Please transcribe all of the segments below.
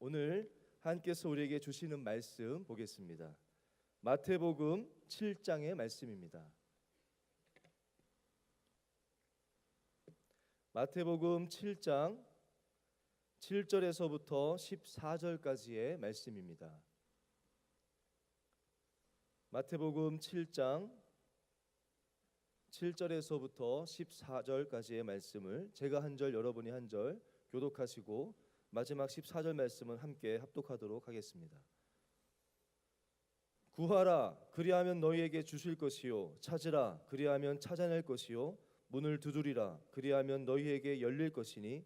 오늘 하나님께서 우리에게 주시는 말씀 보겠습니다. 마태복음 7장의 말씀입니다. 마태복음 7장 7절에서부터 14절까지의 말씀입니다. 마태복음 7장 7절에서부터 14절까지의 말씀을 제가 한 절, 여러분이 한 절 교독하시고 마지막 14절 말씀은 함께 합독하도록 하겠습니다. 구하라, 그리하면 너희에게 주실 것이요, 찾으라, 그리하면 찾아낼 것이요, 문을 두드리라, 그리하면 너희에게 열릴 것이니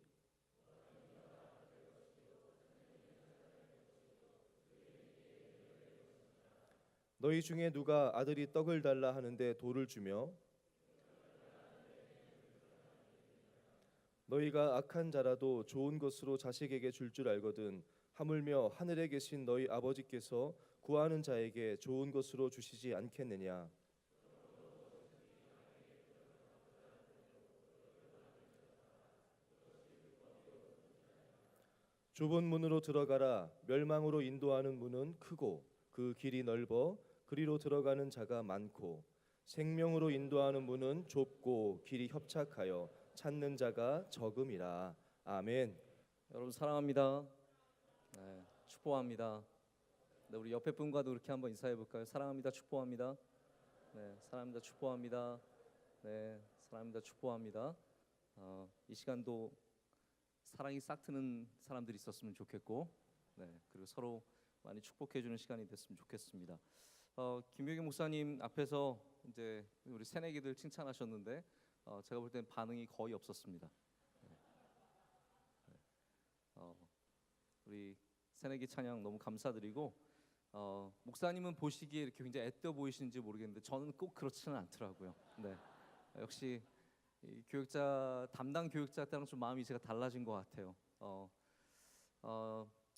너희 중에 누가 아들이 떡을 달라 하는데 돌을 주며 너희가 악한 자라도 좋은 것으로 자식에게 줄 줄 알거든 하물며 하늘에 계신 너희 아버지께서 구하는 자에게 좋은 것으로 주시지 않겠느냐. 좁은 문으로 들어가라. 멸망으로 인도하는 문은 크고 그 길이 넓어 그리로 들어가는 자가 많고 생명으로 인도하는 문은 좁고 길이 협착하여 찾는 자가 적음이라. 아멘. 여러분 사랑합니다. 네, 축복합니다. 네, 우리 옆에 분과도 그렇게 한번 인사해 볼까요? 사랑합니다. 축복합니다. 네, 사랑합니다. 축복합니다. 네, 사랑합니다. 축복합니다. 이 시간도 사랑이 싹 트는 사람들이 있었으면 좋겠고, 네, 그리고 서로 많이 축복해 주는 시간이 됐으면 좋겠습니다. 김효경 목사님 앞에서 이제 우리 새내기들 칭찬하셨는데 제가 볼 땐 반응이 거의 없었습니다. 우리 새내기 찬양 너무 감사드리고 목사님은 보시기에 이렇게 굉장히 애떠 보이시는지 모르겠는데 저는 꼭 그렇지는 않더라고요. 네, 역시 이 교육자 담당 교육자 때랑 좀 마음이 제가 달라진 것 같아요.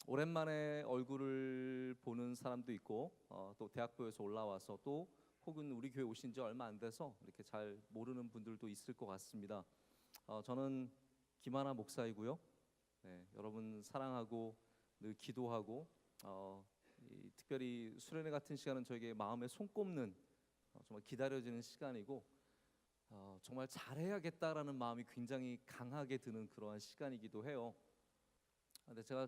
오랜만에 얼굴을 보는 사람도 있고 또 대학교에서 올라와서 또 혹은 우리 교회 오신 지 얼마 안 돼서 이렇게 잘 모르는 분들도 있을 것 같습니다. 저는 김하나 목사이고요. 네, 여러분 사랑하고 늘 기도하고 특별히 수련회 같은 시간은 저에게 마음에 손꼽는 정말 기다려지는 시간이고 정말 잘해야겠다라는 마음이 굉장히 강하게 드는 그러한 시간이기도 해요. 근데 제가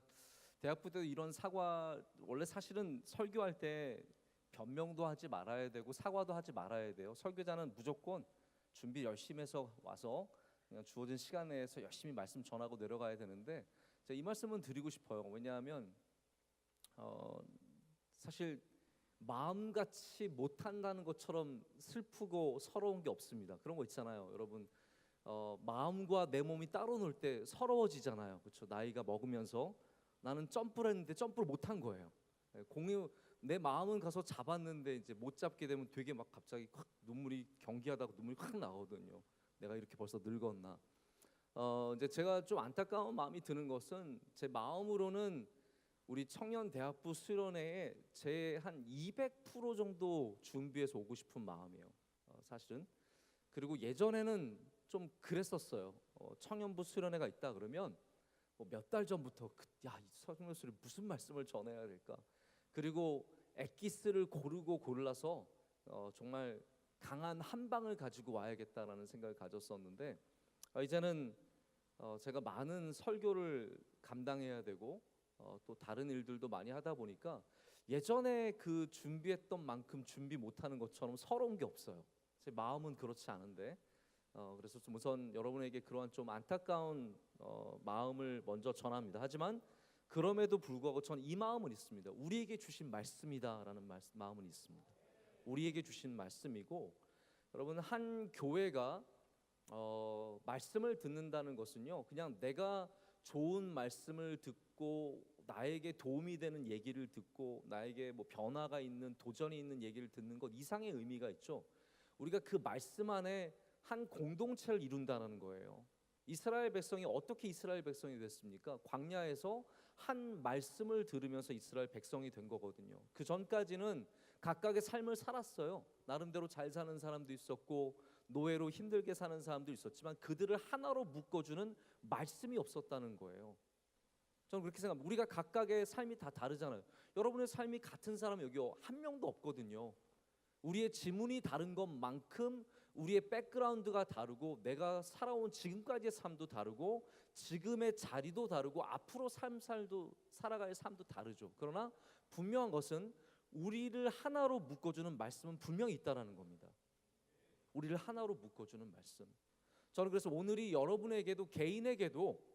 대학부 때 이런 사과 원래 사실은 설교할 때 변명도 하지 말아야 되고 사과도 하지 말아야 돼요. 설교자는 무조건 준비 열심히 해서 와서 그냥 주어진 시간 내에서 열심히 말씀 전하고 내려가야 되는데 제가 이 말씀은 드리고 싶어요. 왜냐하면 사실 마음같이 못한다는 것처럼 슬프고 서러운 게 없습니다. 그런 거 있잖아요, 여러분. 마음과 내 몸이 따로 놀 때 서러워지잖아요, 그렇죠? 나이가 먹으면서 나는 점프를 했는데 점프를 못한 거예요. 공이 내 마음은 가서 잡았는데 이제 못 잡게 되면 되게 막 갑자기 확 눈물이 경기하다가 눈물이 확 나거든요. 내가 이렇게 벌써 늙었나. 이제 제가 좀 안타까운 마음이 드는 것은 제 마음으로는 우리 청년 대학부 수련회에 제 한 200% 정도 준비해서 오고 싶은 마음이에요. 사실은. 그리고 예전에는 좀 그랬었어요. 청년부 수련회가 있다 그러면 몇 달 전부터 이 설교수를 무슨 말씀을 전해야 될까? 그리고 엑기스를 고르고 골라서 정말 강한 한 방을 가지고 와야겠다라는 생각을 가졌었는데 이제는 제가 많은 설교를 감당해야 되고 또 다른 일들도 많이 하다 보니까 예전에 그 준비했던 만큼 준비 못하는 것처럼 서러운 게 없어요. 제 마음은 그렇지 않은데 그래서 좀 우선 여러분에게 그러한 좀 안타까운 마음을 먼저 전합니다. 하지만 그럼에도 불구하고 저는 이 마음은 있습니다. 우리에게 주신 말씀이다라는 마음은 있습니다. 우리에게 주신 말씀이고 여러분 한 교회가 말씀을 듣는다는 것은요 그냥 내가 좋은 말씀을 듣고 나에게 도움이 되는 얘기를 듣고 나에게 뭐 변화가 있는 도전이 있는 얘기를 듣는 것 이상의 의미가 있죠. 우리가 그 말씀 안에 한 공동체를 이룬다는 거예요. 이스라엘 백성이 어떻게 이스라엘 백성이 됐습니까? 광야에서 한 말씀을 들으면서 이스라엘 백성이 된 거거든요. 그 전까지는 각각의 삶을 살았어요. 나름대로 잘 사는 사람도 있었고 노예로 힘들게 사는 사람도 있었지만 그들을 하나로 묶어주는 말씀이 없었다는 거예요. 저는 그렇게 생각합니다. 우리가 각각의 삶이 다 다르잖아요. 여러분의 삶이 같은 사람 여기 한 명도 없거든요. 우리의 지문이 다른 것만큼 우리의 백그라운드가 다르고 내가 살아온 지금까지의 삶도 다르고 지금의 자리도 다르고 앞으로 살아갈 삶도 다르죠. 그러나 분명한 것은 우리를 하나로 묶어주는 말씀은 분명히 있다라는 겁니다. 우리를 하나로 묶어주는 말씀. 저는 그래서 오늘이 여러분에게도 개인에게도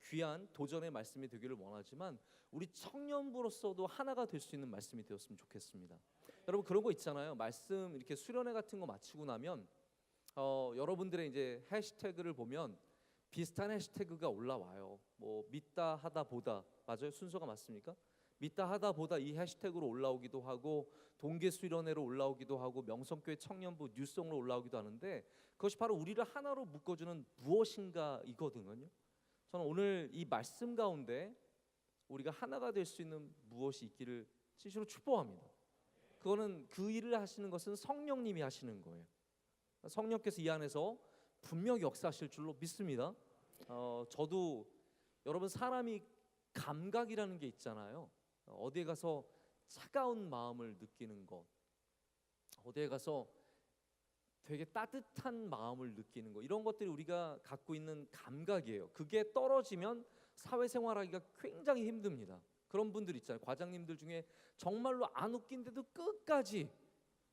귀한 도전의 말씀이 되기를 원하지만 우리 청년부로서도 하나가 될 수 있는 말씀이 되었으면 좋겠습니다. 여러분 그런 거 있잖아요. 말씀 이렇게 수련회 같은 거 마치고 나면 여러분들의 이제 해시태그를 보면 비슷한 해시태그가 올라와요. 뭐 믿다 하다 보다 맞아요? 순서가 맞습니까? 믿다 하다 보다 이 해시태그로 올라오기도 하고 동계 수련회로 올라오기도 하고 명성교회 청년부 뉴스송으로 올라오기도 하는데 그것이 바로 우리를 하나로 묶어주는 무엇인가 이거든요. 저는 오늘 이 말씀 가운데 우리가 하나가 될 수 있는 무엇이 있기를 진심으로 축복합니다. 그거는 그 일을 하시는 것은 성령님이 하시는 거예요. 성령께서 이 안에서 분명히 역사하실 줄로 믿습니다. 저도 여러분 사람이 감각이라는 게 있잖아요. 어디에 가서 차가운 마음을 느끼는 것, 어디에 가서 되게 따뜻한 마음을 느끼는 것, 이런 것들이 우리가 갖고 있는 감각이에요. 그게 떨어지면 사회생활하기가 굉장히 힘듭니다. 그런 분들 있잖아요. 과장님들 중에 정말로 안 웃긴데도 끝까지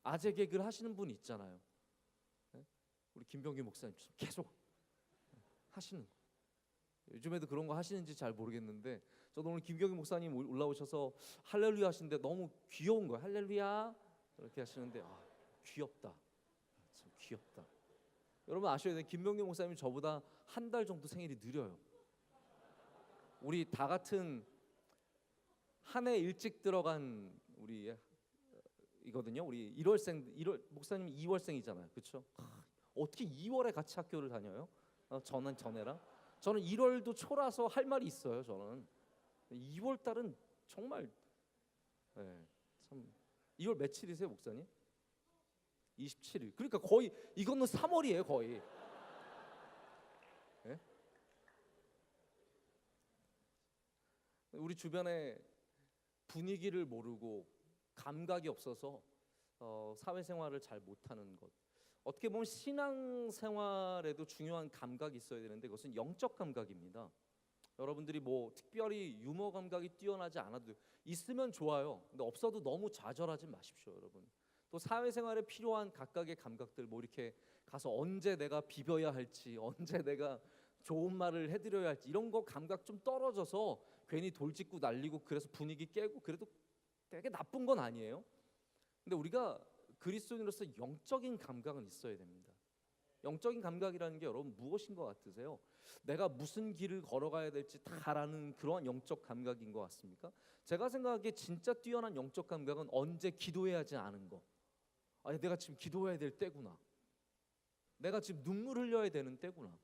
아재 개그를 하시는 분 있잖아요. 우리 김병기 목사님 계속 하시는 거. 요즘에도 그런 거 하시는지 잘 모르겠는데 저도 오늘 김경희 목사님 올라오셔서 할렐루야 하시는데 너무 귀여운 거예요. 할렐루야 이렇게 하시는데 귀엽다. 참 귀엽다. 여러분 아셔야 돼요. 김병기 목사님이 저보다 한 달 정도 생일이 느려요. 우리 다 같은 한 해 일찍 들어간 우리 이거든요. 우리 1월 목사님 2월생이잖아요. 그렇죠? 어떻게 2월에 같이 학교를 다녀요? 전에랑 저는 1월도 초라서 할 말이 있어요. 저는 2월 달은 정말 참 2월 며칠이세요, 목사님? 27일. 그러니까 거의 이거는 3월이에요, 거의. 네? 우리 주변에 분위기를 모르고 감각이 없어서 사회생활을 잘 못하는 것. 어떻게 보면 신앙생활에도 중요한 감각이 있어야 되는데 그것은 영적 감각입니다. 여러분들이 뭐 특별히 유머 감각이 뛰어나지 않아도 있으면 좋아요. 근데 없어도 너무 좌절하지 마십시오, 여러분. 또 사회생활에 필요한 각각의 감각들, 뭐 이렇게 가서 언제 내가 비벼야 할지, 언제 내가 좋은 말을 해드려야 할지 이런 거 감각 좀 떨어져서 괜히 돌직구 날리고 그래서 분위기 깨고 그래도 되게 나쁜 건 아니에요. 근데 우리가 그리스도인으로서 영적인 감각은 있어야 됩니다. 영적인 감각이라는 게 여러분 무엇인 것 같으세요? 내가 무슨 길을 걸어가야 될지 다 아는 그러한 영적 감각인 것 같습니까? 제가 생각하기에 진짜 뛰어난 영적 감각은 언제 기도해야 하지 않은 거. 아니 내가 지금 기도해야 될 때구나. 내가 지금 눈물 흘려야 되는 때구나.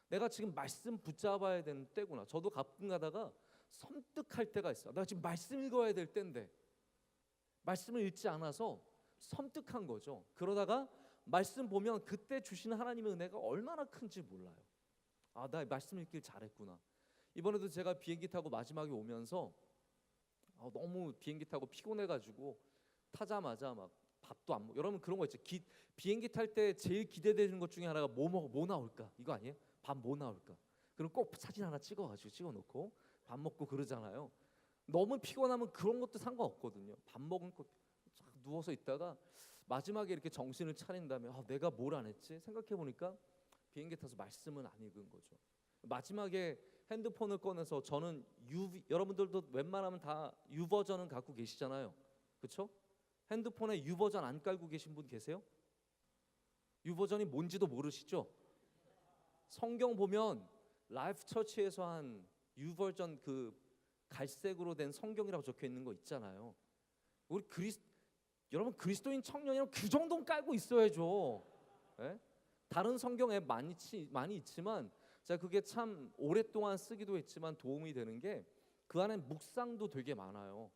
내가 지금 말씀 붙잡아야 되는 때구나. 저도 가끔 가다가 섬뜩할 때가 있어요. 내가 지금 말씀 읽어야 될 때인데 말씀을 읽지 않아서 섬뜩한 거죠. 그러다가 말씀 보면 그때 주시는 하나님의 은혜가 얼마나 큰지 몰라요. 나 말씀 읽길 잘했구나. 이번에도 제가 비행기 타고 마지막에 오면서 너무 비행기 타고 피곤해가지고 타자마자 막 밥도 안 먹. 여러분 그런 거 있죠. 비행기 탈 때 제일 기대되는 것 중에 하나가 뭐 나올까? 이거 아니에요? 밥 뭐 나올까? 그럼 꼭 사진 하나 찍어놓고 밥 먹고 그러잖아요. 너무 피곤하면 그런 것도 상관없거든요. 밥 먹고 누워서 있다가 마지막에 이렇게 정신을 차린 다음에 내가 뭘 안 했지? 생각해 보니까 비행기 타서 말씀은 안 읽은 거죠. 마지막에 핸드폰을 꺼내서 저는 여러분들도 웬만하면 다 U 버전은 갖고 계시잖아요. 그렇죠? 핸드폰에 U 버전 안 깔고 계신 분 계세요? U 버전이 뭔지도 모르시죠? 성경 보면 라이프 처치에서 한 U 버전 그 갈색으로 된 성경이라고 적혀 있는 거 있잖아요. 우리 여러분 그리스도인 청년이면 그 정도는 깔고 있어야죠. 네? 다른 성경 앱 많이 있지만 제가 그게 참 오랫동안 쓰기도 했지만 도움이 되는 게 그 안에 묵상도 되게 많아요.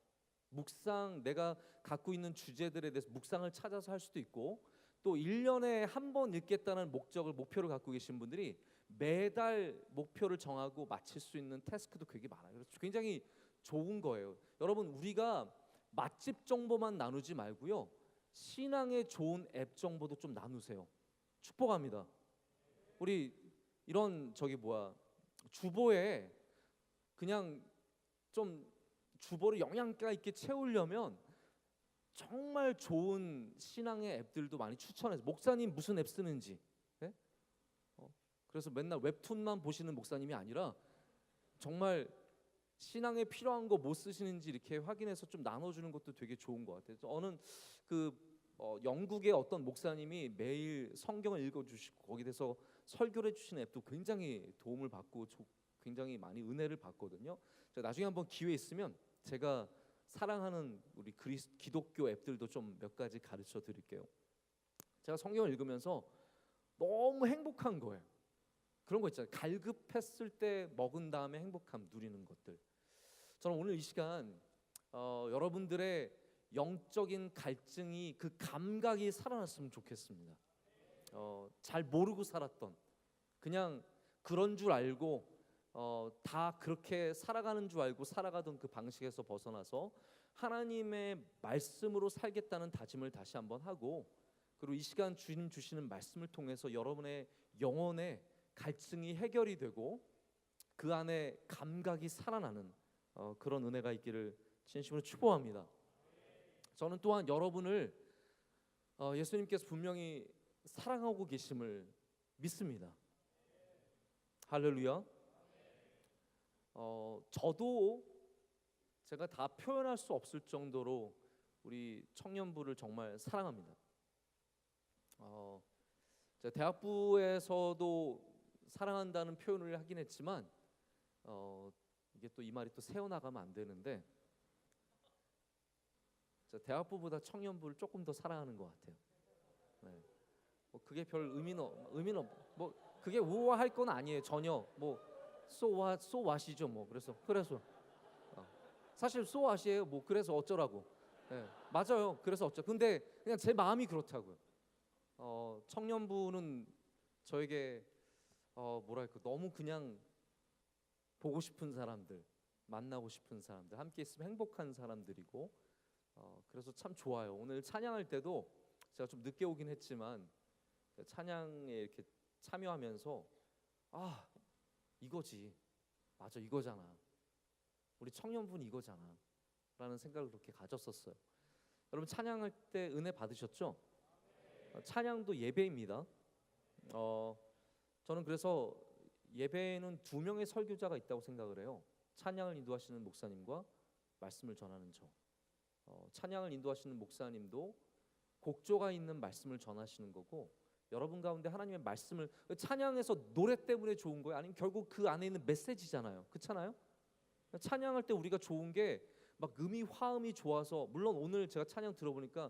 묵상 내가 갖고 있는 주제들에 대해서 묵상을 찾아서 할 수도 있고 또 1년에 한 번 읽겠다는 목표를 갖고 계신 분들이 매달 목표를 정하고 마칠 수 있는 태스크도 되게 많아요. 그래서 굉장히 좋은 거예요. 여러분, 우리가 맛집 정보만 나누지 말고요, 신앙에 좋은 앱 정보도 좀 나누세요. 축복합니다. 우리 이런 주보에 그냥 좀 주보를 영양가 있게 채우려면 정말 좋은 신앙의 앱들도 많이 추천해서, 목사님 무슨 앱 쓰는지, 네? 그래서 맨날 웹툰만 보시는 목사님이 아니라 정말 신앙에 필요한 거 뭐 쓰시는지 이렇게 확인해서 좀 나눠주는 것도 되게 좋은 것 같아요. 저는 영국의 어떤 목사님이 매일 성경을 읽어주시고 거기에 대해서 설교를 해주시는 앱도 굉장히 도움을 받고 굉장히 많이 은혜를 받거든요. 제가 나중에 한번 기회 있으면 제가 사랑하는 우리 기독교 앱들도 좀 몇 가지 가르쳐 드릴게요. 제가 성경을 읽으면서 너무 행복한 거예요. 그런 거 있잖아요. 갈급했을 때 먹은 다음에 행복함 누리는 것들. 저는 오늘 이 시간 여러분들의 영적인 갈증이, 그 감각이 살아났으면 좋겠습니다. 잘 모르고 살았던, 그냥 그런 줄 알고 다 그렇게 살아가는 줄 알고 살아가던 그 방식에서 벗어나서 하나님의 말씀으로 살겠다는 다짐을 다시 한번 하고, 그리고 이 시간 주님 주시는 말씀을 통해서 여러분의 영혼의 갈증이 해결이 되고 그 안에 감각이 살아나는 그런 은혜가 있기를 진심으로 축복합니다. 저는 또한 여러분을 예수님께서 분명히 사랑하고 계심을 믿습니다. 할렐루야. 저도 제가 다 표현할 수 없을 정도로 우리 청년부를 정말 사랑합니다. 제가 대학부에서도 사랑한다는 표현을 하긴 했지만 이게 또 이 말이 또 새어나가면 안 되는데, 제가 대학부보다 청년부를 조금 더 사랑하는 것 같아요. 네. 그게 별 의미는 그게 우아할 건 아니에요. 전혀 so what이죠. 그래서 사실 so what이에요. 그래서 어쩌라고. 네, 맞아요. 그래서 근데 그냥 제 마음이 그렇다고요. 청년부는 저에게 너무 그냥 보고 싶은 사람들, 만나고 싶은 사람들, 함께 있으면 행복한 사람들이고, 그래서 참 좋아요. 오늘 찬양할 때도 제가 좀 늦게 오긴 했지만 찬양에 이렇게 참여하면서 이거지, 맞아, 이거잖아, 우리 청년부는 이거잖아 라는 생각을 그렇게 가졌었어요. 여러분, 찬양할 때 은혜 받으셨죠? 찬양도 예배입니다. 저는 그래서 예배에는 2명의 설교자가 있다고 생각을 해요. 찬양을 인도하시는 목사님과 말씀을 전하는 저. 찬양을 인도하시는 목사님도 곡조가 있는 말씀을 전하시는 거고, 여러분 가운데 하나님의 말씀을, 찬양에서 노래 때문에 좋은 거예요? 아니면 결국 그 안에 있는 메시지잖아요. 그렇잖아요? 찬양할 때 우리가 좋은 게 막 화음이 좋아서, 물론 오늘 제가 찬양 들으면서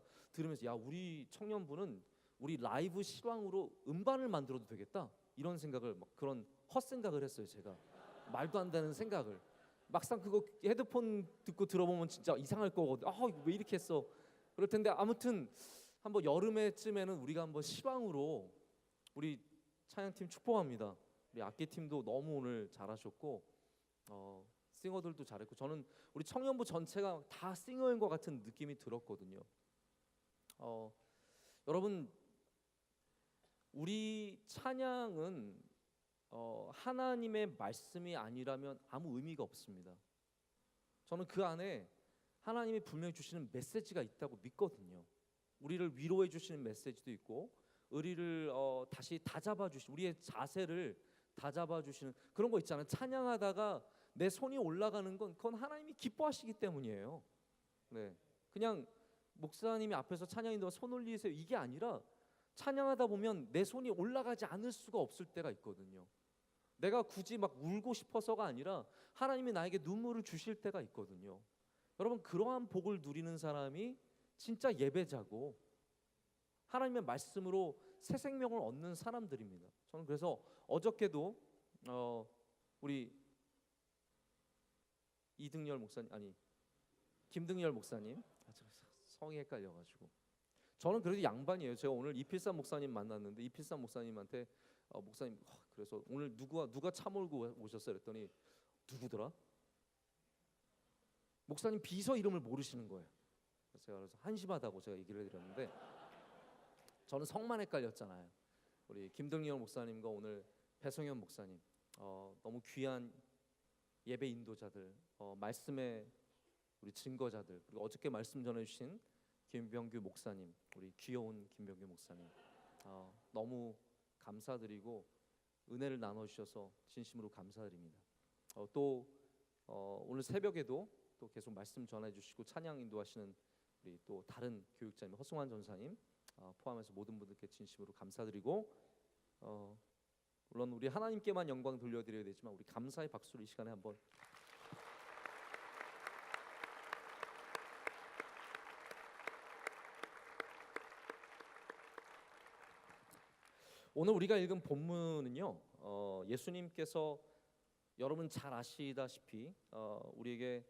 우리 청년부는 우리 라이브 실황으로 음반을 만들어도 되겠다, 이런 생각을, 그런 헛생각을 했어요. 제가 말도 안 되는 생각을. 막상 그거 헤드폰 듣고 들어보면 진짜 이상할 거거든요. 이거 왜 이렇게 했어? 그럴 텐데, 아무튼 한번 여름에쯤에는 우리가 한번 실황으로, 우리 찬양팀 축복합니다. 우리 악기팀도 너무 오늘 잘하셨고, 싱어들도 잘했고, 저는 우리 청년부 전체가 다 싱어인 것 같은 느낌이 들었거든요. 여러분, 우리 찬양은 하나님의 말씀이 아니라면 아무 의미가 없습니다. 저는 그 안에 하나님이 분명히 주시는 메시지가 있다고 믿거든요. 우리를 위로해 주시는 메시지도 있고, 우리를 다시 다잡아 주시는, 우리의 자세를 다잡아 주시는 그런 거 있잖아요. 찬양하다가 내 손이 올라가는 건 그건 하나님이 기뻐하시기 때문이에요. 네, 그냥 목사님이 앞에서 찬양 인도가 손 올리세요, 이게 아니라 찬양하다 보면 내 손이 올라가지 않을 수가 없을 때가 있거든요. 내가 굳이 막 울고 싶어서가 아니라 하나님이 나에게 눈물을 주실 때가 있거든요. 여러분, 그러한 복을 누리는 사람이 진짜 예배자고 하나님의 말씀으로 새 생명을 얻는 사람들입니다. 저는 그래서 어저께도 우리 김등열 목사님, 성이 헷갈려가지고 저는 그래도 양반이에요. 제가 오늘 이필삼 목사님 만났는데 이필삼 목사님한테 목사님 그래서 오늘 누가 차 몰고 오셨어요? 그랬더니 누구더라? 목사님 비서 이름을 모르시는 거예요. 그래서 한심하다고 제가 얘기를 해드렸는데 저는 성만 헷갈렸잖아요. 우리 김동열 목사님과 오늘 배성현 목사님 너무 귀한 예배 인도자들, 말씀의 우리 증거자들, 그리고 어저께 말씀 전해주신 김병규 목사님, 우리 귀여운 김병규 목사님 너무 감사드리고 은혜를 나눠주셔서 진심으로 감사드립니다. 또 오늘 새벽에도 또 계속 말씀 전해주시고 찬양 인도하시는 우리 또 다른 교육자님 허승환 전사님 포함해서 모든 분들께 진심으로 감사드리고 물론 우리 하나님께만 영광 돌려드려야 되지만 우리 감사의 박수를 이 시간에 한번 오늘 우리가 읽은 본문은요 예수님께서 여러분 잘 아시다시피 우리에게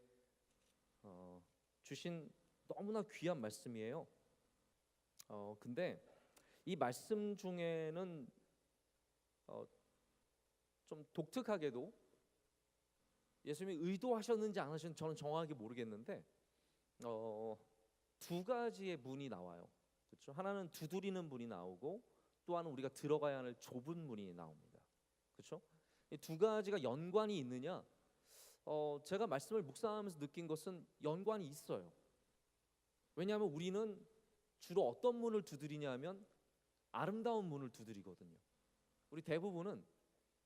주신 너무나 귀한 말씀이에요. 근데 이 말씀 중에는 좀 독특하게도 예수님이 의도하셨는지 안 하셨는지 저는 정확하게 모르겠는데 두 가지의 문이 나와요. 그렇죠? 하나는 두드리는 문이 나오고 또 하나는 우리가 들어가야 할 좁은 문이 나옵니다. 그렇죠? 이 두 가지가 연관이 있느냐? 제가 말씀을 묵상하면서 느낀 것은 연관이 있어요. 왜냐하면 우리는 주로 어떤 문을 두드리냐면 아름다운 문을 두드리거든요. 우리 대부분은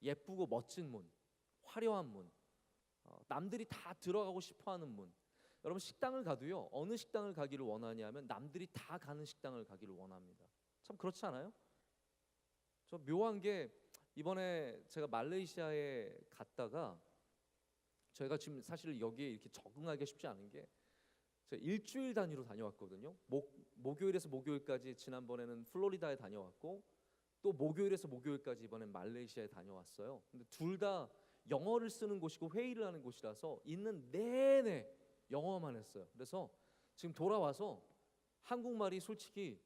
예쁘고 멋진 문, 화려한 문, 남들이 다 들어가고 싶어하는 문. 여러분 식당을 가도요 어느 식당을 가기를 원하냐면 남들이 다 가는 식당을 가기를 원합니다. 참 그렇지 않아요? 저 묘한 게 이번에 제가 말레이시아에 갔다가 저희가 지금 사실 여기에 이렇게 적응하기 쉽지 않은 게 제가 일주일 단위로 다녀왔거든요. 목요일에서 목요일까지 지난번에는 플로리다에 다녀왔고 또 목요일에서 목요일까지 이번엔 말레이시아에 다녀왔어요. 근데 둘 다 영어를 쓰는 곳이고 회의를 하는 곳이라서 있는 내내 영어만 했어요. 그래서 지금 돌아와서 한국말이 솔직히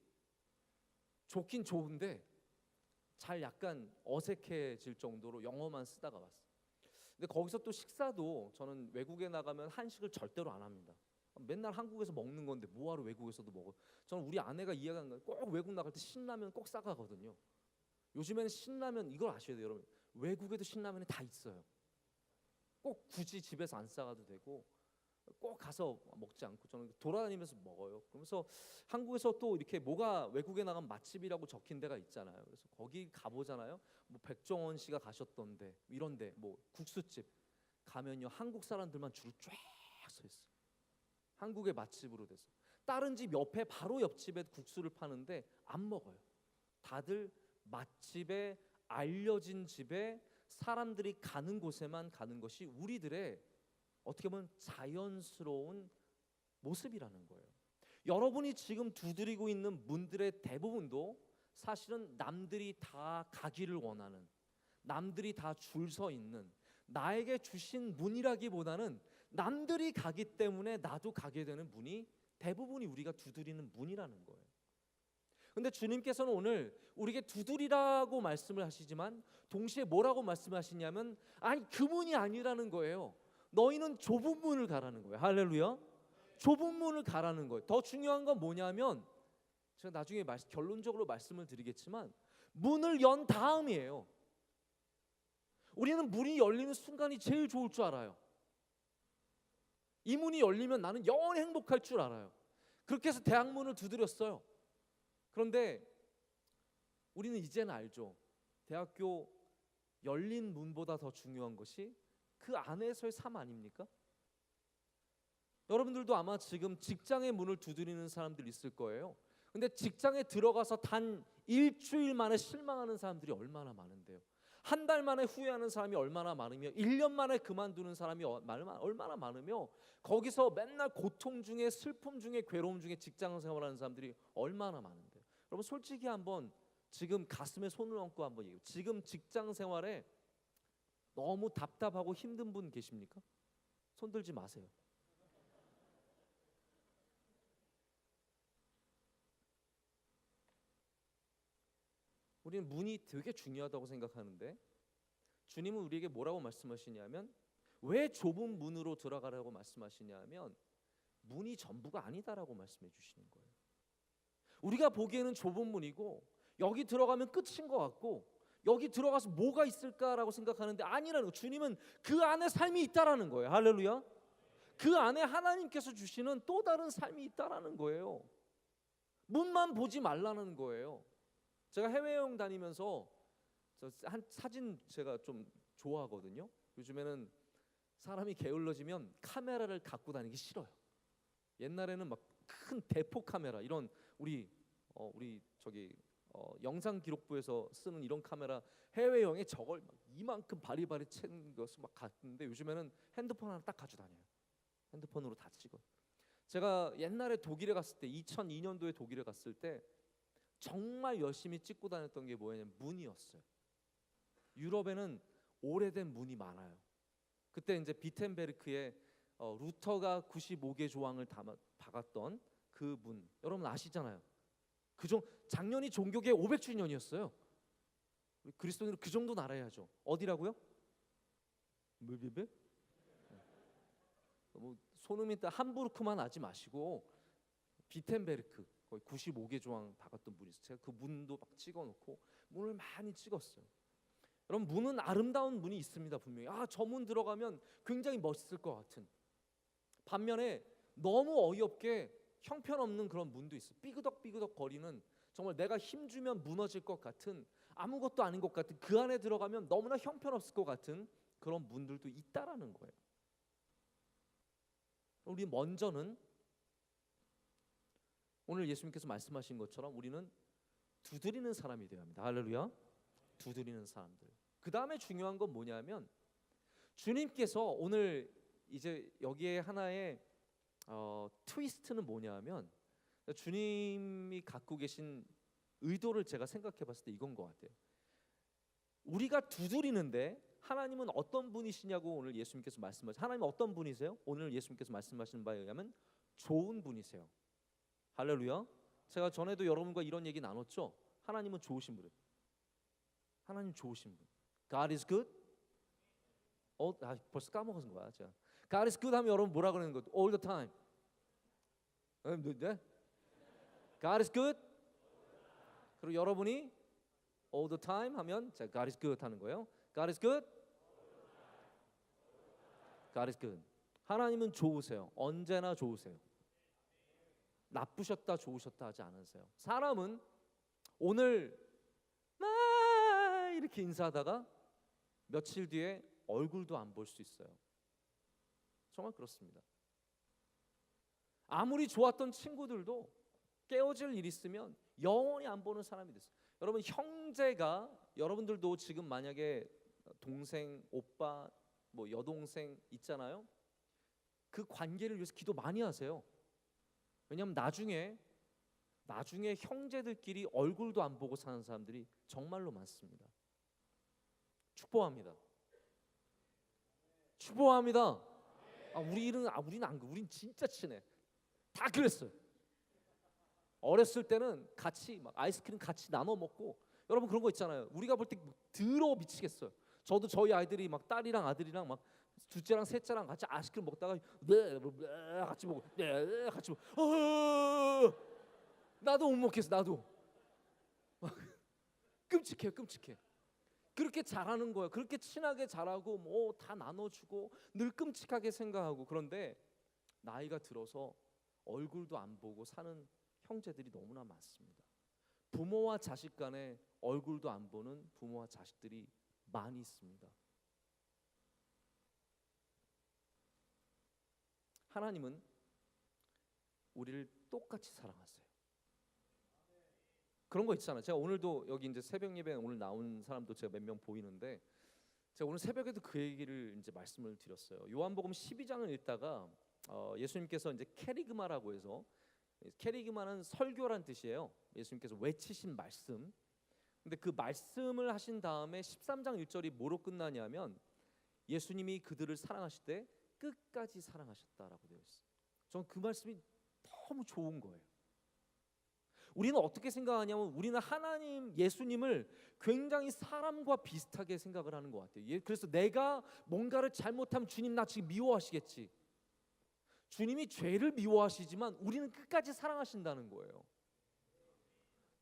좋긴 좋은데 잘 약간 어색해질 정도로 영어만 쓰다가 왔어요. 근데 거기서 또 식사도 저는 외국에 나가면 한식을 절대로 안 합니다. 맨날 한국에서 먹는 건데 뭐하러 외국에서도 먹어. 저는 우리 아내가 이해가 안 가요. 꼭 외국 나갈 때 신라면 꼭 싸가거든요. 요즘에는 신라면 이걸 아셔야 돼요 여러분. 외국에도 신라면이 다 있어요. 꼭 굳이 집에서 안 싸가도 되고 꼭 가서 먹지 않고 저는 돌아다니면서 먹어요. 그러면서 한국에서 또 이렇게 뭐가 외국에 나가면 맛집이라고 적힌 데가 있잖아요. 그래서 거기 가보잖아요. 뭐 백종원 씨가 가셨던데 이런데 뭐 국수집 가면요 한국 사람들만 줄을 쫙 서 있어요. 한국의 맛집으로 돼서 다른 집 옆에 바로 옆집에 국수를 파는데 안 먹어요. 다들 맛집에 알려진 집에 사람들이 가는 곳에만 가는 것이 우리들의 어떻게 보면 자연스러운 모습이라는 거예요. 여러분이 지금 두드리고 있는 문들의 대부분도 사실은 남들이 다 가기를 원하는, 남들이 다 줄 서 있는 나에게 주신 문이라기보다는 남들이 가기 때문에 나도 가게 되는 문이 대부분이 우리가 두드리는 문이라는 거예요. 근데 주님께서는 오늘 우리에게 두드리라고 말씀을 하시지만 동시에 뭐라고 말씀하시냐면 아니 그 문이 아니라는 거예요. 너희는 좁은 문을 가라는 거예요. 할렐루야. 좁은 문을 가라는 거예요. 더 중요한 건 뭐냐면 제가 나중에 결론적으로 말씀을 드리겠지만 문을 연 다음이에요. 우리는 문이 열리는 순간이 제일 좋을 줄 알아요. 이 문이 열리면 나는 영원히 행복할 줄 알아요. 그렇게 해서 대학문을 두드렸어요. 그런데 우리는 이제는 알죠. 대학교 열린 문보다 더 중요한 것이 그 안에서의 삶 아닙니까? 여러분들도 아마 지금 직장의 문을 두드리는 사람들 있을 거예요. 근데 직장에 들어가서 단 일주일 만에 실망하는 사람들이 얼마나 많은데요. 한 달 만에 후회하는 사람이 얼마나 많으며 1년 만에 그만두는 사람이 얼마나 많으며 거기서 맨날 고통 중에 슬픔 중에 괴로움 중에 직장 생활하는 사람들이 얼마나 많은데요. 여러분 솔직히 한번 지금 가슴에 손을 얹고 한번 얘기해요. 지금 직장 생활에 너무 답답하고 힘든 분 계십니까? 손 들지 마세요. 우리는 문이 되게 중요하다고 생각하는데 주님은 우리에게 뭐라고 말씀하시냐면 왜 좁은 문으로 들어가라고 말씀하시냐면 문이 전부가 아니다라고 말씀해 주시는 거예요. 우리가 보기에는 좁은 문이고 여기 들어가면 끝인 것 같고 여기 들어가서 뭐가 있을까라고 생각하는데 아니라는 거예요. 주님은 그 안에 삶이 있다라는 거예요. 할렐루야. 그 안에 하나님께서 주시는 또 다른 삶이 있다라는 거예요. 문만 보지 말라는 거예요. 제가 해외여행 다니면서 한 사진 제가 좀 좋아하거든요. 요즘에는 사람이 게을러지면 카메라를 갖고 다니기 싫어요. 옛날에는 막 큰 대포 카메라 이런 우리 저기 영상 기록부에서 쓰는 이런 카메라 해외여행에 저걸 막 이만큼 바리바리 챙겨서 막 갔는데 요즘에는 핸드폰 하나 딱 가지고 다녀요. 핸드폰으로 다 찍어. 제가 옛날에 독일에 갔을 때 2002년도에 독일에 갔을 때 정말 열심히 찍고 다녔던 게 뭐냐면 문이었어요. 유럽에는 오래된 문이 많아요. 그때 이제 비텐베르크에 루터가 95개 조항을 박았던 그 문, 여러분 아시잖아요. 작년이 종교계 500주년이었어요. 우리 그리스도인은 그 정도 알아야죠. 어디라고요? 뭐비베? 뭐 손흥민 때 함부르크만 하지 마시고 비텐베르크 거의 95개 조항 박았던 문이 있어요. 제가 그 문도 막 찍어놓고 문을 많이 찍었어요. 여러분 문은 아름다운 문이 있습니다. 분명히 저 문 들어가면 굉장히 멋있을 것 같은 반면에 너무 어이없게 형편없는 그런 문도 있어요. 삐그덕 거리는 정말 내가 힘주면 무너질 것 같은 아무것도 아닌 것 같은 그 안에 들어가면 너무나 형편없을 것 같은 그런 문들도 있다라는 거예요. 우리 먼저는 오늘 예수님께서 말씀하신 것처럼 우리는 두드리는 사람이 되어야 합니다. 할렐루야. 두드리는 사람들. 그 다음에 중요한 건 뭐냐면 주님께서 오늘 이제 여기에 하나의 트위스트는 뭐냐면 주님이 갖고 계신 의도를 제가 생각해 봤을 때 이건 것 같아요. 우리가 두드리는데 하나님은 어떤 분이시냐고 오늘 예수님께서 말씀하시죠. 하나님은 어떤 분이세요? 오늘 예수님께서 말씀하시는 바에 의하면 좋은 분이세요. 할렐루야. 제가 전에도 여러분과 이런 얘기 나눴죠. 하나님은 좋으신 분이에요. 하나님 좋으신 분. God is good. 벌써 까먹은 거야. 제가. God is good 하면 여러분 뭐라 그러는 거예요? All the time. 네? God is good. 그리고 여러분이 all the time 하면 제가 God is good 하는 거예요. God is good. God is good. 하나님은 좋으세요. 언제나 좋으세요. 나쁘셨다 좋으셨다 하지 않으세요. 사람은 오늘 막 이렇게 인사하다가 며칠 뒤에 얼굴도 안 볼 수 있어요. 정말 그렇습니다. 아무리 좋았던 친구들도 깨어질 일 있으면 영원히 안 보는 사람이 됐어요. 여러분 형제가 여러분들도 지금 만약에 동생, 오빠, 뭐 여동생 있잖아요. 그 관계를 위해서 기도 많이 하세요. 왜냐하면 나중에 형제들끼리 얼굴도 안 보고 사는 사람들이 정말로 많습니다. 축복합니다. 축복합니다. 우리는 진짜 친해. 다 그랬어요. 어렸을 때는 같이 막 아이스크림 같이 나눠 먹고 여러분 그런 거 있잖아요. 우리가 볼 때 더러워 미치겠어요. 저도 저희 아이들이 막 딸이랑 아들이랑 막 둘째랑 셋째랑 같이 아이스크림 먹다가 같이 먹고 같이 먹고 나도 못 먹겠어. 나도 끔찍해. 그렇게 잘하는 거예요. 그렇게 친하게 잘하고 뭐 다 나눠주고 늘 끔찍하게 생각하고 그런데 나이가 들어서 얼굴도 안 보고 사는 형제들이 너무나 많습니다. 부모와 자식 간에 얼굴도 안 보는 부모와 자식들이 많이 있습니다. 하나님은 우리를 똑같이 사랑하세요. 그런 거 있잖아요. 제가 오늘도 여기 이제 새벽 예배 오늘 나온 사람도 제가 몇 명 보이는데 제가 오늘 새벽에도 그 얘기를 이제 말씀을 드렸어요. 요한복음 12장을 읽다가 예수님께서 이제 캐리그마라고 해서 캐리그마는 설교란 뜻이에요. 예수님께서 외치신 말씀. 근데 그 말씀을 하신 다음에 13장 1절이 뭐로 끝나냐면 예수님이 그들을 사랑하실 때 끝까지 사랑하셨다라고 되어 있어요. 저는 그 말씀이 너무 좋은 거예요. 우리는 어떻게 생각하냐면 우리는 하나님 예수님을 굉장히 사람과 비슷하게 생각을 하는 것 같아요. 그래서 내가 뭔가를 잘못하면 주님 나 지금 미워하시겠지. 주님이 죄를 미워하시지만 우리는 끝까지 사랑하신다는 거예요.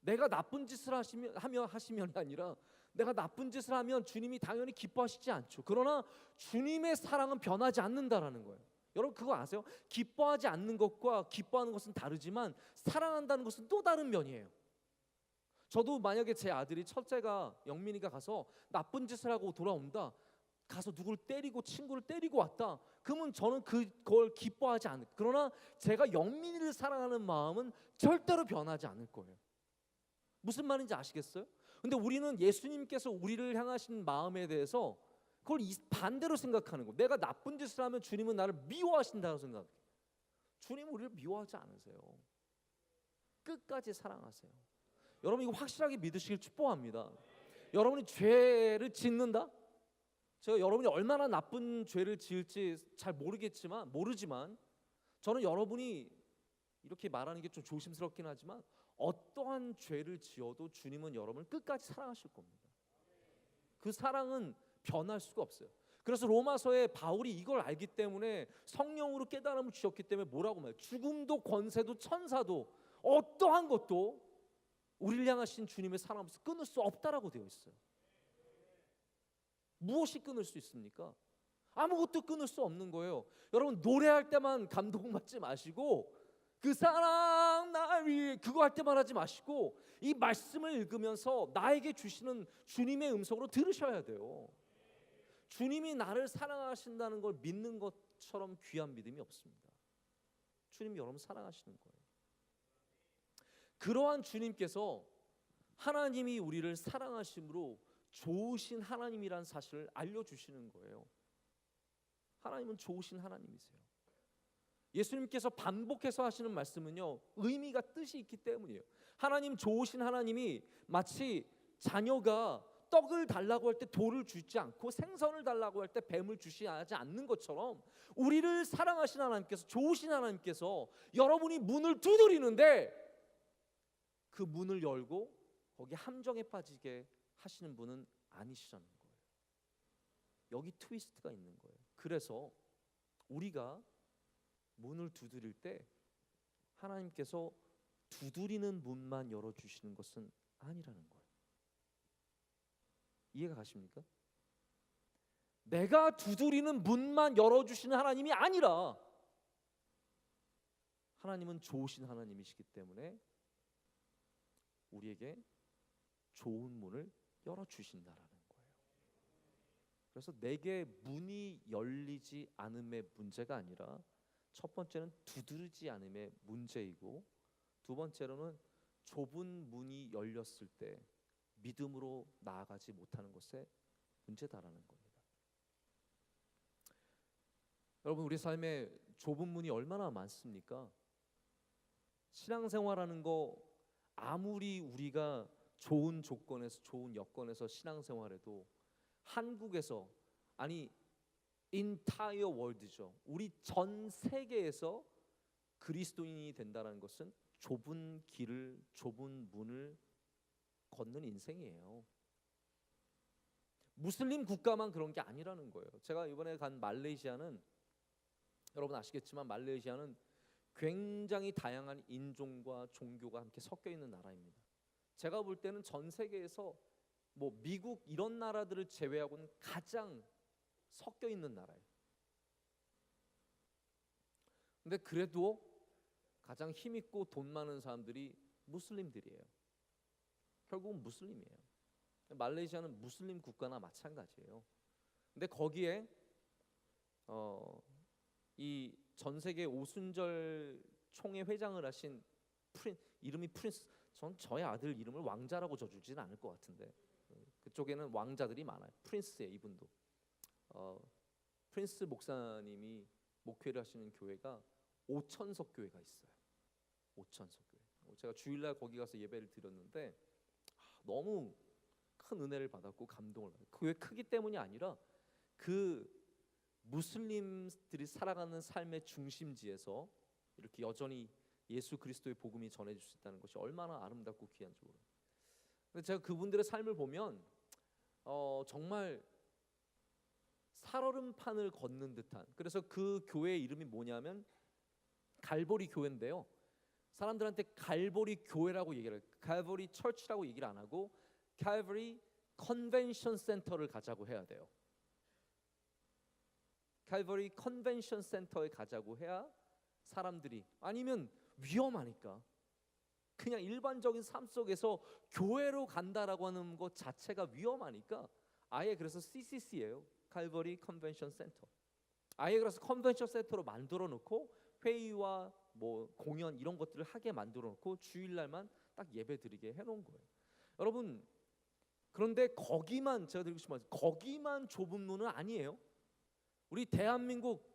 내가 나쁜 짓을 하시면이 아니라 내가 나쁜 짓을 하면 주님이 당연히 기뻐하시지 않죠. 그러나 주님의 사랑은 변하지 않는다라는 거예요. 여러분 그거 아세요? 기뻐하지 않는 것과 기뻐하는 것은 다르지만 사랑한다는 것은 또 다른 면이에요. 저도 만약에 제 아들이 첫째가 영민이가 가서 나쁜 짓을 하고 돌아온다, 가서 누구를 때리고 친구를 때리고 왔다, 그러면 저는 그걸 기뻐하지 않을. 그러나 제가 영민이를 사랑하는 마음은 절대로 변하지 않을 거예요. 무슨 말인지 아시겠어요? 근데 우리는 예수님께서 우리를 향하신 마음에 대해서 그걸 반대로 생각하는 거. 내가 나쁜 짓을 하면 주님은 나를 미워하신다고 생각해요. 주님은 우리를 미워하지 않으세요. 끝까지 사랑하세요. 여러분 이거 확실하게 믿으시길 축복합니다. 여러분이 죄를 짓는다? 제가 여러분이 얼마나 나쁜 죄를 지을지 잘 모르지만 저는 여러분이 이렇게 말하는 게 좀 조심스럽긴 하지만 어떠한 죄를 지어도 주님은 여러분을 끝까지 사랑하실 겁니다. 그 사랑은 변할 수가 없어요. 그래서 로마서에 바울이 이걸 알기 때문에 성령으로 깨달음을 주셨기 때문에 뭐라고 말해요? 죽음도 권세도 천사도 어떠한 것도 우리를 향하신 주님의 사랑으로서 끊을 수 없다라고 되어 있어요. 무엇이 끊을 수 있습니까? 아무것도 끊을 수 없는 거예요. 여러분 노래할 때만 감동받지 마시고 그 사랑 날 위해 그거 할 때만 하지 마시고 이 말씀을 읽으면서 나에게 주시는 주님의 음성으로 들으셔야 돼요. 주님이 나를 사랑하신다는 걸 믿는 것처럼 귀한 믿음이 없습니다. 주님이 여러분 사랑하시는 거예요. 그러한 주님께서 하나님이 우리를 사랑하심으로 좋으신 하나님이란 사실을 알려주시는 거예요. 하나님은 좋으신 하나님이세요. 예수님께서 반복해서 하시는 말씀은요, 의미가 뜻이 있기 때문이에요. 하나님 좋으신 하나님이 마치 자녀가 떡을 달라고 할 때 돌을 주지 않고 생선을 달라고 할 때 뱀을 주시지 않는 것처럼 우리를 사랑하신 하나님께서, 좋으신 하나님께서 여러분이 문을 두드리는데 그 문을 열고 거기 함정에 빠지게 하시는 분은 아니시라는 거예요. 여기 트위스트가 있는 거예요. 그래서 우리가 문을 두드릴 때 하나님께서 두드리는 문만 열어주시는 것은 아니라는 거예요. 이해가 가십니까? 내가 두드리는 문만 열어주시는 하나님이 아니라 하나님은 좋으신 하나님이시기 때문에 우리에게 좋은 문을 열어주신다라는 거예요. 그래서 내게 문이 열리지 않음의 문제가 아니라 첫 번째는 두드리지 않음의 문제이고 두 번째로는 좁은 문이 열렸을 때 믿음으로 나아가지 못하는 것의 문제다라는 겁니다. 여러분 우리 삶에 좁은 문이 얼마나 많습니까? 신앙생활하는 거 아무리 우리가 좋은 조건에서 좋은 여건에서 신앙생활해도 한국에서 아니 entire world죠. 우리 전 세계에서 그리스도인이 된다는 것은 좁은 길을 좁은 문을 걷는 인생이에요. 무슬림 국가만 그런 게 아니라는 거예요. 제가 이번에 간 말레이시아는 여러분 아시겠지만 말레이시아는 굉장히 다양한 인종과 종교가 함께 섞여 있는 나라입니다. 제가 볼 때는 전 세계에서 뭐 미국 이런 나라들을 제외하고는 가장 섞여 있는 나라예요. 근데 그래도 가장 힘 있고 돈 많은 사람들이 무슬림들이에요. 결국은 무슬림이에요. 말레이시아는 무슬림 국가나 마찬가지예요. 근데 거기에 이 전 세계 오순절 총회 회장을 하신 이름이 프린스. 전 저의 아들 이름을 왕자라고 져주지는 않을 것 같은데 그쪽에는 왕자들이 많아요. 프린스예요, 이분도. 프린스 목사님이 목회를 하시는 교회가 5천석 교회가 있어요. 5천석 교회. 제가 주일날 거기 가서 예배를 드렸는데 너무 큰 은혜를 받았고 감동을 받았어요. 교회 크기 때문이 아니라 그 무슬림들이 살아가는 삶의 중심지에서 이렇게 여전히 예수 그리스도의 복음이 전해질 수 있다는 것이 얼마나 아름답고 귀한지 모릅니다. 근데 제가 그분들의 삶을 보면 정말 살얼음판을 걷는 듯한, 그래서 그 교회의 이름이 뭐냐면 갈보리 교회인데요. 사람들한테 갈보리 교회라고 얘기를 해요. 갈보리 철치라고 얘기를 안 하고 갈보리 컨벤션 센터를 가자고 해야 돼요. 칼버리 컨벤션 센터에 가자고 해야 사람들이, 아니면 위험하니까 그냥 일반적인 삶 속에서 교회로 간다라고 하는 것 자체가 위험하니까 아예 그래서 CCC예요. 칼버리 컨벤션 센터. 아예 그래서 컨벤션 센터로 만들어 놓고 회의와 뭐 공연 이런 것들을 하게 만들어 놓고 주일날만 딱 예배 드리게 해 놓은 거예요. 여러분, 그런데 거기만, 제가 드리고 싶은 말씀, 거기만 좁은 문은 아니에요. 우리 대한민국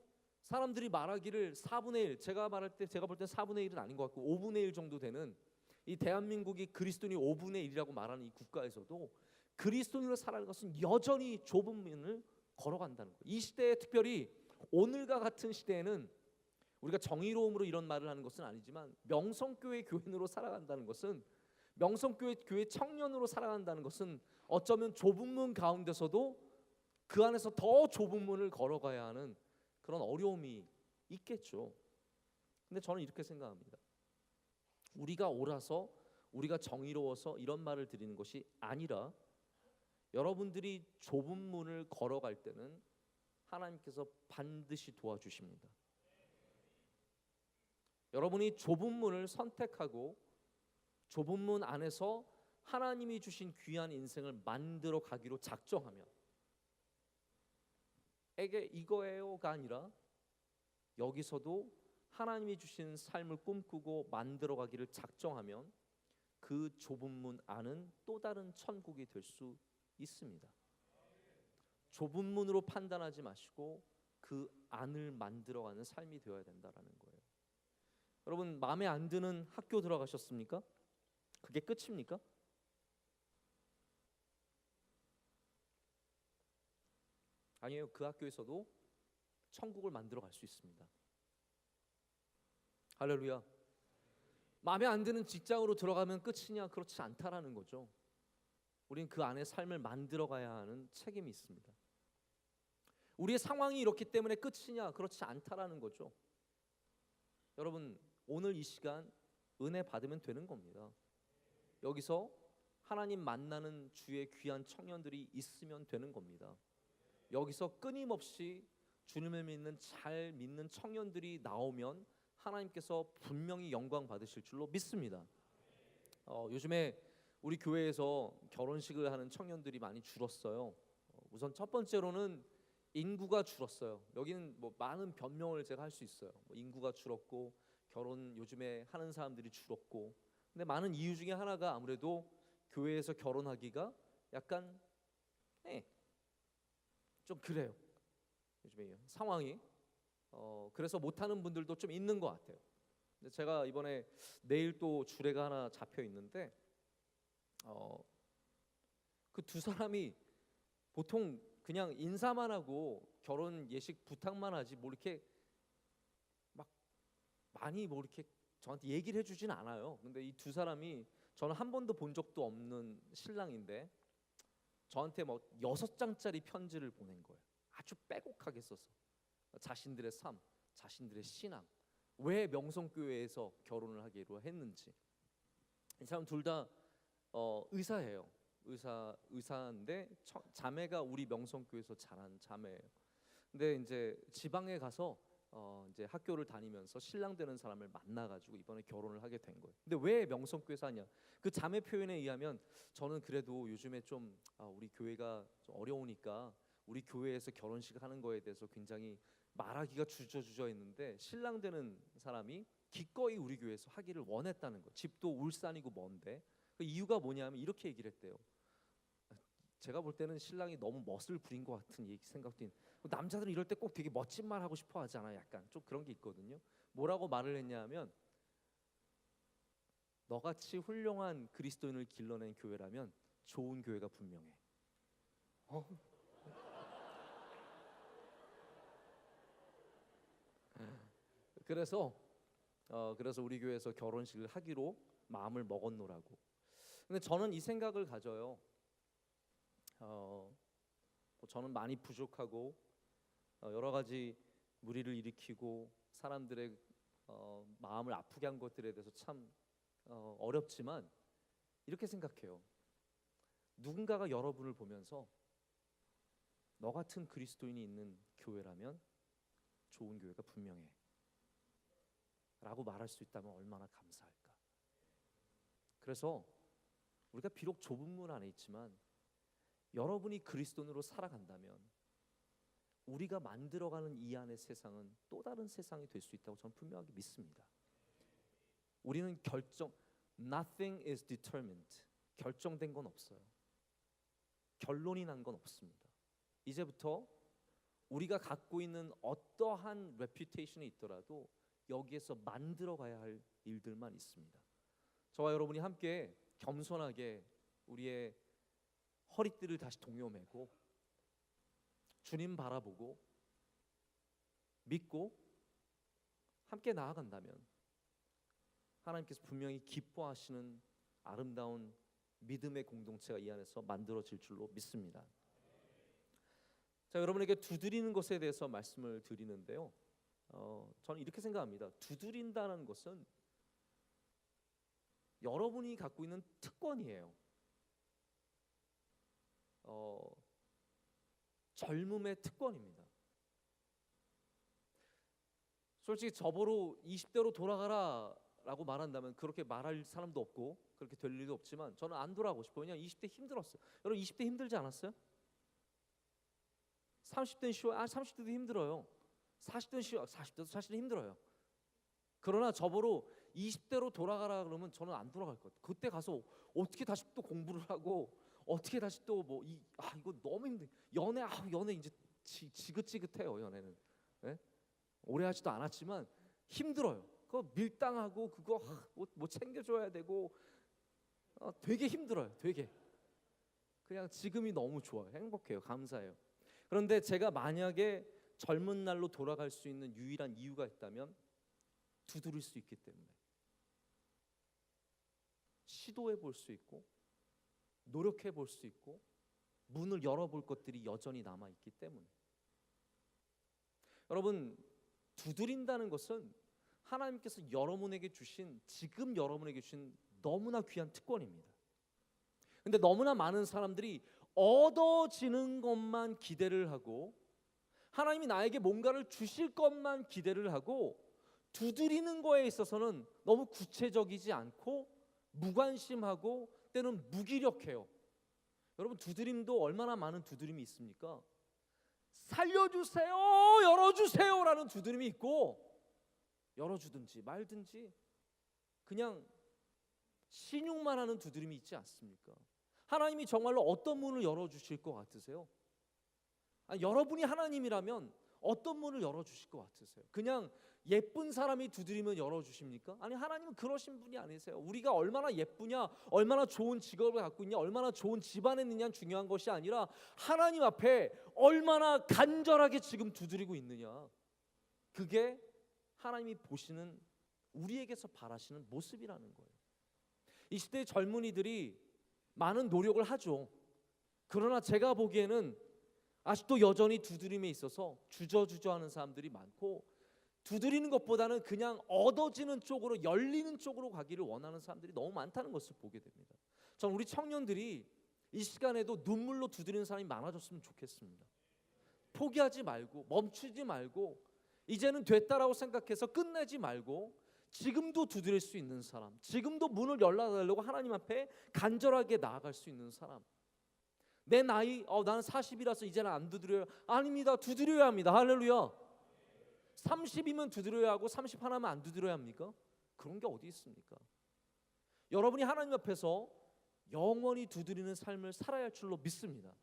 사람들이 말하기를 4분의 1, 제가 말할 때 제가 볼 때 4분의 1은 아닌 것 같고 5분의 1 정도 되는 이 대한민국이 그리스도인이 5분의 1이라고 말하는 이 국가에서도 그리스도인으로 살아가는 것은 여전히 좁은 문을 걸어간다는 거예요. 이 시대에, 특별히 오늘과 같은 시대에는 우리가 정의로움으로 이런 말을 하는 것은 아니지만 명성교회 교인으로 살아간다는 것은, 명성교회 교회 청년으로 살아간다는 것은 어쩌면 좁은 문 가운데서도 그 안에서 더 좁은 문을 걸어가야 하는 그런 어려움이 있겠죠. 근데 저는 이렇게 생각합니다. 우리가 옳아서, 우리가 정의로워서 이런 말을 드리는 것이 아니라 여러분들이 좁은 문을 걸어갈 때는 하나님께서 반드시 도와주십니다. 여러분이 좁은 문을 선택하고 좁은 문 안에서 하나님이 주신 귀한 인생을 만들어 가기로 작정하면, 에게 이거예요가 아니라 여기서도 하나님이 주신 삶을 꿈꾸고 만들어 가기를 작정하면 그 좁은 문 안은 또 다른 천국이 될 수 있습니다. 좁은 문으로 판단하지 마시고 그 안을 만들어가는 삶이 되어야 된다라는 거예요. 여러분, 마음에 안 드는 학교 들어가셨습니까? 그게 끝입니까? 아니에요. 그 학교에서도 천국을 만들어 갈 수 있습니다. 할렐루야. 마음에 안 드는 직장으로 들어가면 끝이냐? 그렇지 않다라는 거죠. 우린 그 안에 삶을 만들어 가야 하는 책임이 있습니다. 우리의 상황이 이렇기 때문에 끝이냐? 그렇지 않다라는 거죠. 여러분, 오늘 이 시간 은혜 받으면 되는 겁니다. 여기서 하나님 만나는 주의 귀한 청년들이 있으면 되는 겁니다. 여기서 끊임없이 주님을 믿는, 잘 믿는 청년들이 나오면 하나님께서 분명히 영광 받으실 줄로 믿습니다. 요즘에 우리 교회에서 결혼식을 하는 청년들이 많이 줄었어요. 우선 첫 번째로는 인구가 줄었어요. 여기는 뭐 많은 변명을 제가 할 수 있어요. 뭐 인구가 줄었고 결혼 요즘에 하는 사람들이 줄었고, 근데 많은 이유 중에 하나가 아무래도 교회에서 결혼하기가 약간 좀 그래요. 요즘에 상황이 그래서 못하는 분들도 좀 있는 것 같아요. 근데 제가 이번에 내일 또 주례가 하나 잡혀 있는데 그 두 사람이 보통 그냥 인사만 하고 결혼 예식 부탁만 하지 뭐 이렇게 막 많이 뭐 이렇게 저한테 얘기를 해주진 않아요. 근데 이 두 사람이, 저는 한 번도 본 적도 없는 신랑인데 저한테 뭐 6장짜리 편지를 보낸 거예요. 아주 빼곡하게 써서 자신들의 삶, 자신들의 신앙, 왜 명성교회에서 결혼을 하기로 했는지. 이 사람 둘 다 의사예요. 의사인데 자매가 우리 명성교회에서 자란 자매예요. 근데 이제 지방에 가서 이제 학교를 다니면서 신랑 되는 사람을 만나가지고 이번에 결혼을 하게 된 거예요. 근데 왜 명성교회에서 하냐? 그 자매 표현에 의하면 저는 그래도 요즘에 좀 우리 교회가 좀 어려우니까 우리 교회에서 결혼식 하는 거에 대해서 굉장히 말하기가 주저주저 했는데 신랑 되는 사람이 기꺼이 우리 교회에서 하기를 원했다는 거. 집도 울산이고 먼데 그 이유가 뭐냐면 이렇게 얘기를 했대요. 제가 볼 때는 신랑이 너무 멋을 부린 것 같은 생각도 있는. 남자들은 이럴 때 꼭 되게 멋진 말 하고 싶어 하잖아요. 약간 좀 그런 게 있거든요. 뭐라고 말을 했냐면, 너같이 훌륭한 그리스도인을 길러낸 교회라면 좋은 교회가 분명해. 그래서 그래서 우리 교회에서 결혼식을 하기로 마음을 먹었노라고. 근데 저는 이 생각을 가져요. 저는 많이 부족하고 여러 가지 무리를 일으키고 사람들의 마음을 아프게 한 것들에 대해서 참 어렵지만 이렇게 생각해요. 누군가가 여러분을 보면서 너 같은 그리스도인이 있는 교회라면 좋은 교회가 분명해 라고 말할 수 있다면 얼마나 감사할까. 그래서 우리가 비록 좁은 문 안에 있지만 여러분이 그리스도인으로 살아간다면 우리가 만들어가는 이 안의 세상은 또 다른 세상이 될 수 있다고 저는 분명하게 믿습니다. 우리는 nothing is determined. 결정된 건 없어요. 결론이 난 건 없습니다. 이제부터 우리가 갖고 있는 어떠한 reputation이 있더라도 여기에서 만들어가야 할 일들만 있습니다. 저와 여러분이 함께 겸손하게 우리의 허리띠를 다시 동여매고 주님 바라보고 믿고 함께 나아간다면 하나님께서 분명히 기뻐하시는 아름다운 믿음의 공동체가 이 안에서 만들어질 줄로 믿습니다. 자, 여러분에게 두드리는 것에 대해서 말씀을 드리는데요. 저는 이렇게 생각합니다. 두드린다는 것은 여러분이 갖고 있는 특권이에요. 젊음의 특권입니다. 솔직히 저보러 20대로 돌아가라 라고 말한다면 그렇게 말할 사람도 없고 그렇게 될 일도 없지만 저는 안 돌아가고 싶어요. 왜냐하면 20대 힘들었어요. 여러분 20대 힘들지 않았어요? 30대는 쉬워요. 30대도 힘들어요. 40대는 쉬워요. 40대도 사실은 힘들어요. 그러나 저보러 20대로 돌아가라 그러면 저는 안 돌아갈 것 같아요. 그때 가서 어떻게 다시 또 공부를 하고 어떻게 다시 또 이거 너무 힘들. 연애 이제 지긋지긋해요. 연애는 오래 하지도 않았지만 힘들어요. 그거 밀당하고 그거 뭐 챙겨줘야 되고 되게 힘들어요. 되게 그냥 지금이 너무 좋아요. 행복해요. 감사해요. 그런데 제가 만약에 젊은 날로 돌아갈 수 있는 유일한 이유가 있다면 두드릴 수 있기 때문에 시도해 볼 수 있고 노력해 볼 수 있고 문을 열어볼 것들이 여전히 남아 있기 때문에 여러분 두드린다는 것은 하나님께서 여러분에게 주신 지금 여러분에게 주신 너무나 귀한 특권입니다. 근데 너무나 많은 사람들이 얻어지는 것만 기대를 하고 하나님이 나에게 뭔가를 주실 것만 기대를 하고 두드리는 거에 있어서는 너무 구체적이지 않고 무관심하고 때는 무기력해요. 여러분 두드림도 얼마나 많은 두드림이 있습니까? 살려주세요, 열어주세요라는 두드림이 있고 열어주든지 말든지 그냥 신용만 하는 두드림이 있지 않습니까? 하나님이 정말로 어떤 문을 열어주실 것 같으세요? 아니, 여러분이 하나님이라면 어떤 문을 열어주실 것 같으세요? 그냥 예쁜 사람이 두드리면 열어주십니까? 아니 하나님은 그러신 분이 아니세요. 우리가 얼마나 예쁘냐, 얼마나 좋은 직업을 갖고 있냐, 얼마나 좋은 집안에 있느냐는 중요한 것이 아니라 하나님 앞에 얼마나 간절하게 지금 두드리고 있느냐, 그게 하나님이 보시는 우리에게서 바라시는 모습이라는 거예요. 20대 젊은이들이 많은 노력을 하죠. 그러나 제가 보기에는 아직도 여전히 두드림에 있어서 주저주저하는 사람들이 많고 두드리는 것보다는 그냥 얻어지는 쪽으로 열리는 쪽으로 가기를 원하는 사람들이 너무 많다는 것을 보게 됩니다. 전 우리 청년들이 이 시간에도 눈물로 두드리는 사람이 많아졌으면 좋겠습니다. 포기하지 말고 멈추지 말고 이제는 됐다라고 생각해서 끝내지 말고 지금도 두드릴 수 있는 사람, 지금도 문을 열어달라고 하나님 앞에 간절하게 나아갈 수 있는 사람. 내 나이 나는 40이라서 이제는 안 두드려요. 아닙니다. 두드려야 합니다. 할렐루야. 30이면 두드려야 하고 30 하나면 안 두드려야 합니까? 그런 게 어디 있습니까? 여러분이 하나님 앞에서 영원히 두드리는 삶을 살아야 할 줄로 믿습니다.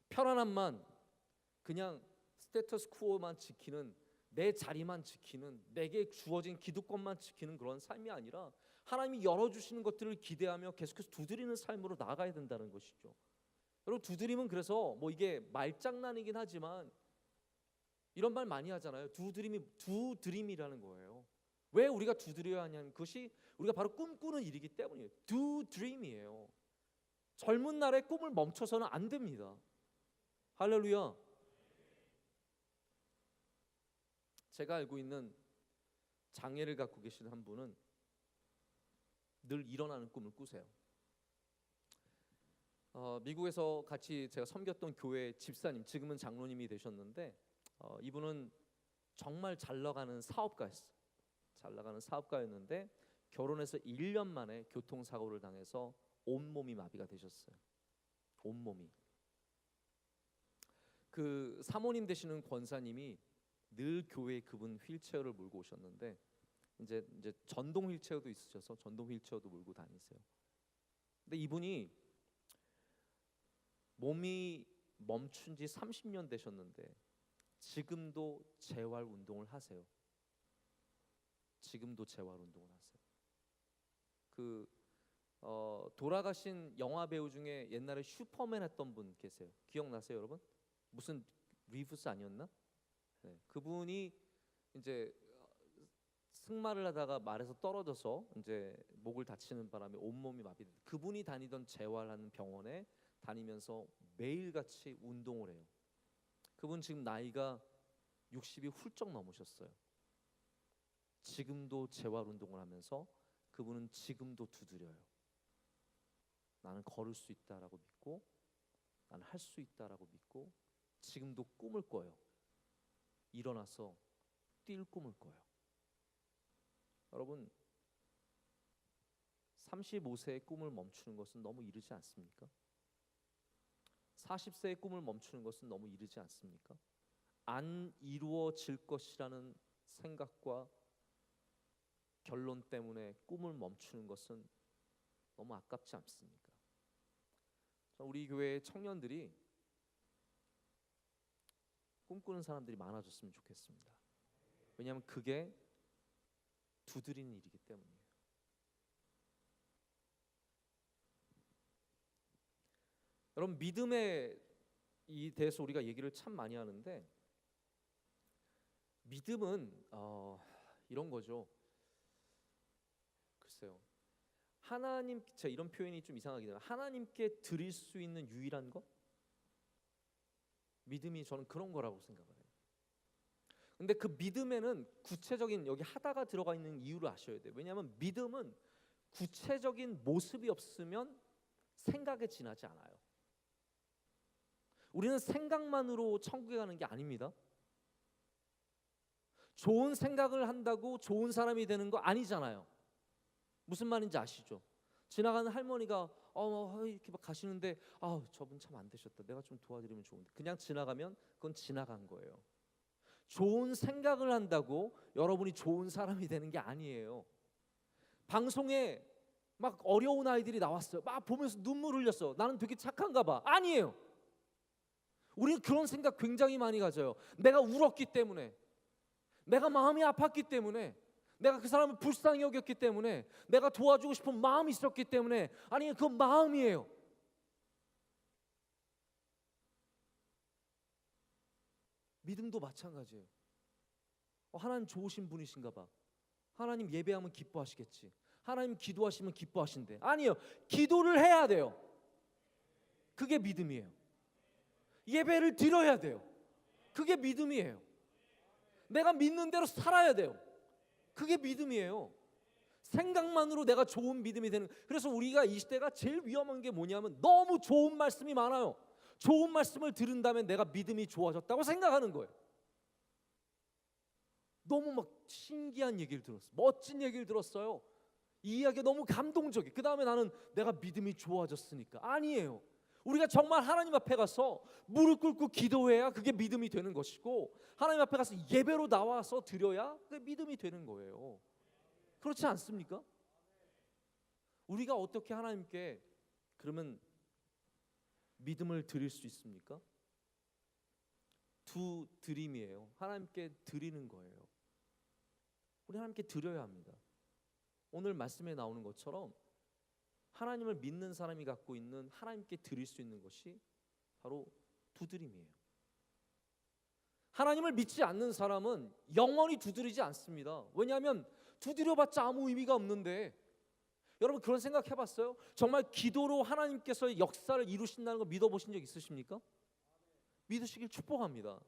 편안함만 그냥 스테터스 퀘어만 지키는 내 자리만 지키는 내게 주어진 기득권만 지키는 그런 삶이 아니라 하나님이 열어주시는 것들을 기대하며 계속해서 두드리는 삶으로 나아가야 된다는 것이죠. 여러분 두드림은 그래서 뭐 이게 말장난이긴 하지만 이런 말 많이 하잖아요. 두드림이라는 거예요. 왜 우리가 두드려야 하냐는 그것이 우리가 바로 꿈꾸는 일이기 때문이에요. Do dream이에요. 젊은 날의 꿈을 멈춰서는 안 됩니다. 할렐루야. 제가 알고 있는 장애를 갖고 계신 한 분은 늘 일어나는 꿈을 꾸세요. 미국에서 같이 제가 섬겼던 교회 집사님, 지금은 장로님이 되셨는데 이분은 정말 잘 나가는 사업가였어요. 잘 나가는 사업가였는데 결혼해서 1년 만에 교통사고를 당해서 온몸이 마비가 되셨어요. 온몸이. 그 사모님 되시는 권사님이 늘 교회에 그분 휠체어를 몰고 오셨는데 이제 전동 휠체어도 있으셔서 전동 휠체어도 몰고 다니세요. 근데 이분이 몸이 멈춘 지 30년 되셨는데 지금도 재활 운동을 하세요. 지금도 재활 운동을 하세요. 돌아가신 영화 배우 중에 옛날에 슈퍼맨 했던 분 계세요. 기억나세요, 여러분? 무슨 리브스 아니었나? 네, 그분이 이제 승마를 하다가 말에서 떨어져서 이제 목을 다치는 바람에 온몸이 마비돼. 그분이 다니던 재활하는 병원에 다니면서 매일같이 운동을 해요. 그분 지금 나이가 60이 훌쩍 넘으셨어요. 지금도 재활 운동을 하면서 그분은 지금도 두드려요. 나는 걸을 수 있다라고 믿고, 나는 할 수 있다라고 믿고, 지금도 꿈을 꿔요. 일어나서 뛸 꿈을 꿔요. 여러분, 35세의 꿈을 멈추는 것은 너무 이르지 않습니까? 40세의 꿈을 멈추는 것은 너무 이르지 않습니까? 안 이루어질 것이라는 생각과 결론 때문에 꿈을 멈추는 것은 너무 아깝지 않습니까? 우리 교회 청년들이 꿈꾸는 사람들이 많아졌으면 좋겠습니다. 왜냐하면 그게 두드리는 일이기 때문이에요. 여러분, 믿음에 이 대해서 우리가 얘기를 참 많이 하는데 믿음은 이런 거죠. 글쎄요. 하나님, 제가 이런 표현이 좀 이상하긴 해요. 하나님께 드릴 수 있는 유일한 것? 믿음이 저는 그런 거라고 생각을 해요. 근데 그 믿음에는 구체적인 여기 하다가 들어가 있는 이유를 아셔야 돼요. 왜냐하면 믿음은 구체적인 모습이 없으면 생각에 지나지 않아요. 우리는 생각만으로 천국에 가는 게 아닙니다. 좋은 생각을 한다고 좋은 사람이 되는 거 아니잖아요. 무슨 말인지 아시죠? 지나가는 할머니가 이렇게 막 가시는데 저분 참 안 되셨다. 내가 좀 도와드리면 좋은데. 그냥 지나가면 그건 지나간 거예요. 좋은 생각을 한다고 여러분이 좋은 사람이 되는 게 아니에요. 방송에 막 어려운 아이들이 나왔어요. 막 보면서 눈물 흘렸어. 나는 되게 착한가 봐. 아니에요. 우리는 그런 생각 굉장히 많이 가져요. 내가 울었기 때문에, 내가 마음이 아팠기 때문에, 내가 그 사람을 불쌍히 여겼기 때문에, 내가 도와주고 싶은 마음이 있었기 때문에. 아니, 그건 마음이에요. 믿음도 마찬가지예요. 하나님 좋으신 분이신가 봐. 하나님 예배하면 기뻐하시겠지. 하나님 기도하시면 기뻐하신대. 아니에요. 기도를 해야 돼요. 그게 믿음이에요. 예배를 드려야 돼요. 그게 믿음이에요. 내가 믿는 대로 살아야 돼요. 그게 믿음이에요. 생각만으로 내가 좋은 믿음이 되는. 그래서 우리가 이 시대가 제일 위험한 게 뭐냐면 너무 좋은 말씀이 많아요. 좋은 말씀을 들은 다음에 내가 믿음이 좋아졌다고 생각하는 거예요. 너무 막 신기한 얘기를 들었어요. 멋진 얘기를 들었어요. 이 이야기가 너무 감동적이에요. 그 다음에 나는 내가 믿음이 좋아졌으니까. 아니에요. 우리가 정말 하나님 앞에 가서 무릎 꿇고 기도해야 그게 믿음이 되는 것이고, 하나님 앞에 가서 예배로 나와서 드려야 그게 믿음이 되는 거예요. 그렇지 않습니까? 우리가 어떻게 하나님께 그러면 믿음을 드릴 수 있습니까? 두 드림이에요. 하나님께 드리는 거예요. 우리 하나님께 드려야 합니다. 오늘 말씀에 나오는 것처럼 하나님을 믿는 사람이 갖고 있는 하나님께 드릴 수 있는 것이 바로 두드림이에요. 하나님을 믿지 않는 사람은 영원히 두드리지 않습니다. 왜냐하면 두드려봤자 아무 의미가 없는데. 여러분 그런 생각 해봤어요? 정말 기도로 하나님께서 역사를 이루신다는 거 믿어보신 적 있으십니까? 믿으시길 축복합니다.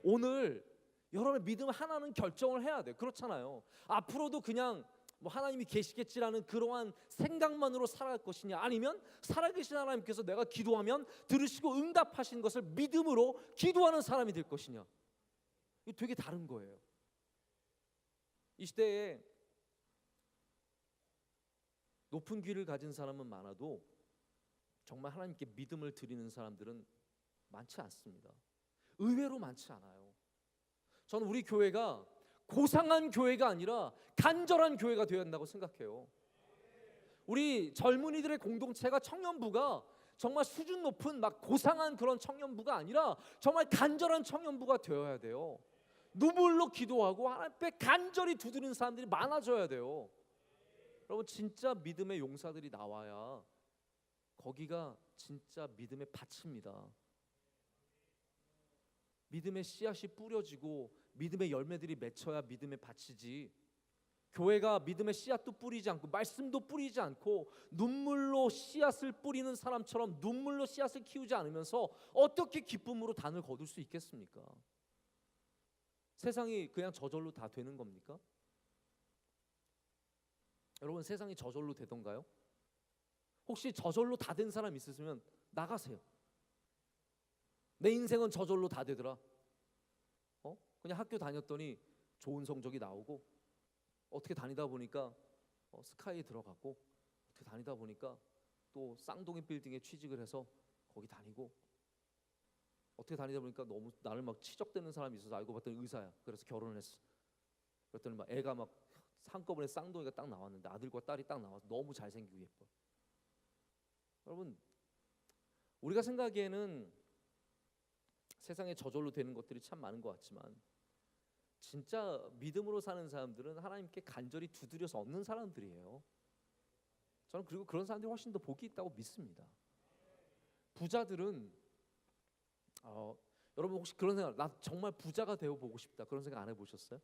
오늘 여러분의 믿음 하나는 결정을 해야 돼요. 그렇잖아요. 앞으로도 그냥 뭐 하나님이 계시겠지라는 그러한 생각만으로 살아갈 것이냐, 아니면 살아계신 하나님께서 내가 기도하면 들으시고 응답하신 것을 믿음으로 기도하는 사람이 될 것이냐. 이거 되게 다른 거예요. 이 시대에 높은 귀를 가진 사람은 많아도 정말 하나님께 믿음을 드리는 사람들은 많지 않습니다. 의외로 많지 않아요. 저는 우리 교회가 고상한 교회가 아니라 간절한 교회가 되어야 한다고 생각해요. 우리 젊은이들의 공동체가, 청년부가 정말 수준 높은 막 고상한 그런 청년부가 아니라 정말 간절한 청년부가 되어야 돼요. 눈물로 기도하고 하나님 앞에 간절히 두드리는 사람들이 많아져야 돼요. 여러분 진짜 믿음의 용사들이 나와야 거기가 진짜 믿음의 밭입니다. 믿음의 씨앗이 뿌려지고 믿음의 열매들이 맺혀야 믿음의 밭이지, 교회가 믿음의 씨앗도 뿌리지 않고 말씀도 뿌리지 않고 눈물로 씨앗을 뿌리는 사람처럼 눈물로 씨앗을 키우지 않으면서 어떻게 기쁨으로 단을 거둘 수 있겠습니까? 세상이 그냥 저절로 다 되는 겁니까? 여러분 세상이 저절로 되던가요? 혹시 저절로 다 된 사람 있으시면 나가세요. 내 인생은 저절로 다 되더라. 그냥 학교 다녔더니 좋은 성적이 나오고, 어떻게 다니다 보니까 스카이에 들어갔고, 어떻게 다니다 보니까 또 쌍둥이 빌딩에 취직을 해서 거기 다니고, 어떻게 다니다 보니까 너무 나를 막 치적대는 사람이 있어서 알고 봤더니 의사야. 그래서 결혼을 했어. 그랬더니 막 애가 막 한꺼번에 쌍둥이가 딱 나왔는데 아들과 딸이 딱 나와서 너무 잘생기고 예뻐. 여러분 우리가 생각하기에는 세상에 저절로 되는 것들이 참 많은 것 같지만 진짜 믿음으로 사는 사람들은 하나님께 간절히 두드려서 얻는 사람들이에요. 저는 그리고 그런 사람들이 훨씬 더 복이 있다고 믿습니다. 부자들은 여러분 혹시 그런 생각, 나 정말 부자가 되어 보고 싶다, 그런 생각 안 해보셨어요?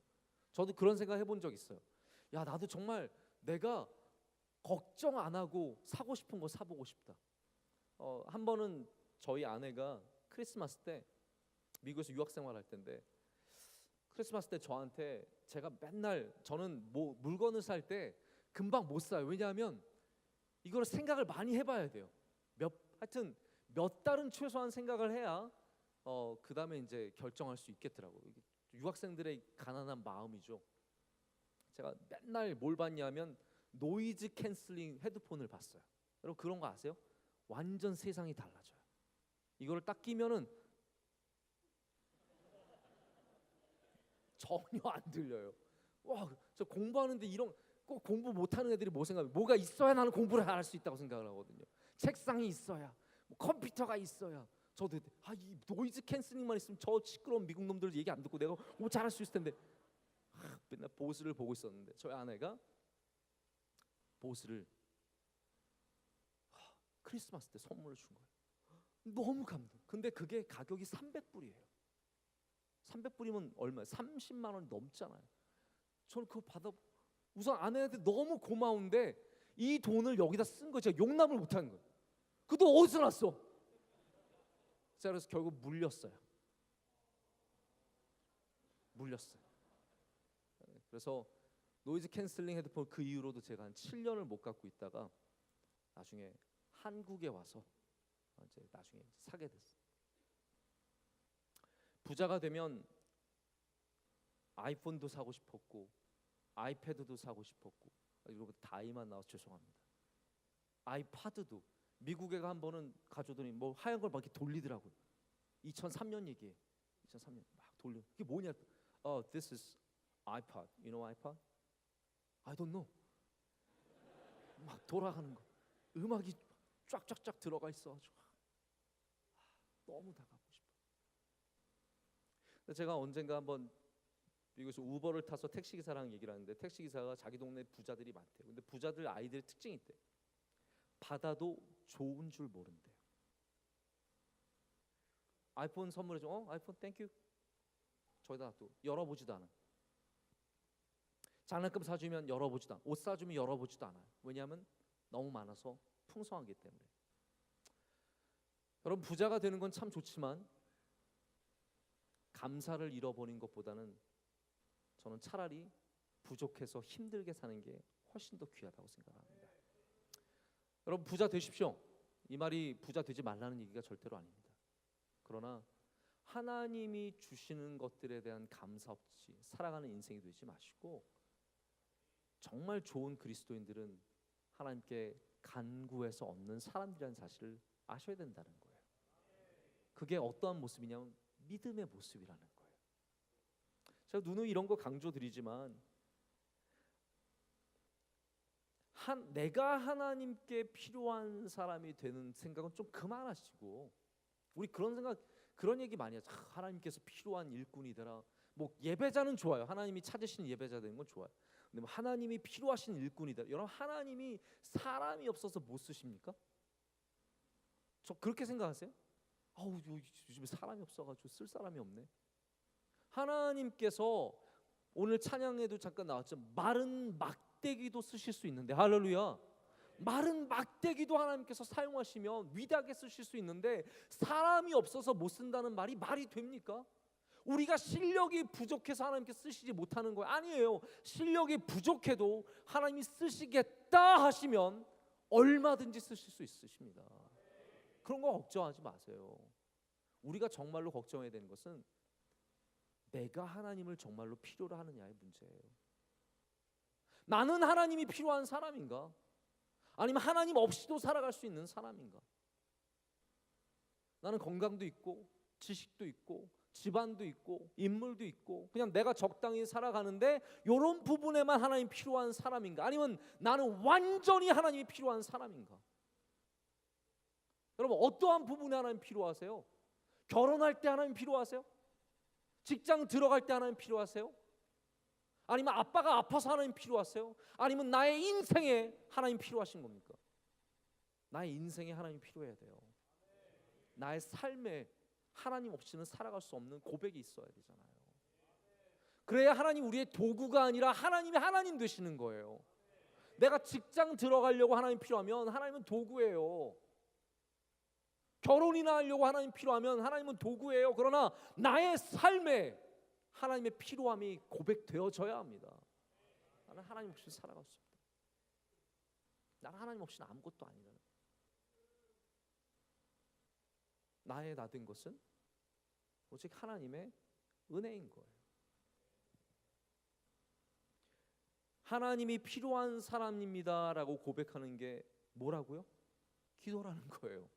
저도 그런 생각 해본 적 있어요. 야 나도 정말 내가 걱정 안 하고 사고 싶은 거 사보고 싶다. 한 번은 저희 아내가 크리스마스 때 미국에서 유학생활 할 때인데, 크리스마스 때 저한테, 제가 맨날 저는 뭐 물건을 살 때 금방 못 사요. 왜냐하면 이걸 생각을 많이 해봐야 돼요. 하여튼 몇 달은 최소한 생각을 해야 그 다음에 이제 결정할 수 있겠더라고요. 유학생들의 가난한 마음이죠. 제가 맨날 뭘 봤냐면 노이즈 캔슬링 헤드폰을 봤어요. 여러분 그런 거 아세요? 완전 세상이 달라져요. 이거를 딱 끼면은 전혀 안 들려요. 와, 저 공부하는데 이런, 꼭 공부 못하는 애들이 뭐 생각해? 뭐가 있어야 나는 공부를 할 수 있다고 생각을 하거든요. 책상이 있어야, 뭐 컴퓨터가 있어야. 저도 이 노이즈 캔슬링만 있으면 저 시끄러운 미국 놈들 얘기 안 듣고 내가 뭐 잘할 수 있을 텐데. 맨날 보스를 보고 있었는데 저희 아내가 보스를 크리스마스 때 선물을 준 거예요. 너무 감동. 근데 그게 가격이 300불이에요. 300불이면 얼마예요? 30만 원 넘잖아요. 저는 그거 받아, 우선 아내한테 너무 고마운데 이 돈을 여기다 쓴 거 제가 용납을 못하는 거예요. 그 돈 어디서 났어? 제가 그래서 결국 물렸어요. 그래서 노이즈 캔슬링 헤드폰 그 이후로도 제가 한 7년을 못 갖고 있다가 나중에 한국에 와서 이제 나중에 사게 됐어요. 부자가 되면 아이폰도 사고 싶었고 아이패드도 사고 싶었고, 이러고 다이만 나와서 죄송합니다. 아이파드도 미국에 한 번은 가져오더니 뭐 하얀 걸 막 이렇게 돌리더라고요. 2003년 얘기예요. 2003년 막 돌려. 이게 뭐냐? This is iPod. You know iPod? I don't know. 막 돌아가는 거. 음악이 쫙쫙쫙 들어가 있어가지고 너무 다 갖고 싶어. 제가 언젠가 한번 미국에서 우버를 타서 택시기사랑 얘기를 하는데, 택시기사가 자기 동네 부자들이 많대요. 근데 부자들 아이들의 특징이 있대. 받아도 좋은 줄 모른대요. 아이폰 선물해줘. 아이폰 땡큐. 저기다 또 열어보지도 않아. 장난감 사주면 열어보지도 않고 옷 사주면 열어보지도 않아요. 왜냐하면 너무 많아서 풍성하기 때문에. 여러분, 부자가 되는 건 참 좋지만 감사를 잃어버린 것보다는 저는 차라리 부족해서 힘들게 사는 게 훨씬 더 귀하다고 생각합니다. 여러분, 부자 되십시오. 이 말이 부자 되지 말라는 얘기가 절대로 아닙니다. 그러나 하나님이 주시는 것들에 대한 감사 없이 살아가는 인생이 되지 마시고, 정말 좋은 그리스도인들은 하나님께 간구해서 얻는 사람들이라는 사실을 아셔야 된다는 거예요. 그게 어떠한 모습이냐면 믿음의 모습이라는 거예요. 제가 누누이 이런 거 강조드리지만 내가 하나님께 필요한 사람이 되는 생각은 좀 그만하시고, 우리 그런 생각, 그런 얘기 많이 하죠. 하나님께서 필요한 일꾼이 되라. 뭐 예배자는 좋아요. 하나님이 찾으시는 예배자 되는 건 좋아요. 근데 뭐 하나님이 필요하신 일꾼이 되라. 여러분, 하나님이 사람이 없어서 못 쓰십니까? 저 그렇게 생각하세요? 아우, 요즘에 사람이 없어가지고 쓸 사람이 없네. 하나님께서 오늘 찬양에도 잠깐 나왔죠. 마른 막대기도 쓰실 수 있는데, 할렐루야. 마른 막대기도 하나님께서 사용하시면 위대하게 쓰실 수 있는데, 사람이 없어서 못 쓴다는 말이 됩니까? 우리가 실력이 부족해서 하나님께 쓰시지 못하는 거예요? 아니에요. 실력이 부족해도 하나님이 쓰시겠다 하시면 얼마든지 쓰실 수 있으십니다. 그런 거 걱정하지 마세요. 우리가 정말로 걱정해야 되는 것은 내가 하나님을 정말로 필요로 하느냐의 문제예요. 나는 하나님이 필요한 사람인가? 아니면 하나님 없이도 살아갈 수 있는 사람인가? 나는 건강도 있고 지식도 있고 집안도 있고 인물도 있고 그냥 내가 적당히 살아가는데 이런 부분에만 하나님 필요한 사람인가? 아니면 나는 완전히 하나님이 필요한 사람인가? 여러분, 어떠한 부분에 하나님 필요하세요? 결혼할 때 하나님 필요하세요? 직장 들어갈 때 하나님 필요하세요? 아니면 아빠가 아파서 하나님 필요하세요? 아니면 나의 인생에 하나님 필요하신 겁니까? 나의 인생에 하나님 필요해야 돼요. 나의 삶에 하나님 없이는 살아갈 수 없는 고백이 있어야 되잖아요. 그래야 하나님 우리의 도구가 아니라 하나님이 하나님 되시는 거예요. 내가 직장 들어가려고 하나님 필요하면 하나님은 도구예요. 결혼이나 하려고 하나님 필요하면 하나님은 도구예요. 그러나 나의 삶에 하나님의 필요함이 고백되어져야 합니다. 나는 하나님 없이 살아갈 수 없다. 나는 하나님 없이는 아무것도 아니다. 나의 나 된 것은 오직 하나님의 은혜인 거예요. 하나님이 필요한 사람입니다라고 고백하는 게 뭐라고요? 기도라는 거예요.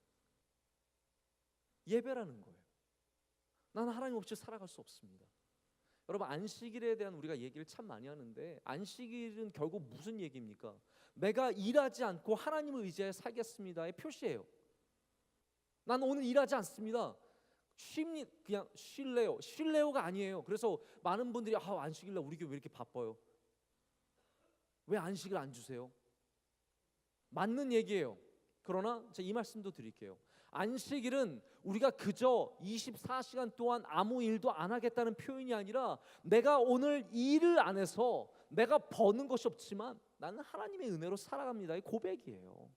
예배라는 거예요. 나는 하나님 없이 살아갈 수 없습니다. 여러분, 안식일에 대한 우리가 얘기를 참 많이 하는데, 안식일은 결국 무슨 얘기입니까? 내가 일하지 않고 하나님을 의지해 살겠습니다의 표시예요. 나는 오늘 일하지 않습니다. 그냥 쉴래요. 쉴래요가 아니에요. 그래서 많은 분들이 안식일날 우리 교회 왜 이렇게 바빠요? 왜 안식일 안 주세요? 맞는 얘기예요. 그러나 제가 이 말씀도 드릴게요. 안식일은 우리가 그저 24시간 동안 아무 일도 안 하겠다는 표현이 아니라, 내가 오늘 일을 안 해서 내가 버는 것이 없지만 나는 하나님의 은혜로 살아갑니다의 고백이에요.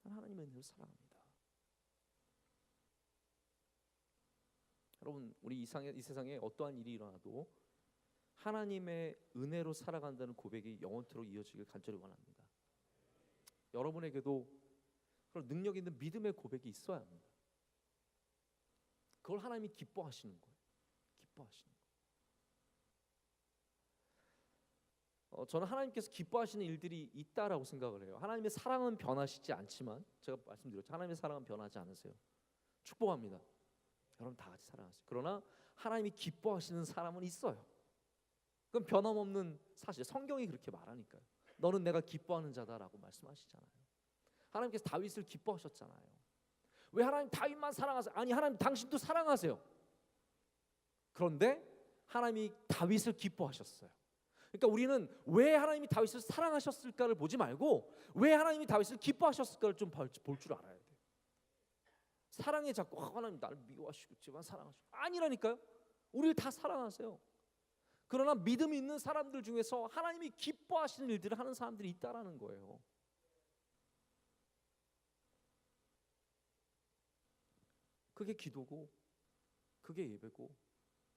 나는 하나님의 은혜로 살아갑니다. 여러분, 우리 이 세상에 어떠한 일이 일어나도 하나님의 은혜로 살아간다는 고백이 영원토록 이어지길 간절히 원합니다. 여러분에게도 그런 능력 있는 믿음의 고백이 있어야 합니다. 그걸 하나님이 기뻐하시는 거예요. 기뻐하시는 거예요. 저는 하나님께서 기뻐하시는 일들이 있다라고 생각을 해요. 하나님의 사랑은 변하시지 않지만, 제가 말씀드렸죠. 하나님의 사랑은 변하지 않으세요. 축복합니다. 여러분 다 같이 사랑하세요. 그러나 하나님이 기뻐하시는 사람은 있어요. 그건 변함없는 사실. 성경이 그렇게 말하니까요. 너는 내가 기뻐하는 자다라고 말씀하시잖아요. 하나님께서 다윗을 기뻐하셨잖아요. 왜 하나님 다윗만 사랑하세요? 아니, 하나님 당신도 사랑하세요. 그런데 하나님이 다윗을 기뻐하셨어요. 그러니까 우리는 왜 하나님이 다윗을 사랑하셨을까를 보지 말고 왜 하나님이 다윗을 기뻐하셨을까를 좀 볼 줄 알아야 돼요. 사랑에 자꾸 하나님 나를 미워하시겠지만 사랑하시고, 아니라니까요. 우리를 다 사랑하세요. 그러나 믿음 있는 사람들 중에서 하나님이 기뻐하시는 일들을 하는 사람들이 있다라는 거예요. 그게 기도고, 그게 예배고,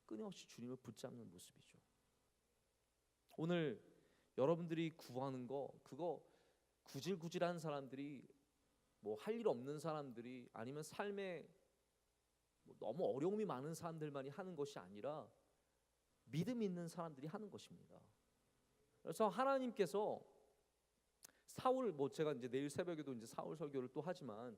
끊임없이 주님을 붙잡는 모습이죠. 오늘 여러분들이 구하는 거, 그거 구질구질한 사람들이, 뭐 할 일 없는 사람들이, 아니면 삶에 뭐 너무 어려움이 많은 사람들만이 하는 것이 아니라 믿음 있는 사람들이 하는 것입니다. 그래서 하나님께서 사울, 뭐 제가 이제 내일 새벽에도 이제 사울 설교를 또 하지만,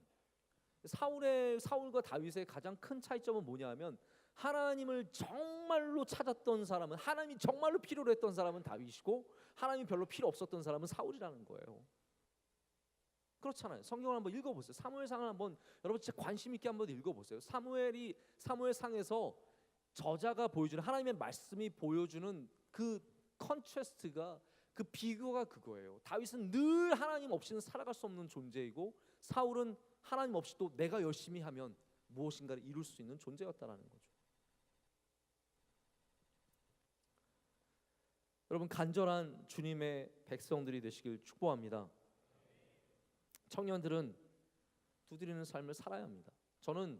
사울과 다윗의 가장 큰 차이점은 뭐냐면, 하나님을 정말로 찾았던 사람은, 하나님이 정말로 필요로 했던 사람은 다윗이고, 하나님이 별로 필요 없었던 사람은 사울이라는 거예요. 그렇잖아요. 성경을 한번 읽어보세요. 사무엘상을 한번 여러분 진짜 관심 있게 한번 읽어보세요. 사무엘상에서 저자가 보여주는, 하나님의 말씀이 보여주는 그 컨트라스트가, 그 비교가 그거예요. 다윗은 늘 하나님 없이는 살아갈 수 없는 존재이고, 사울은 하나님 없이 또 내가 열심히 하면 무엇인가를 이룰 수 있는 존재였다라는 거죠. 여러분, 간절한 주님의 백성들이 되시길 축복합니다. 청년들은 두드리는 삶을 살아야 합니다. 저는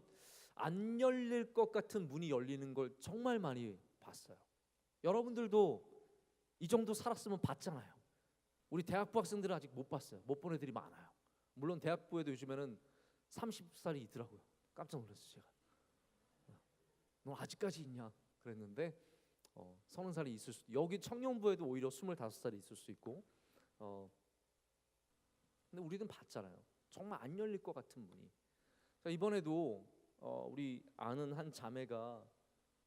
안 열릴 것 같은 문이 열리는 걸 정말 많이 봤어요. 여러분들도 이 정도 살았으면 봤잖아요. 우리 대학부 학생들은 아직 못 봤어요. 못 본 애들이 많아요. 물론 대학부에도 요즘에는 30살이 있더라고요. 깜짝 놀랐어요. 제가 너 아직까지 있냐 그랬는데 30살이 있을 수, 여기 청년부에도 오히려 25살이 있을 수 있고, 근데 우리는 봤잖아요. 정말 안 열릴 것 같은 문이. 이번에도 우리 아는 한 자매가,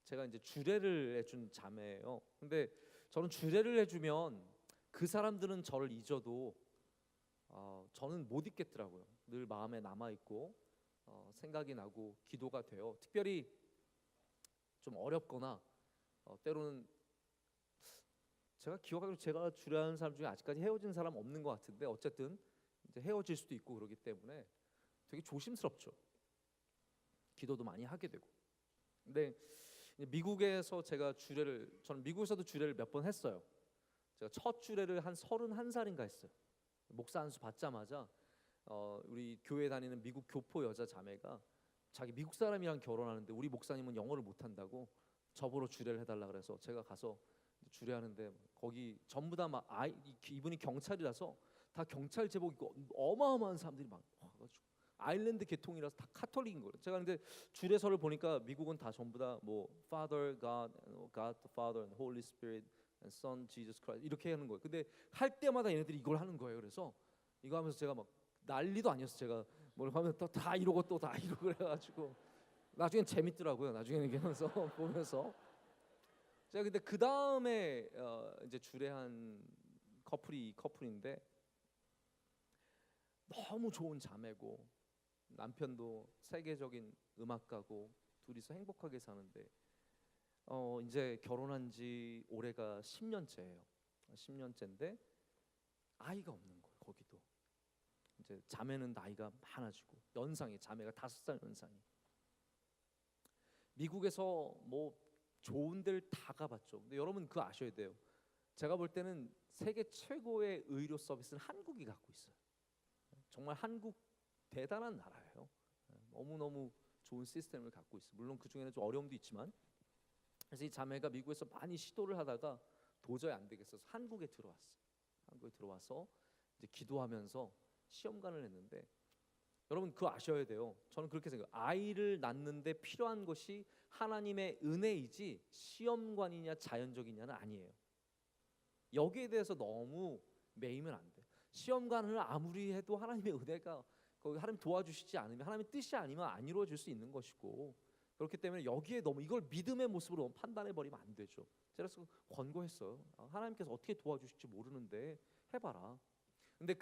제가 이제 주례를 해준 자매예요. 근데 저는 주례를 해주면 그 사람들은 저를 잊어도 저는 못 잊겠더라고요. 늘 마음에 남아 있고 생각이 나고 기도가 돼요. 특별히 좀 어렵거나 때로는 제가 기억하기로 제가 주례하는 사람 중에 아직까지 헤어진 사람 없는 것 같은데, 어쨌든 이제 헤어질 수도 있고 그러기 때문에 되게 조심스럽죠. 기도도 많이 하게 되고. 근데 미국에서 제가 주례를, 저는 미국에서도 주례를 몇 번 했어요. 제가 첫 주례를 한 31살인가 했어요. 목사 안수 받자마자 우리 교회 다니는 미국 교포 여자 자매가 자기 미국 사람이랑 결혼하는데 우리 목사님은 영어를 못한다고 저보러 주례를 해달라 그래서 제가 가서 주례하는데, 거기 전부 다 막 이분이 경찰이라서 다 경찰 제복 입고 어마어마한 사람들이 막 와가지고, 아일랜드 계통이라서 다 카톨릭인 거예요. 제가 근데 주례서를 보니까 미국은 다 전부 다 뭐 Father God, God the Father, and Holy Spirit, and Son Jesus Christ 이렇게 하는 거예요. 근데 할 때마다 얘네들이 이걸 하는 거예요. 그래서 이거 하면서 제가 막 난리도 아니었어요. 제가 뭘 하면 또 다 이러고 또 다 이러고 그래가지고 나중엔 재밌더라고요. 나중에는 이렇게 하면서 보면서. 제가 근데 그 다음에 이제 주례한 커플인데 너무 좋은 자매고, 남편도 세계적인 음악가고, 둘이서 행복하게 사는데 이제 결혼한 지 올해가 10년째예요. 10년째인데 아이가 없는 거예요. 거기도 이제 자매는 나이가 많아지고, 연상이, 자매가 5살 연상이. 미국에서 뭐 좋은 데를 다 가봤죠. 근데 여러분 그거 아셔야 돼요. 제가 볼 때는 세계 최고의 의료 서비스는 한국이 갖고 있어요. 정말 한국 대단한 나라예요. 너무너무 좋은 시스템을 갖고 있어요. 물론 그 중에는 좀 어려움도 있지만. 그래서 이 자매가 미국에서 많이 시도를 하다가 도저히 안 되겠어서 한국에 들어왔어요. 한국에 들어와서 이제 기도하면서 시험관을 했는데, 여러분 그거 아셔야 돼요. 저는 그렇게 생각해요. 아이를 낳는데 필요한 것이 하나님의 은혜이지 시험관이냐 자연적이냐는 아니에요. 여기에 대해서 너무 매이면 안 돼요. 시험관을 아무리 해도 하나님의 은혜가, 거기 하나님 도와주시지 않으면, 하나님의 뜻이 아니면 안 이루어질 수 있는 것이고, 그렇기 때문에 여기에 너무 이걸 믿음의 모습으로 판단해 버리면 안 되죠. 제가 그래서 권고했어요. 하나님께서 어떻게 도와주실지 모르는데 해봐라. 근데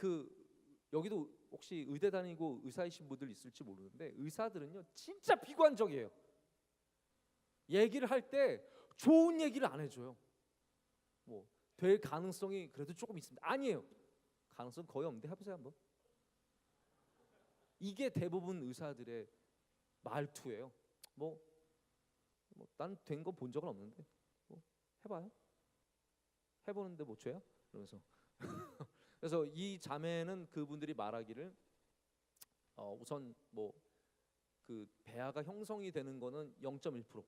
여기도 혹시 의대 다니고 의사이신 분들 있을지 모르는데, 의사들은요 진짜 비관적이에요. 얘기를 할 때 좋은 얘기를 안 해줘요. 뭐 될 가능성이 그래도 조금 있습니다. 아니에요. 가능성 거의 없는데 해보세요 한번. 이게 대부분 의사들의 말투예요. 난 된 거 본 적은 없는데 뭐 해봐요. 해보는데 뭐 죄야? 그러면서 그래서 이 자매는 그분들이 말하기를 우선 뭐 그 배아가 형성이 되는 거는 0.1%,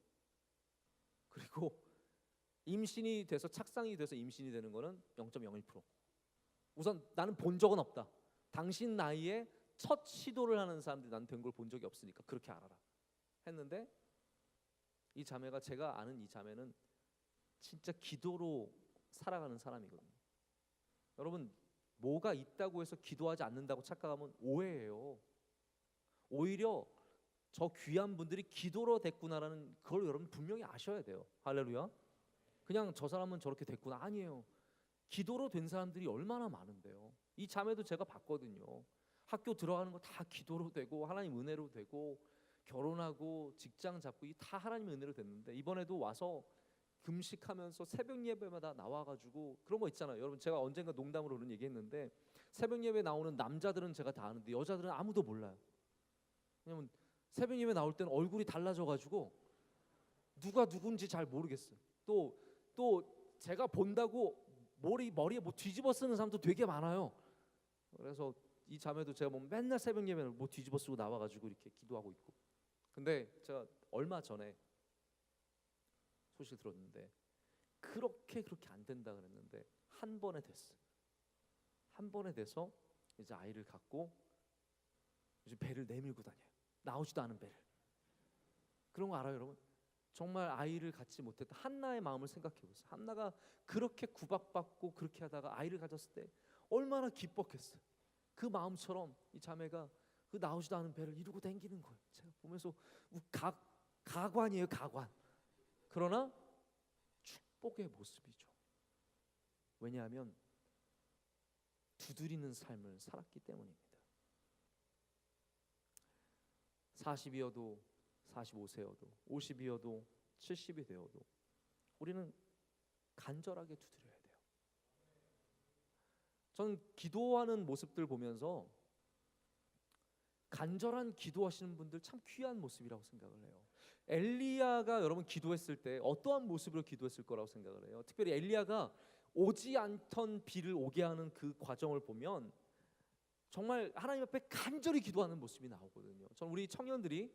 그리고 임신이 돼서 착상이 돼서 임신이 되는 거는 0.01%. 우선 나는 본 적은 없다. 당신 나이에 첫 시도를 하는 사람들이 난 된 걸 본 적이 없으니까 그렇게 알아라 했는데, 이 자매가, 제가 아는 이 자매는 진짜 기도로 살아가는 사람이거든요. 여러분, 뭐가 있다고 해서 기도하지 않는다고 착각하면 오해예요. 오히려 저 귀한 분들이 기도로 됐구나라는 그걸 여러분 분명히 아셔야 돼요. 할렐루야. 그냥 저 사람은 저렇게 됐구나, 아니에요. 기도로 된 사람들이 얼마나 많은데요. 이 자매도 제가 봤거든요. 학교 들어가는 거 다 기도로 되고 하나님 은혜로 되고 결혼하고 직장 잡고 이 다 하나님 은혜로 됐는데, 이번에도 와서 금식하면서 새벽 예배마다 나와가지고 그런 거 있잖아요. 여러분, 제가 언젠가 농담으로 그런 얘기했는데, 새벽 예배 나오는 남자들은 제가 다 아는데 여자들은 아무도 몰라요. 왜냐면 새벽 예배 나올 때는 얼굴이 달라져가지고 누가 누군지 잘 모르겠어요. 또 제가 본다고 머리에 뭐 뒤집어 쓰는 사람도 되게 많아요. 그래서 이 자매도 제가 보면 맨날 새벽 예배를 뭐 뒤집어 쓰고 나와가지고 이렇게 기도하고 있고. 근데 제가 얼마 전에 소식 들었는데 그렇게 안 된다 그랬는데 한 번에 됐어. 한 번에 돼서 이제 아이를 갖고 요즘 배를 내밀고 다녀요. 나오지도 않은 배를. 그런 거 알아요, 여러분? 정말 아이를 갖지 못했다 한나의 마음을 생각해 보세요. 한나가 그렇게 구박받고 그렇게 하다가 아이를 가졌을 때 얼마나 기뻤겠어요. 그 마음처럼 이 자매가 그 나오지도 않은 배를 이루고 다니는 거예요. 제가 보면서 가관이에요, 가관. 그러나 축복의 모습이죠. 왜냐하면 두드리는 삶을 살았기 때문입니다. 40이어도 45세여도 50이어도 70이 되어도 우리는 간절하게 두드려야 돼요. 저는 기도하는 모습들 보면서 간절한 기도하시는 분들 참 귀한 모습이라고 생각을 해요. 엘리야가 여러분 기도했을 때 어떠한 모습으로 기도했을 거라고 생각을 해요. 특별히 엘리야가 오지 않던 비를 오게 하는 그 과정을 보면 정말 하나님 앞에 간절히 기도하는 모습이 나오거든요. 저는 우리 청년들이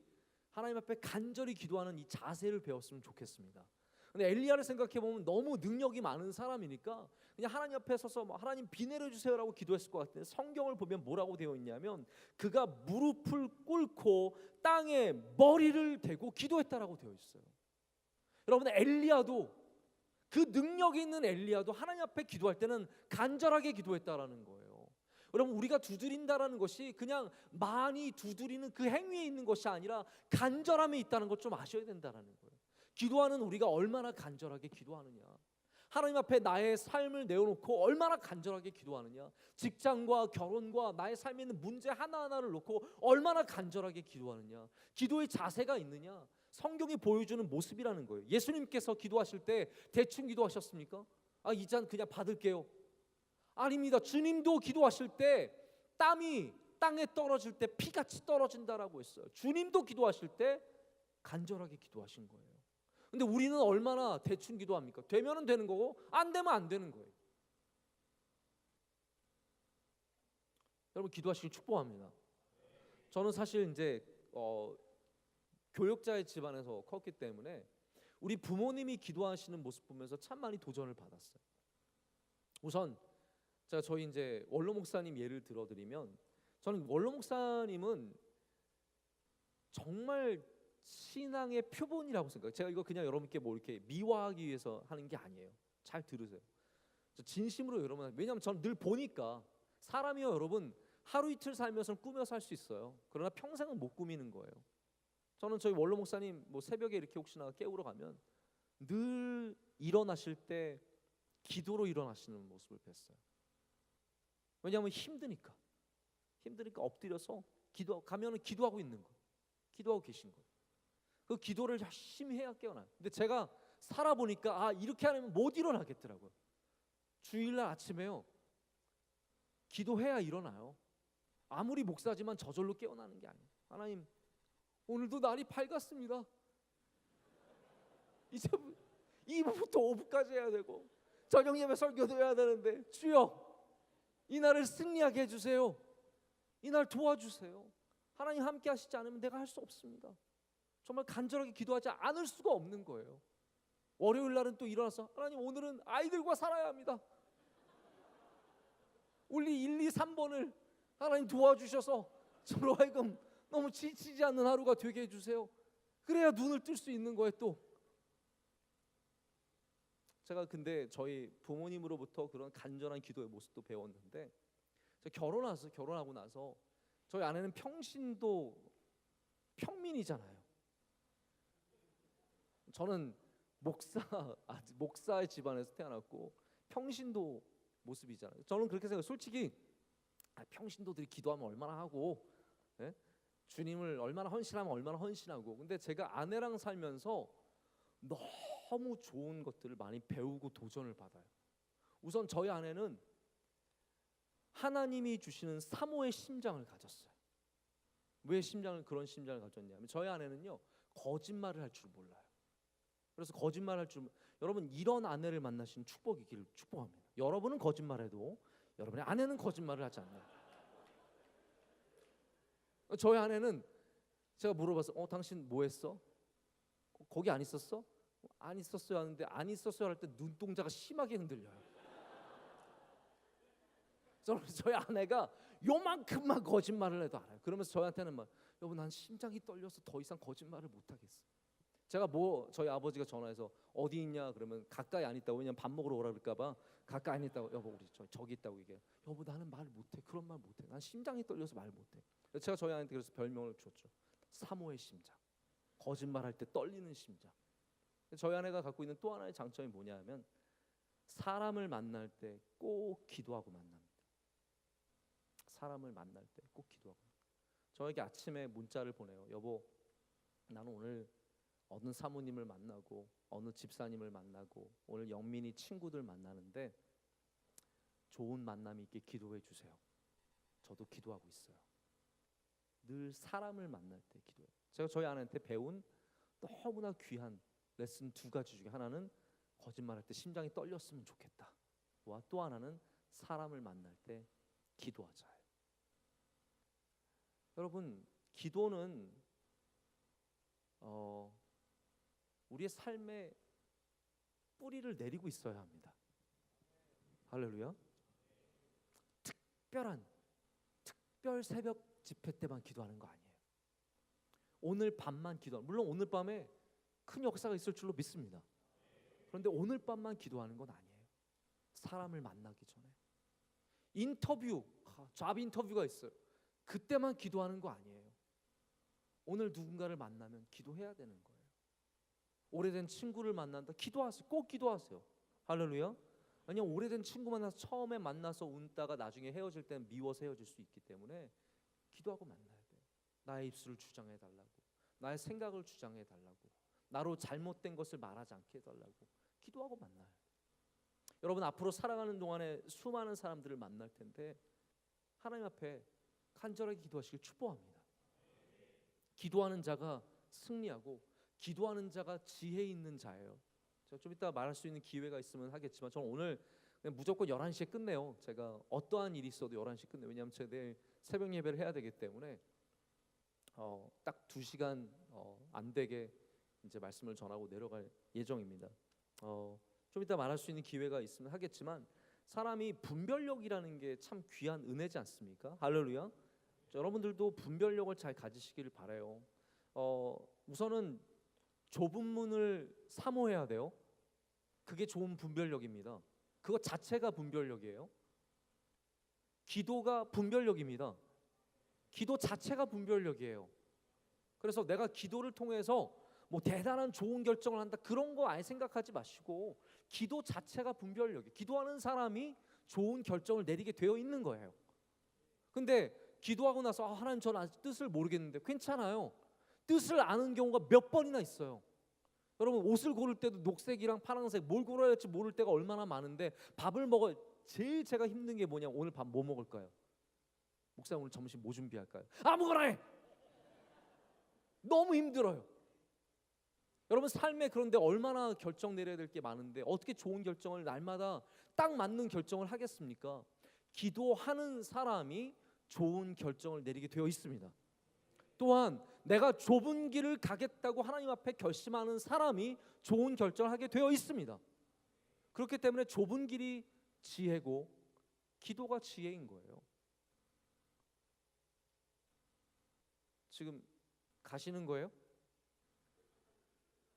하나님 앞에 간절히 기도하는 이 자세를 배웠으면 좋겠습니다. 근데 엘리야를 생각해 보면 너무 능력이 많은 사람이니까 그냥 하나님 앞에 서서 뭐 하나님 비 내려주세요라고 기도했을 것 같은데, 성경을 보면 뭐라고 되어 있냐면 그가 무릎을 꿇고 땅에 머리를 대고 기도했다라고 되어 있어요. 여러분, 엘리야도, 그 능력이 있는 엘리야도 하나님 앞에 기도할 때는 간절하게 기도했다라는 거예요. 여러분, 우리가 두드린다라는 것이 그냥 많이 두드리는 그 행위에 있는 것이 아니라 간절함에 있다는 것 좀 아셔야 된다라는 거예요. 기도하는 우리가 얼마나 간절하게 기도하느냐, 하나님 앞에 나의 삶을 내어놓고 얼마나 간절하게 기도하느냐, 직장과 결혼과 나의 삶에 있는 문제 하나하나를 놓고 얼마나 간절하게 기도하느냐, 기도의 자세가 있느냐, 성경이 보여주는 모습이라는 거예요. 예수님께서 기도하실 때 대충 기도하셨습니까? 이 잔 그냥 받을게요. 아닙니다. 주님도 기도하실 때 땀이 땅에 떨어질 때 피같이 떨어진다라고 했어요. 주님도 기도하실 때 간절하게 기도하신 거예요. 근데 우리는 얼마나 대충 기도합니까? 되면은 되는 거고 안 되면 안 되는 거예요. 여러분, 기도하시길 축복합니다. 저는 사실 이제 교역자의 집안에서 컸기 때문에 우리 부모님이 기도하시는 모습 보면서 참 많이 도전을 받았어요. 우선 제가 저희 이제 원로 목사님 예를 들어드리면, 저는 원로 목사님은 정말 신앙의 표본이라고 생각해요. 제가 이거 그냥 여러분께 뭐 이렇게 미화하기 위해서 하는 게 아니에요. 잘 들으세요. 저 진심으로 여러분, 왜냐하면 저는 늘 보니까 사람이요, 여러분, 하루 이틀 살면서 꾸며 살 수 있어요. 그러나 평생은 못 꾸미는 거예요. 저는 저희 원로 목사님 뭐 새벽에 이렇게 혹시나 깨우러 가면 늘 일어나실 때 기도로 일어나시는 모습을 뵀어요. 왜냐하면 힘드니까 엎드려서 가면은 기도하고 있는 거예요. 기도하고 계신 거예요. 그 기도를 열심히 해야 깨어나요. 근데 제가 살아보니까 이렇게 하면 못 일어나겠더라고요. 주일날 아침에요, 기도해야 일어나요. 아무리 목사지만 저절로 깨어나는 게 아니에요. 하나님, 오늘도 날이 밝았습니다. 이제 2부부터 5부까지 해야 되고 저녁 예배 설교도 해야 되는데 주여 이날을 승리하게 해주세요. 이날 도와주세요. 하나님 함께 하시지 않으면 내가 할 수 없습니다. 정말 간절하게 기도하지 않을 수가 없는 거예요. 월요일 날은 또 일어나서 하나님 오늘은 아이들과 살아야 합니다. 우리 1, 2, 3번을 하나님 도와주셔서 저로 하여금 너무 지치지 않는 하루가 되게 해주세요. 그래야 눈을 뜰 수 있는 거예요. 또 제가 근데 저희 부모님으로부터 그런 간절한 기도의 모습도 배웠는데, 결혼하고 나서 저희 아내는 평신도 평민이잖아요. 저는 목사의 집안에서 태어났고 평신도 모습이잖아요. 저는 그렇게 생각해요. 솔직히 평신도들이 기도하면 얼마나 하고, 예? 주님을 얼마나 헌신하면 얼마나 헌신하고. 근데 제가 아내랑 살면서 너무 좋은 것들을 많이 배우고 도전을 받아요. 우선 저희 아내는 하나님이 주시는 사모의 심장을 가졌어요. 왜 그런 심장을 가졌냐면 저희 아내는요 거짓말을 할 줄 몰라요. 그래서 여러분 이런 아내를 만나시는 축복이기를 축복합니다. 여러분은 거짓말해도 여러분의 아내는 거짓말을 하지 않나요? 저희 아내는 제가 물어봐서 당신 뭐 했어? 거기 안 있었어? 안 있었어요 하는데 안 있었어요 할 때 눈동자가 심하게 흔들려요. 저희 아내가 요만큼만 거짓말을 해도 알아요. 그러면서 저희한테는 막 여보 난 심장이 떨려서 더 이상 거짓말을 못 하겠어. 제가 저희 아버지가 전화해서 어디 있냐 그러면 가까이 안 있다고, 왜냐면 밥 먹으러 오라 그럴까 봐 가까이 안 있다고, 여보 우리 저기 있다고 얘기해요. 여보 나는 말 못해. 그런 말 못해. 난 심장이 떨려서 말 못해. 제가 저희 아내한테 그래서 별명을 줬죠. 사모의 심장. 거짓말할 때 떨리는 심장. 저희 아내가 갖고 있는 또 하나의 장점이 뭐냐 하면 사람을 만날 때 꼭 기도하고 만납니다. 사람을 만날 때 꼭 기도하고. 저에게 아침에 문자를 보내요. 여보 나는 오늘 어느 사모님을 만나고 어느 집사님을 만나고 오늘 영민이 친구들 만나는데 좋은 만남이 있게 기도해 주세요. 저도 기도하고 있어요. 늘 사람을 만날 때 기도해요. 제가 저희 아내한테 배운 너무나 귀한 레슨 2가지 중에 하나는 거짓말할 때 심장이 떨렸으면 좋겠다. 또 하나는 사람을 만날 때 기도하자. 여러분 기도는 우리의 삶에 뿌리를 내리고 있어야 합니다. 할렐루야. 특별 새벽 집회 때만 기도하는 거 아니에요. 오늘 밤만 물론 오늘 밤에 큰 역사가 있을 줄로 믿습니다. 그런데 오늘 밤만 기도하는 건 아니에요. 사람을 만나기 전에 잡 인터뷰가 있어요. 그때만 기도하는 거 아니에요. 오늘 누군가를 만나면 기도해야 되는 거예요. 오래된 친구를 만난다, 기도하세요. 꼭 기도하세요. 할렐루야. 왜냐면 오래된 친구 만나서 처음에 만나서 웃다가 나중에 헤어질 때는 미워서 헤어질 수 있기 때문에 기도하고 만나야 돼요. 나의 입술을 주장해 달라고, 나의 생각을 주장해 달라고, 나로 잘못된 것을 말하지 않게 해달라고 기도하고 만나요. 여러분 앞으로 살아가는 동안에 수많은 사람들을 만날 텐데 하나님 앞에 간절하게 기도하시길 축복합니다. 기도하는 자가 승리하고 기도하는 자가 지혜 있는 자예요. 제가 좀 이따 말할 수 있는 기회가 있으면 하겠지만 저는 오늘 그냥 무조건 11시에 끝내요. 제가 어떠한 일이 있어도 11시에 끝내요. 왜냐하면 제가 내일 새벽 예배를 해야 되기 때문에 딱 2시간 안 되게 이제 말씀을 전하고 내려갈 예정입니다. 좀 이따 말할 수 있는 기회가 있으면 하겠지만 사람이 분별력이라는 게 참 귀한 은혜지 않습니까? 할렐루야. 여러분들도 분별력을 잘 가지시기를 바라요. 우선은 좁은 문을 사모해야 돼요. 그게 좋은 분별력입니다. 그것 자체가 분별력이에요. 기도가 분별력입니다. 기도 자체가 분별력이에요. 그래서 내가 기도를 통해서 뭐 대단한 좋은 결정을 한다 그런 거 아예 생각하지 마시고 기도 자체가 분별력이에요. 기도하는 사람이 좋은 결정을 내리게 되어 있는 거예요. 근데 기도하고 나서 하나님 저는 아직 뜻을 모르겠는데 괜찮아요. 뜻을 아는 경우가 몇 번이나 있어요. 여러분 옷을 고를 때도 녹색이랑 파란색 뭘 고르야 할지 모를 때가 얼마나 많은데 밥을 먹어야 제일 제가 힘든 게 뭐냐, 오늘 밥 뭐 먹을까요? 목사님 오늘 점심 뭐 준비할까요? 아무거나 해. 너무 힘들어요. 여러분 여러분 삶에 그런데 얼마나 결정 내려야 될 게 많은데 어떻게 좋은 결정을 날마다 딱 맞는 결정을 하겠습니까? 기도하는 사람이 좋은 결정을 내리게 되어 있습니다. 또한 내가 좁은 길을 가겠다고 하나님 앞에 결심하는 사람이 좋은 결정을 하게 되어 있습니다. 그렇기 때문에 좁은 길이 지혜고 기도가 지혜인 거예요. 지금 가시는 거예요?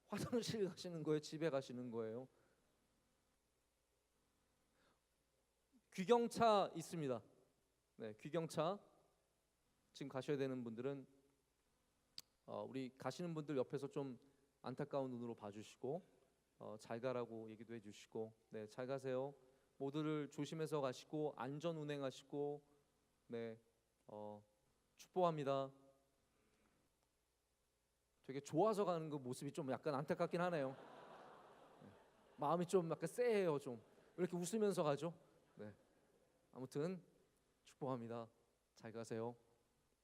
화장실 가시는 거예요? 집에 가시는 거예요? 귀경차 있습니다. 네, 귀경차 지금 가셔야 되는 분들은 우리 가시는 분들 옆에서 좀 안타까운 눈으로 봐주시고 잘 가라고 얘기도 해주시고, 네, 잘 가세요. 모두를 조심해서 가시고 안전 운행하시고, 네, 축복합니다. 되게 좋아서 가는 그 모습이 좀 약간 안타깝긴 하네요. 네, 마음이 좀 약간 쎄해요. 좀 왜 이렇게 웃으면서 가죠? 네, 아무튼 축복합니다. 잘 가세요.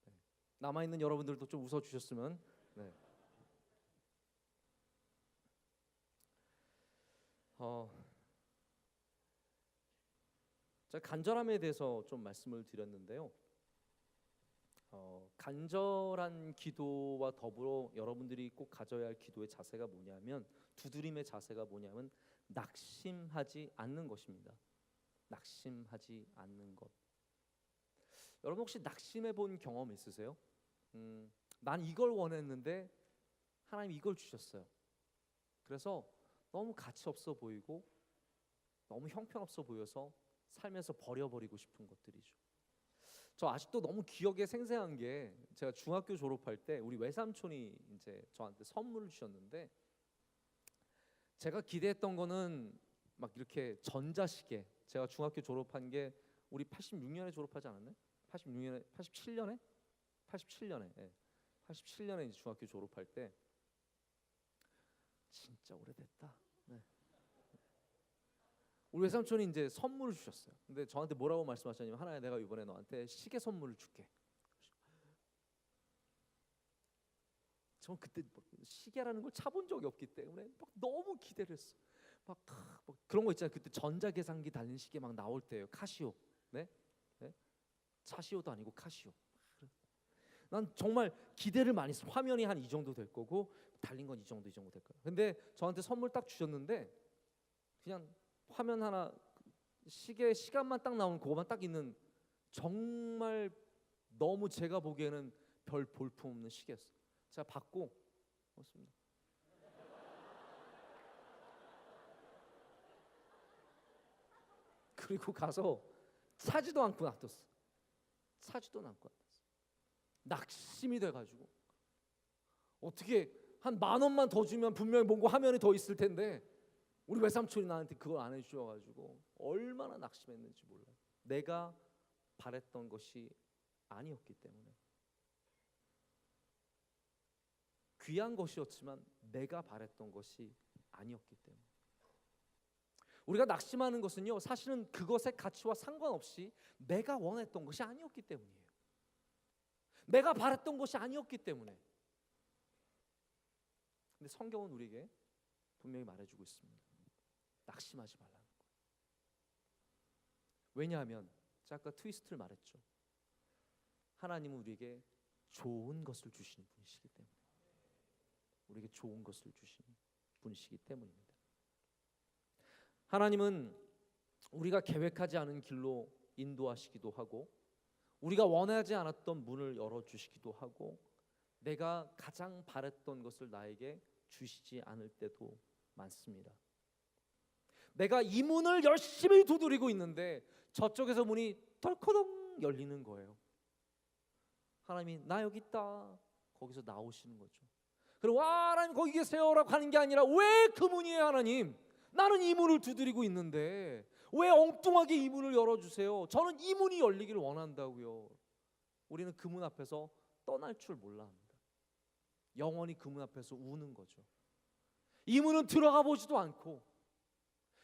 네. 남아 있는 여러분들도 좀 웃어 주셨으면. 네. 제가 간절함에 대해서 좀 말씀을 드렸는데요. 간절한 기도와 더불어 여러분들이 꼭 가져야 할 기도의 자세가 뭐냐면, 두드림의 자세가 뭐냐면 낙심하지 않는 것입니다. 낙심하지 않는 것. 여러분 혹시 낙심해 본 경험 있으세요? 난 이걸 원했는데 하나님 이걸 주셨어요. 그래서 너무 가치 없어 보이고 너무 형편없어 보여서 삶에서 버려버리고 싶은 것들이죠. 저 아직도 너무 기억에 생생한 게, 제가 중학교 졸업할 때 우리 외삼촌이 이제 저한테 선물을 주셨는데, 제가 기대했던 거는 막 이렇게 전자시계, 제가 중학교 졸업한 게 우리 86년에 졸업하지 않았나요? 86년에 87년에 87년에 예. 87년에 이제 중학교 졸업할 때, 진짜 오래됐다. 네. 우리 외삼촌이 이제 선물을 주셨어요. 근데 저한테 뭐라고 말씀하셨냐면, 하나야, 내가 이번에 너한테 시계 선물을 줄게. 전 그때 시계라는 걸 차본 적이 없기 때문에 막 너무 기대를 했어. 막 그런 거 있잖아요. 그때 전자계산기 달린 시계 막 나올 때예요. 카시오. 네? 네? 차시오도 아니고 카시오. 난 정말 기대를 많이 했어. 화면이 한 이 정도 될 거고 달린 건 이 정도 될 거야. 근데 저한테 선물 딱 주셨는데, 그냥 화면 하나, 시계 시간만 딱 나오는 그거만 딱 있는, 정말 너무 제가 보기에는 별 볼품 없는 시계였어요. 제가 받고 그렇습니다. 그리고 가서 차지도 않고 놔뒀어. 차지도 않고 놔뒀어. 낙심이 돼가지고, 어떻게 한 10,000원만 더 주면 분명히 뭔가 화면이 더 있을 텐데 우리 외삼촌이 나한테 그걸 안 해주셔가지고 얼마나 낙심했는지 몰라요. 내가 바랬던 것이 아니었기 때문에. 귀한 것이었지만 내가 바랬던 것이 아니었기 때문에. 우리가 낙심하는 것은요, 사실은 그것의 가치와 상관없이 내가 원했던 것이 아니었기 때문이에요. 내가 바랬던 것이 아니었기 때문에. 근데 성경은 우리에게 분명히 말해주고 있습니다. 낙심하지 말라는 거예요. 왜냐하면 제가 아까 트위스트를 말했죠. 하나님은 우리에게 좋은 것을 주시는 분이시기 때문에. 우리에게 좋은 것을 주시는 분이시기 때문입니다. 하나님은 우리가 계획하지 않은 길로 인도하시기도 하고, 우리가 원하지 않았던 문을 열어주시기도 하고, 내가 가장 바랬던 것을 나에게 주시지 않을 때도 많습니다. 내가 이 문을 열심히 두드리고 있는데 저쪽에서 문이 덜커덩 열리는 거예요. 하나님이 나 여기 있다, 거기서 나오시는 거죠. 그리고 와, 하나님 거기 계세요라고 하는 게 아니라, 왜 그 문이에요 하나님? 나는 이 문을 두드리고 있는데 왜 엉뚱하게 이 문을 열어주세요? 저는 이 문이 열리기를 원한다고요. 우리는 그 문 앞에서 떠날 줄 몰라 합니다. 영원히 그 문 앞에서 우는 거죠. 이 문은 들어가 보지도 않고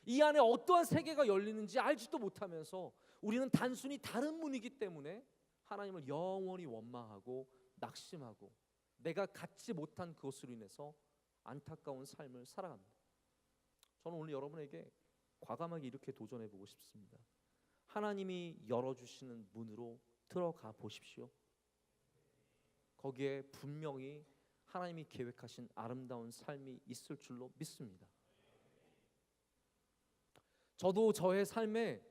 이 안에 어떠한 세계가 열리는지 알지도 못하면서 우리는 단순히 다른 문이기 때문에 하나님을 영원히 원망하고 낙심하고 내가 갖지 못한 그것으로 인해서 안타까운 삶을 살아갑니다. 저는 오늘 여러분에게 과감하게 이렇게 도전해 보고 싶습니다. 하나님이 열어주시는 문으로 들어가 보십시오. 거기에 분명히 하나님이 계획하신 아름다운 삶이 있을 줄로 믿습니다. 저도 저의 삶에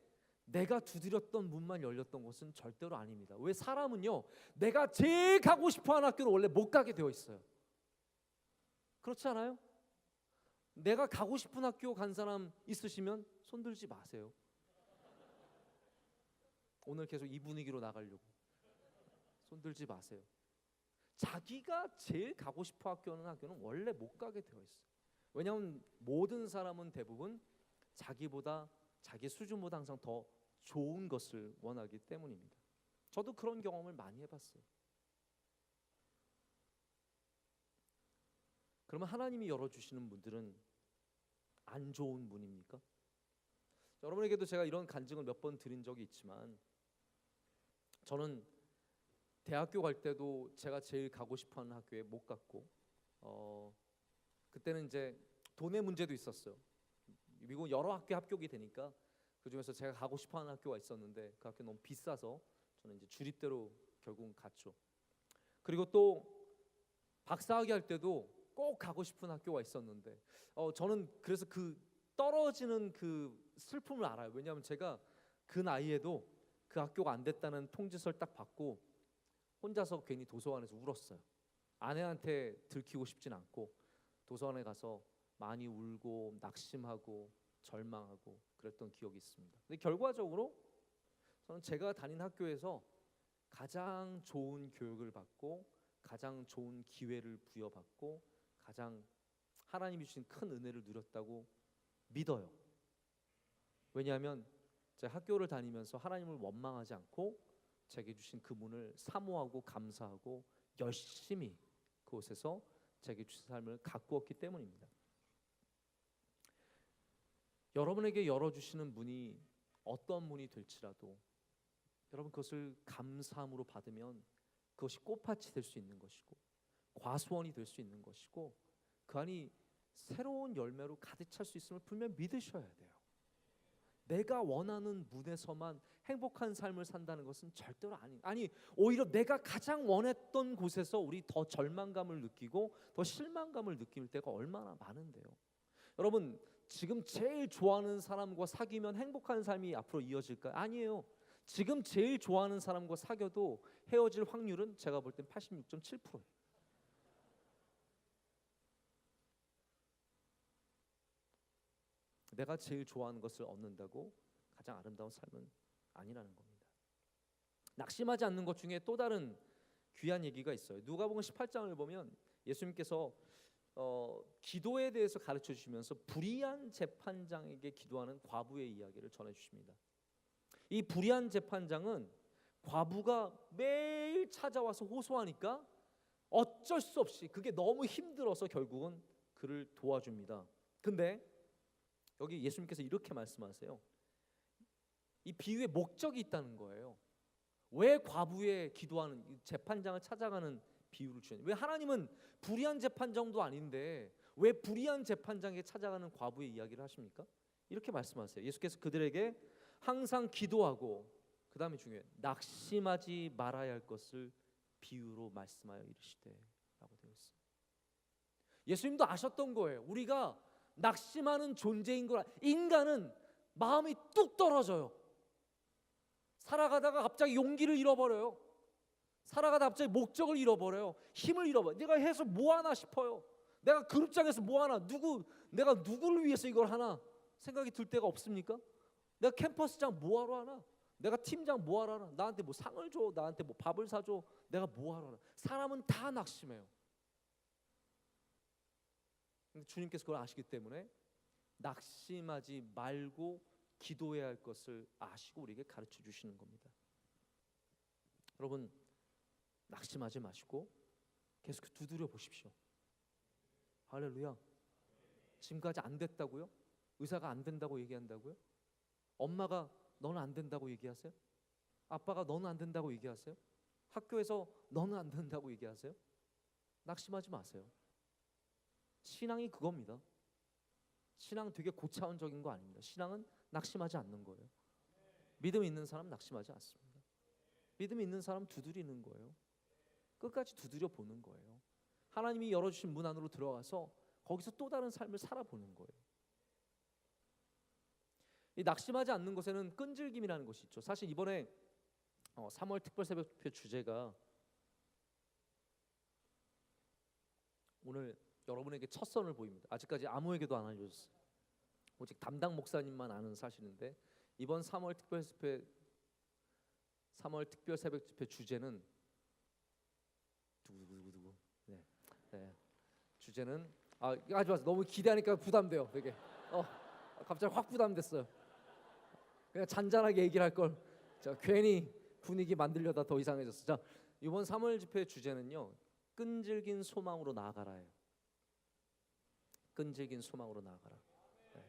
내가 두드렸던 문만 열렸던 것은 절대로 아닙니다. 왜 사람은요, 내가 제일 가고 싶어하는 학교는 원래 못 가게 되어 있어요. 그렇지 않아요? 내가 가고 싶은 학교 간 사람 있으시면 손 들지 마세요. 오늘 계속 이 분위기로 나가려고. 손 들지 마세요. 자기가 제일 가고 싶어 학교는 원래 못 가게 되어 있어요. 왜냐하면 모든 사람은 대부분 자기보다, 자기 수준보다 항상 더 좋은 것을 원하기 때문입니다. 저도 그런 경험을 많이 해봤어요. 그러면 하나님이 열어주시는 문들은 안 좋은 문입니까? 여러분에게도 제가 이런 간증을 몇 번 드린 적이 있지만, 저는 대학교 갈 때도 제가 제일 가고 싶어하는 학교에 못 갔고, 그때는 이제 돈의 문제도 있었어요. 미국 여러 학교 합격이 되니까 그 중에서 제가 가고 싶어하는 학교가 있었는데 그 학교 너무 비싸서 저는 이제 주립대로 결국은 갔죠. 그리고 또 박사학위 할 때도 꼭 가고 싶은 학교가 있었는데, 저는 그래서 그 떨어지는 그 슬픔을 알아요. 왜냐하면 제가 그 나이에도 그 학교가 안 됐다는 통지서를 딱 받고 혼자서 괜히 도서관에서 울었어요. 아내한테 들키고 싶진 않고 도서관에 가서 많이 울고 낙심하고 절망하고 그랬던 기억이 있습니다. 근데 결과적으로 저는 제가 다닌 학교에서 가장 좋은 교육을 받고 가장 좋은 기회를 부여받고 가장 하나님이 주신 큰 은혜를 누렸다고 믿어요. 왜냐하면 제가 학교를 다니면서 하나님을 원망하지 않고 제게 주신 그 문을 사모하고 감사하고 열심히 그곳에서 제게 주신 삶을 가꾸었기 때문입니다. 여러분에게 열어주시는 문이 어떤 문이 될지라도 여러분 그것을 감사함으로 받으면 그것이 꽃밭이 될 수 있는 것이고 과수원이 될 수 있는 것이고 그 안이 새로운 열매로 가득 찰 수 있음을 분명히 믿으셔야 돼요. 내가 원하는 문에서만 행복한 삶을 산다는 것은 절대로 아니 오히려 내가 가장 원했던 곳에서 우리 더 절망감을 느끼고 더 실망감을 느낄 때가 얼마나 많은데요. 여러분 지금 제일 좋아하는 사람과 사귀면 행복한 삶이 앞으로 이어질까요? 아니에요. 지금 제일 좋아하는 사람과 사귀어도 헤어질 확률은 제가 볼 땐 86.7%예요. 내가 제일 좋아하는 것을 얻는다고 가장 아름다운 삶은 아니라는 겁니다. 낙심하지 않는 것 중에 또 다른 귀한 얘기가 있어요. 누가복음 18장을 보면 예수님께서 기도에 대해서 가르쳐 주시면서 불의한 재판장에게 기도하는 과부의 이야기를 전해 주십니다. 이 불의한 재판장은 과부가 매일 찾아와서 호소하니까 어쩔 수 없이 그게 너무 힘들어서 결국은 그를 도와줍니다. 근데 여기 예수님께서 이렇게 말씀하세요. 이 비유에 목적이 있다는 거예요. 왜 과부의 기도하는 재판장을 찾아가는 비유를 주셨냐? 왜 하나님은 불의한 재판장도 아닌데 왜 불의한 재판장에 찾아가는 과부의 이야기를 하십니까? 이렇게 말씀하세요. 예수께서 그들에게 항상 기도하고 그 다음에 중요해요. 낙심하지 말아야 할 것을 비유로 말씀하여 이르시되 라고 되어 있어요. 예수님도 아셨던 거예요. 우리가 낙심하는 존재인 걸. 인간은 마음이 뚝 떨어져요. 살아가다가 갑자기 용기를 잃어버려요. 살아가다가 갑자기 목적을 잃어버려요. 힘을 잃어버려요. 내가 해서 뭐 하나 싶어요. 내가 그룹장에서 뭐 하나, 내가 누구를 위해서 이걸 하나 생각이 들 때가 없습니까? 내가 캠퍼스장 뭐 하러 하나? 내가 팀장 뭐 하러 하나? 나한테 뭐 상을 줘? 나한테 뭐 밥을 사줘? 내가 뭐 하러 하나? 사람은 다 낙심해요. 주님께서 그걸 아시기 때문에 낙심하지 말고 기도해야 할 것을 아시고 우리에게 가르쳐 주시는 겁니다. 여러분 낙심하지 마시고 계속 두드려 보십시오. 할렐루야. 지금까지 안 됐다고요? 의사가 안 된다고 얘기한다고요? 엄마가 너는 안 된다고 얘기하세요? 아빠가 너는 안 된다고 얘기하세요? 학교에서 너는 안 된다고 얘기하세요? 낙심하지 마세요. 신앙이 그겁니다. 신앙 되게 고차원적인 거 아닙니다. 신앙은 낙심하지 않는 거예요. 믿음 있는 사람 낙심하지 않습니다. 믿음 있는 사람 두드리는 거예요. 끝까지 두드려 보는 거예요. 하나님이 열어주신 문 안으로 들어가서 거기서 또 다른 삶을 살아보는 거예요. 이 낙심하지 않는 것에는 끈질김이라는 것이 있죠. 사실 이번에 3월 특별 새벽 주제가 오늘 여러분에게 첫 선을 보입니다. 아직까지 아무에게도 안 알려졌어요. 오직 담당 목사님만 아는 사실인데 이번 3월 특별 새벽 집회 주제는 누구 네. 주제는 하지 마세요. 너무 기대하니까 부담돼요. 되게 갑자기 확 부담됐어요. 그냥 잔잔하게 얘기를 할 걸. 자, 괜히 분위기 만들려다 더 이상해졌어. 자, 이번 3월 집회 주제는요. 끈질긴 소망으로 나아가라예요. 끈질긴 소망으로 나아가라. 네.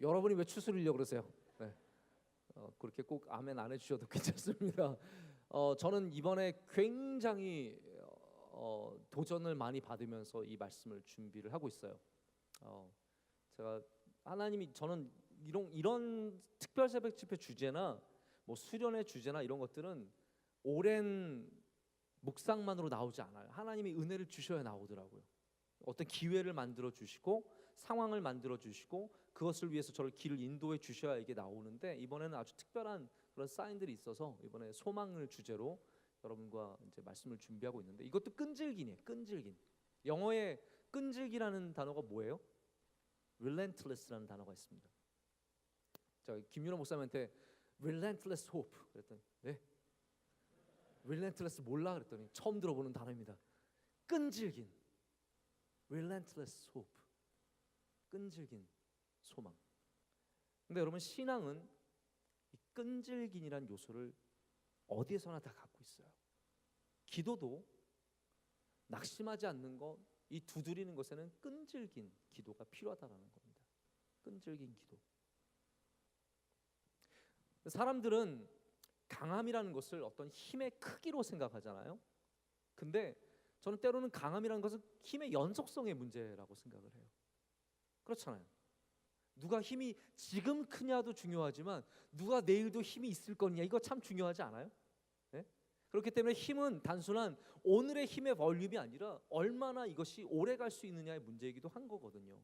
여러분이 왜 추스리려고 그러세요? 네. 그렇게 꼭 아멘 안 해주셔도 괜찮습니다. 저는 이번에 굉장히 도전을 많이 받으면서 이 말씀을 준비를 하고 있어요. 제가 하나님이 저는 이런 특별 새벽 집회 주제나 뭐 수련의 주제나 이런 것들은 오랜 묵상만으로 나오지 않아요. 하나님이 은혜를 주셔야 나오더라고요. 어떤 기회를 만들어 주시고 상황을 만들어 주시고 그것을 위해서 저를 길을 인도해 주셔야 이게 나오는데 이번에는 아주 특별한 그런 사인들이 있어서 이번에 소망을 주제로 여러분과 이제 말씀을 준비하고 있는데 이것도 끈질기네요. 끈질긴. 영어에 끈질기라는 단어가 뭐예요? relentless라는 단어가 있습니다. 자, 김윤호 목사님한테 relentless hope 그랬더니 네? relentless 몰라 그랬더니 처음 들어보는 단어입니다. 끈질긴 relentless hope 끈질긴 소망. 근데 여러분 신앙은 이 끈질긴이란 요소를 어디에서나 다 갖고 있어요. 기도도 낙심하지 않는 것, 이 두드리는 것에는 끈질긴 기도가 필요하다라는 겁니다. 끈질긴 기도. 사람들은 강함이라는 것을 어떤 힘의 크기로 생각하잖아요. 근데 저는 때로는 강함이라는 것은 힘의 연속성의 문제라고 생각을 해요. 그렇잖아요. 누가 힘이 지금 크냐도 중요하지만 누가 내일도 힘이 있을 거냐 이거 참 중요하지 않아요? 네? 그렇기 때문에 힘은 단순한 오늘의 힘의 볼륨이 아니라 얼마나 이것이 오래 갈 수 있느냐의 문제이기도 한 거거든요.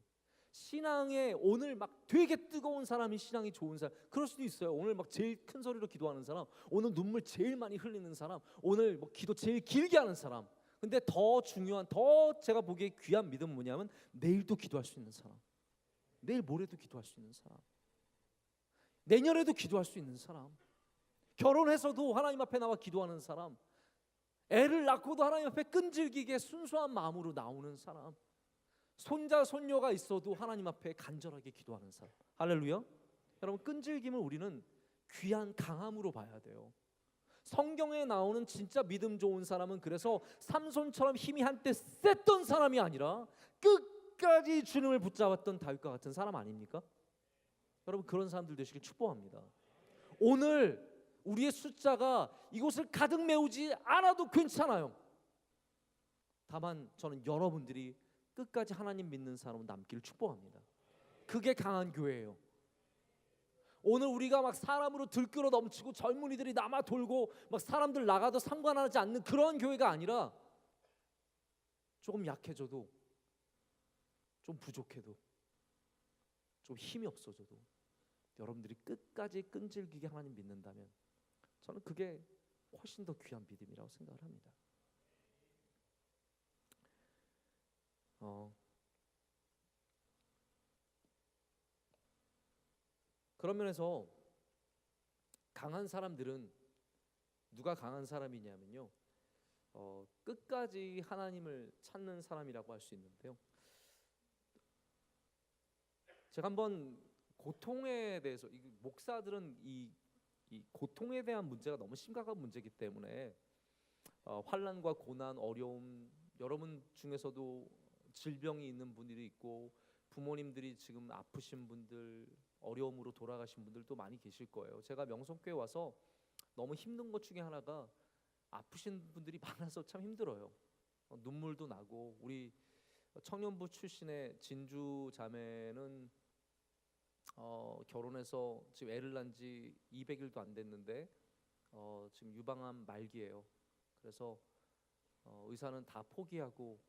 신앙에 오늘 막 되게 뜨거운 사람이 신앙이 좋은 사람 그럴 수도 있어요. 오늘 막 제일 큰 소리로 기도하는 사람, 오늘 눈물 제일 많이 흘리는 사람, 오늘 뭐 기도 제일 길게 하는 사람. 근데 더 중요한 더 제가 보기에 귀한 믿음은 뭐냐면 내일도 기도할 수 있는 사람, 내일 모레도 기도할 수 있는 사람, 내년에도 기도할 수 있는 사람, 결혼해서도 하나님 앞에 나와 기도하는 사람, 애를 낳고도 하나님 앞에 끈질기게 순수한 마음으로 나오는 사람, 손자 손녀가 있어도 하나님 앞에 간절하게 기도하는 사람. 할렐루야. 여러분 끈질김을 우리는 귀한 강함으로 봐야 돼요. 성경에 나오는 진짜 믿음 좋은 사람은 그래서 삼손처럼 힘이 한때 셌던 사람이 아니라 끝까지 주님을 붙잡았던 다윗과 같은 사람 아닙니까? 여러분 그런 사람들 되시길 축복합니다. 오늘 우리의 숫자가 이곳을 가득 메우지 않아도 괜찮아요. 다만 저는 여러분들이 끝까지 하나님 믿는 사람은 남기를 축복합니다. 그게 강한 교회예요. 오늘 우리가 막 사람으로 들끓어 넘치고 젊은이들이 남아 돌고 막 사람들 나가도 상관하지 않는 그런 교회가 아니라 조금 약해져도 좀 부족해도 좀 힘이 없어져도 여러분들이 끝까지 끈질기게 하나님 믿는다면 저는 그게 훨씬 더 귀한 믿음이라고 생각을 합니다. 그런 면에서 강한 사람들은 누가 강한 사람이냐면요, 끝까지 하나님을 찾는 사람이라고 할 수 있는데요. 제가 한번 고통에 대해서 목사들은 이 고통에 대한 문제가 너무 심각한 문제이기 때문에 환난과 고난, 어려움, 여러분 중에서도 질병이 있는 분들이 있고 부모님들이 지금 아프신 분들, 어려움으로 돌아가신 분들도 많이 계실 거예요. 제가 명성교회 와서 너무 힘든 것 중에 하나가 아프신 분들이 많아서 참 힘들어요. 눈물도 나고 우리 청년부 출신의 진주 자매는 결혼해서 지금 애를 낳은 지 200일도 안 됐는데 지금 유방암 말기예요. 그래서 의사는 다 포기하고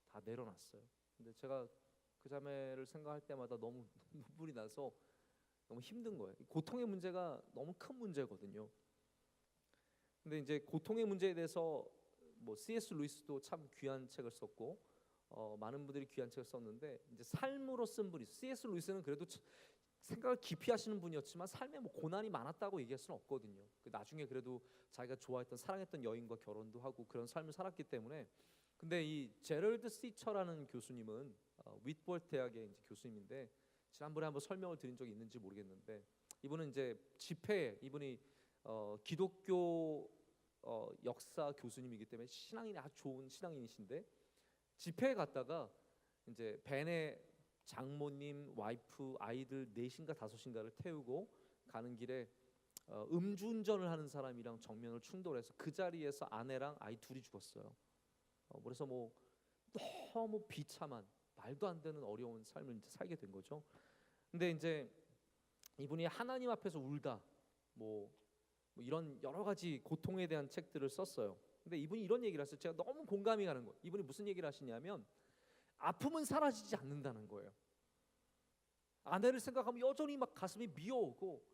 다 내려놨어요. 근데 제가 그 자매를 생각할 때마다 너무 눈물이 나서 너무 힘든 거예요. 고통의 문제가 너무 큰 문제거든요. 근데 이제 고통의 문제에 대해서 뭐 C.S. 루이스도 참 귀한 책을 썼고 많은 분들이 귀한 책을 썼는데 이제 삶으로 쓴 분이 C.S. 루이스는 그래도 생각을 깊이 하시는 분이었지만 삶에 뭐 고난이 많았다고 얘기할 수는 없거든요. 나중에 그래도 자기가 좋아했던 사랑했던 여인과 결혼도 하고 그런 삶을 살았기 때문에. 근데 이 제럴드 시처라는 교수님은 윗볼 대학의 이제 교수님인데 지난번에 한번 설명을 드린 적이 있는지 모르겠는데 이분은 이제 집회에 이분이 기독교 역사 교수님이기 때문에 신앙인이 아주 좋은 신앙인이신데 집회에 갔다가 이제 벤의 장모님, 와이프, 아이들 4인가 5인가를 태우고 가는 길에 음주운전을 하는 사람이랑 정면을 충돌해서 그 자리에서 아내랑 아이 둘이 죽었어요. 그래서 뭐 너무 비참한 말도 안 되는 어려운 삶을 이제 살게 된 거죠. 근데 이제 이분이 하나님 앞에서 울다 뭐 이런 여러 가지 고통에 대한 책들을 썼어요. 근데 이분이 이런 얘기를 했어요. 제가 너무 공감이 가는 거예요. 이분이 무슨 얘기를 하시냐면 아픔은 사라지지 않는다는 거예요. 아내를 생각하면 여전히 막 가슴이 미어오고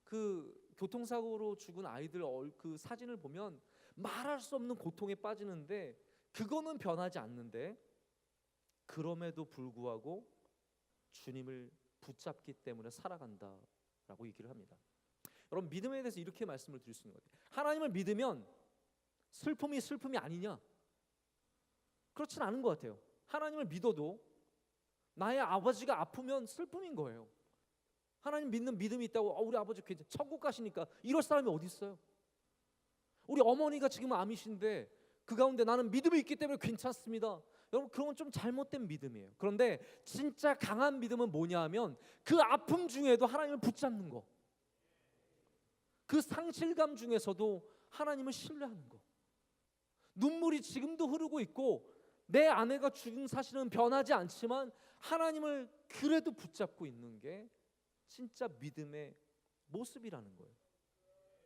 그 교통사고로 죽은 아이들 그 사진을 보면 말할 수 없는 고통에 빠지는데 그거는 변하지 않는데 그럼에도 불구하고 주님을 붙잡기 때문에 살아간다라고 얘기를 합니다. 여러분 믿음에 대해서 이렇게 말씀을 드릴 수 있는 것 같아요. 하나님을 믿으면 슬픔이 아니냐? 그렇진 않은 것 같아요. 하나님을 믿어도 나의 아버지가 아프면 슬픔인 거예요. 하나님 믿는 믿음이 있다고 우리 아버지 괜찮아 천국 가시니까 이럴 사람이 어디 있어요? 우리 어머니가 지금 암이신데 그 가운데 나는 믿음이 있기 때문에 괜찮습니다. 여러분 그런 건 좀 잘못된 믿음이에요. 그런데 진짜 강한 믿음은 뭐냐 하면 그 아픔 중에도 하나님을 붙잡는 거, 그 상실감 중에서도 하나님을 신뢰하는 거. 눈물이 지금도 흐르고 있고 내 아내가 죽은 사실은 변하지 않지만 하나님을 그래도 붙잡고 있는 게 진짜 믿음의 모습이라는 거예요.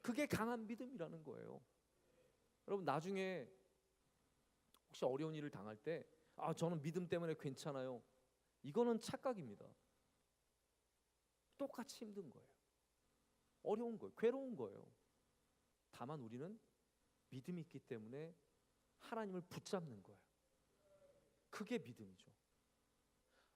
그게 강한 믿음이라는 거예요. 여러분 나중에 혹시 어려운 일을 당할 때 저는 믿음 때문에 괜찮아요. 이거는 착각입니다. 똑같이 힘든 거예요. 어려운 거예요. 괴로운 거예요. 다만 우리는 믿음이 있기 때문에 하나님을 붙잡는 거예요. 그게 믿음이죠.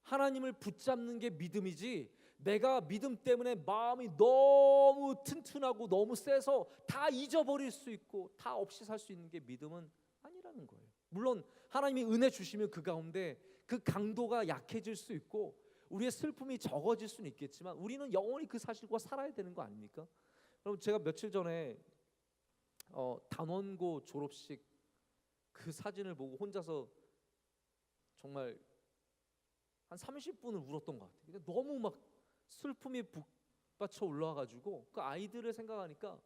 하나님을 붙잡는 게 믿음이지 내가 믿음 때문에 마음이 너무 튼튼하고 너무 세서 다 잊어버릴 수 있고 다 없이 살 수 있는 게 믿음은 아니라는 거예요. 물론 하나님이 은혜 주시면 그 가운데 그 강도가 약해질 수 있고 우리의 슬픔이 적어질 수는 있겠지만 우리는 영원히 그 사실과 살아야 되는 거 아닙니까? 여러분 제가 며칠 전에 단원고 졸업식 그 사진을 보고 혼자서 정말 한 30분을 울었던 것 같아요. 근데 너무 막 슬픔이 북받쳐 올라와가지고 그 아이들을 생각하니까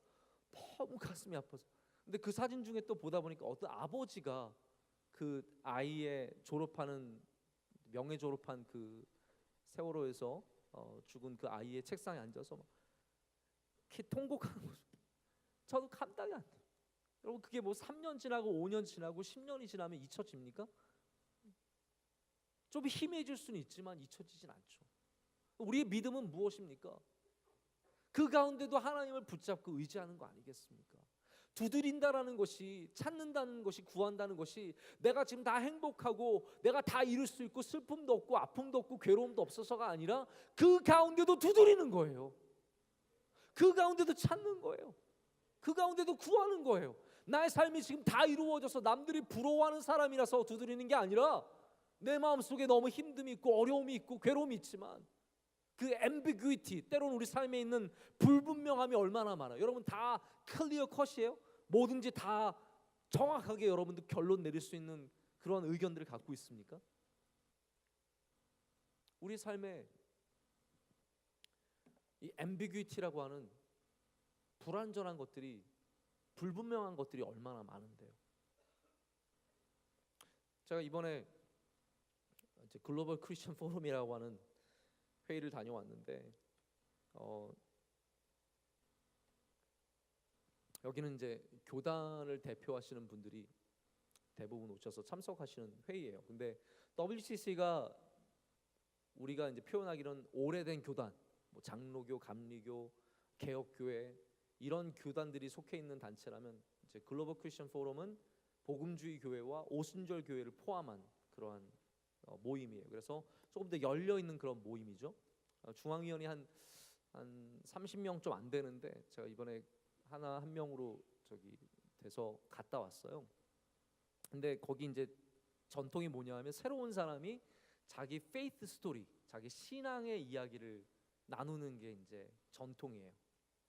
너무 가슴이 아파서. 근데 그 사진 중에 또 보다 보니까 어떤 아버지가 그 아이의 졸업하는 명예 졸업한 그 세월호에서 죽은 그 아이의 책상에 앉아서 막 이렇게 통곡하는 모습. 저도 감당이 안 돼요. 여러분 그게 뭐 3년 지나고 5년 지나고 10년이 지나면 잊혀집니까? 좀 희미해질 수는 있지만 잊혀지진 않죠. 우리의 믿음은 무엇입니까? 그 가운데도 하나님을 붙잡고 의지하는 거 아니겠습니까? 두드린다라는 것이, 찾는다는 것이, 구한다는 것이 내가 지금 다 행복하고 내가 다 이룰 수 있고 슬픔도 없고 아픔도 없고 괴로움도 없어서가 아니라 그 가운데도 두드리는 거예요. 그 가운데도 찾는 거예요. 그 가운데도 구하는 거예요. 나의 삶이 지금 다 이루어져서 남들이 부러워하는 사람이라서 두드리는 게 아니라 내 마음속에 너무 힘듦이 있고 어려움이 있고 괴로움이 있지만 그 ambiguity, 때로는 우리 삶에 있는 불분명함이 얼마나 많아요. 여러분 다 클리어 컷이에요? 뭐든지 다 정확하게 여러분들 결론 내릴 수 있는 그런 의견들을 갖고 있습니까? 우리 삶에 이 ambiguity라고 하는 불완전한 것들이, 불분명한 것들이 얼마나 많은데요. 제가 이번에 이제 글로벌 크리스천 포럼이라고 하는 회의를 다녀왔는데 여기는 이제 교단을 대표하시는 분들이 대부분 오셔서 참석하시는 회의예요. 근데 WCC가 우리가 이제 표현하기로는 오래된 교단, 뭐 장로교, 감리교, 개혁교회 이런 교단들이 속해 있는 단체라면 이제 글로벌 크리스천 포럼은 복음주의 교회와 오순절 교회를 포함한 그러한 모임이에요. 그래서 조금 더 열려 있는 그런 모임이죠. 중앙위원이 한 30명 좀 안 되는데 제가 이번에 한 명으로 저기 돼서 갔다 왔어요. 근데 거기 이제 전통이 뭐냐면 새로운 사람이 자기 페이스 스토리, 자기 신앙의 이야기를 나누는 게 이제 전통이에요.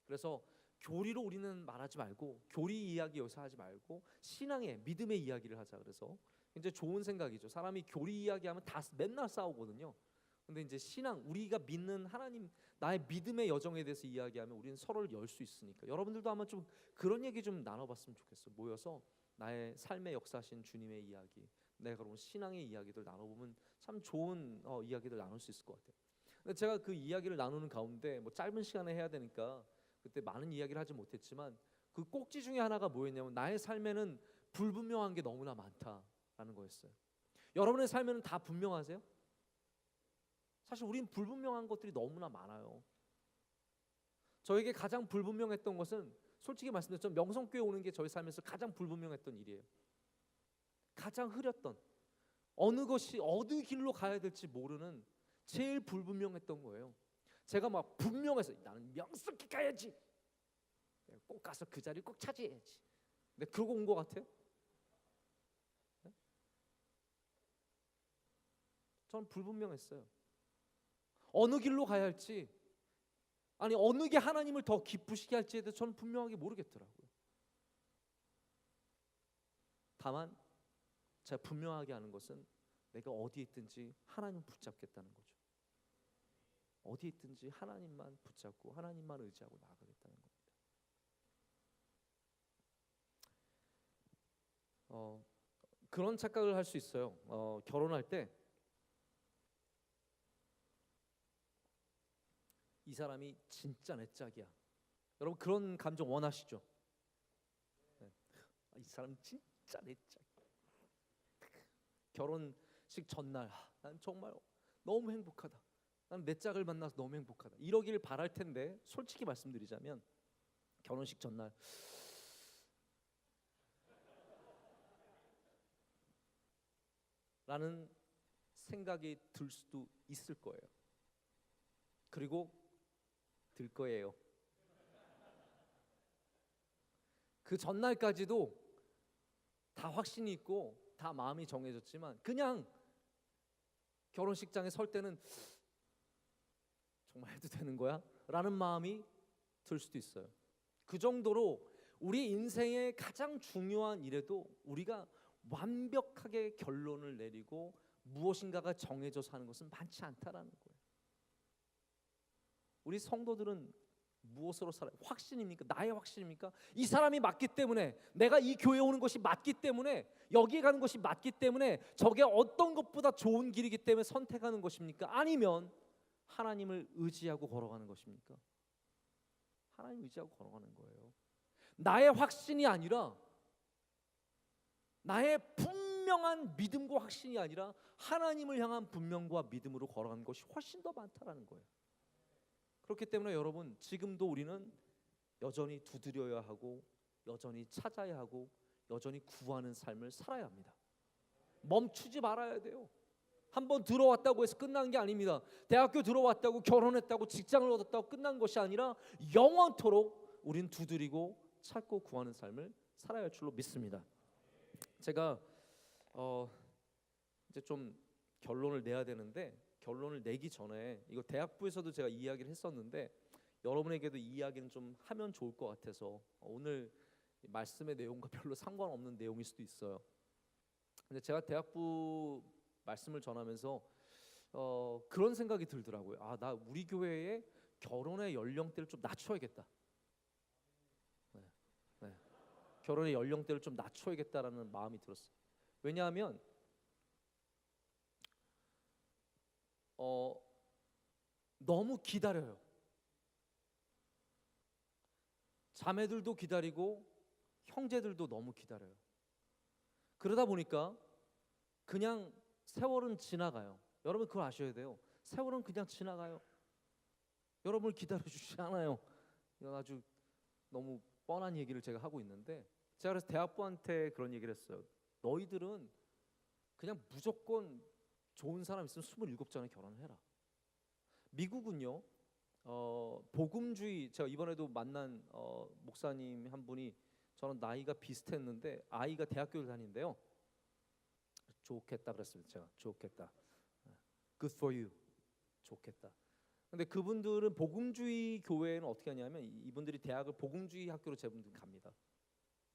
그래서 교리로 우리는 말하지 말고 교리 이야기 여기서 하지 말고 신앙의 믿음의 이야기를 하자. 그래서 이제 좋은 생각이죠. 사람이 교리 이야기하면 다 맨날 싸우거든요. 근데 이제 신앙, 우리가 믿는 하나님, 나의 믿음의 여정에 대해서 이야기하면 우리는 서로를 열 수 있으니까 여러분들도 한번 좀 그런 얘기 좀 나눠봤으면 좋겠어요. 모여서 나의 삶의 역사신 주님의 이야기, 내가 그런 신앙의 이야기들 나눠보면 참 좋은 이야기들 나눌 수 있을 것 같아요. 근데 제가 그 이야기를 나누는 가운데 뭐 짧은 시간에 해야 되니까 그때 많은 이야기를 하지 못했지만 그 꼭지 중에 하나가 뭐였냐면 나의 삶에는 불분명한 게 너무나 많다라는 거였어요. 여러분의 삶에는 다 분명하세요? 사실 우린 불분명한 것들이 너무나 많아요. 저에게 가장 불분명했던 것은 솔직히 말씀드렸죠. 명성교회 오는 게 저희 삶에서 가장 불분명했던 일이에요. 가장 흐렸던, 어느 길로 가야 될지 모르는 제일 불분명했던 거예요. 제가 막 분명해서 나는 명석히 가야지, 내가 꼭 가서 그 자리를 꼭 차지해야지. 근데 그러고 온 것 같아요? 네? 저는 불분명했어요. 어느 길로 가야 할지, 아니 어느 게 하나님을 더 기쁘시게 할지에 대해서 저는 분명하게 모르겠더라고요. 다만 제가 분명하게 아는 것은 내가 어디에 있든지 하나님 붙잡겠다는 거죠. 어디에 있든지 하나님만 붙잡고 하나님만 의지하고 나아가겠다는 겁니다. 그런 착각을 할 수 있어요. 결혼할 때 이 사람이 진짜 내 짝이야. 여러분 그런 감정 원하시죠? 네. 이 사람 진짜 내 짝. 결혼식 전날 난 정말 너무 행복하다. 난 내 짝을 만나서 너무 행복하다. 이러기를 바랄 텐데 솔직히 말씀드리자면 결혼식 전날 라는 생각이 들 수도 있을 거예요. 그리고 들 거예요. 그 전날까지도 다 확신이 있고 다 마음이 정해졌지만 그냥 결혼식장에 설 때는 정말 해도 되는 거야? 라는 마음이 들 수도 있어요. 그 정도로 우리 인생의 가장 중요한 일에도 우리가 완벽하게 결론을 내리고 무엇인가가 정해져서 하는 것은 많지 않다라는 거예요. 우리 성도들은 무엇으로 살아요? 확신입니까? 나의 확신입니까? 이 사람이 맞기 때문에, 내가 이 교회에 오는 것이 맞기 때문에, 여기에 가는 것이 맞기 때문에, 저게 어떤 것보다 좋은 길이기 때문에 선택하는 것입니까? 아니면 하나님을 의지하고 걸어가는 것입니까? 하나님 의지하고 걸어가는 거예요. 나의 확신이 아니라, 나의 분명한 믿음과 확신이 아니라 하나님을 향한 분명과 믿음으로 걸어가는 것이 훨씬 더 많다라는 거예요. 그렇기 때문에 여러분, 지금도 우리는 여전히 두드려야 하고 여전히 찾아야 하고 여전히 구하는 삶을 살아야 합니다. 멈추지 말아야 돼요. 한번 들어왔다고 해서 끝난 게 아닙니다. 대학교 들어왔다고, 결혼했다고, 직장을 얻었다고 끝난 것이 아니라 영원토록 우린 두드리고 찾고 구하는 삶을 살아야 할 줄로 믿습니다. 제가 이제 좀 결론을 내야 되는데, 결론을 내기 전에 이거 대학부에서도 제가 이야기를 했었는데 여러분에게도 이 이야기는 좀 하면 좋을 것 같아서 오늘 말씀의 내용과 별로 상관없는 내용일 수도 있어요. 근데 제가 대학부 말씀을 전하면서 그런 생각이 들더라고요. 나 우리 교회에 결혼의 연령대를 좀 낮춰야겠다. 네. 결혼의 연령대를 좀 낮춰야겠다라는 마음이 들었어요. 왜냐하면 너무 기다려요. 자매들도 기다리고 형제들도 너무 기다려요. 그러다 보니까 그냥 세월은 지나가요. 여러분 그걸 아셔야 돼요. 세월은 그냥 지나가요. 여러분을 기다려주지 않아요. 이건 아주 너무 뻔한 얘기를 제가 하고 있는데, 제가 그래서 대학부한테 그런 얘기를 했어요. 너희들은 그냥 무조건 좋은 사람 있으면 27전에 결혼을 해라. 미국은요, 복음주의, 제가 이번에도 만난 목사님 한 분이 저는 나이가 비슷했는데 아이가 대학교를 다니는데요. 좋겠다 그랬습니다. 제가 좋겠다. Good for you. 좋겠다. 근데 그분들은 복음주의 교회는 어떻게 하냐면 이분들이 대학을 복음주의 학교로 제분들 갑니다.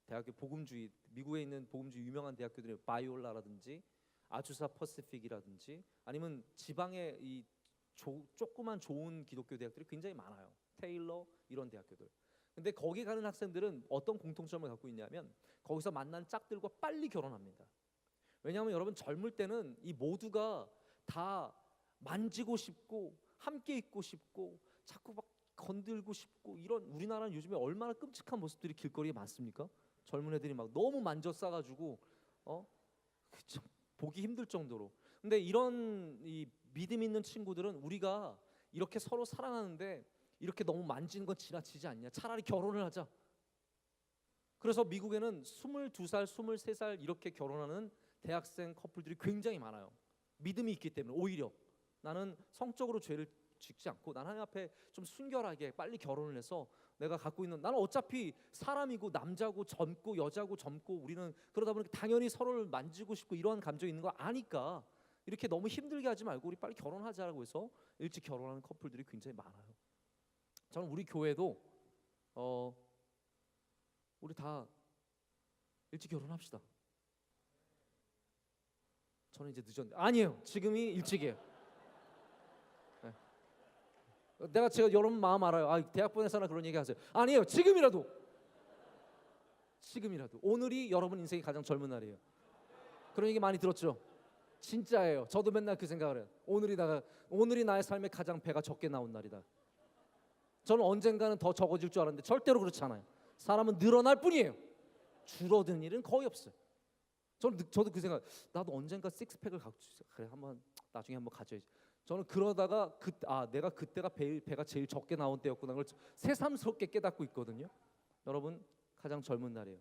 대학교 복음주의, 미국에 있는 복음주의 유명한 대학교들이 바이올라라든지 아주사 퍼시픽이라든지 아니면 지방의 이 조그만 좋은 기독교 대학들이 굉장히 많아요. 테일러 이런 대학교들. 근데 거기 가는 학생들은 어떤 공통점을 갖고 있냐면 거기서 만난 짝들과 빨리 결혼합니다. 왜냐하면 여러분 젊을 때는 이 모두가 다 만지고 싶고 함께 있고 싶고 자꾸 막 건들고 싶고, 이런 우리나라는 요즘에 얼마나 끔찍한 모습들이 길거리에 많습니까? 젊은 애들이 막 너무 만져 싸가지고 참 보기 힘들 정도로. 근데 이런 이 믿음 있는 친구들은 우리가 이렇게 서로 사랑하는데 이렇게 너무 만지는 건 지나치지 않냐, 차라리 결혼을 하자. 그래서 미국에는 22살, 23살 이렇게 결혼하는 대학생 커플들이 굉장히 많아요. 믿음이 있기 때문에. 오히려 나는 성적으로 죄를 짓지 않고 나는 하나님 앞에 좀 순결하게 빨리 결혼을 해서 내가 갖고 있는, 나는 어차피 사람이고 남자고 젊고 여자고 젊고 우리는 그러다 보니까 당연히 서로를 만지고 싶고 이러한 감정이 있는 거 아니까 이렇게 너무 힘들게 하지 말고 우리 빨리 결혼하자라고 해서 일찍 결혼하는 커플들이 굉장히 많아요. 저는 우리 교회도 우리 다 일찍 결혼합시다. 저는 이제 늦었는데 아니에요. 지금이 일찍이에요. 네. 제가 여러분 마음 알아요. 대학원에서나 그런 얘기 하세요. 아니에요. 지금이라도 오늘이 여러분 인생의 가장 젊은 날이에요. 그런 얘기 많이 들었죠? 진짜예요. 저도 맨날 그 생각을 해요. 오늘이 나의 삶에 가장 배가 적게 나온 날이다. 저는 언젠가는 더 적어질 줄 알았는데 절대로 그렇지 않아요. 사람은 늘어날 뿐이에요. 줄어드는 일은 거의 없어요. 저도 그 생각, 나도 언젠가 식스팩을 갖고 있어. 그래, 나중에 한번 가져야지. 저는 그러다가 내가 그때가 배가 제일 적게 나온 때였구나. 그걸 새삼스럽게 깨닫고 있거든요. 여러분 가장 젊은 날이에요.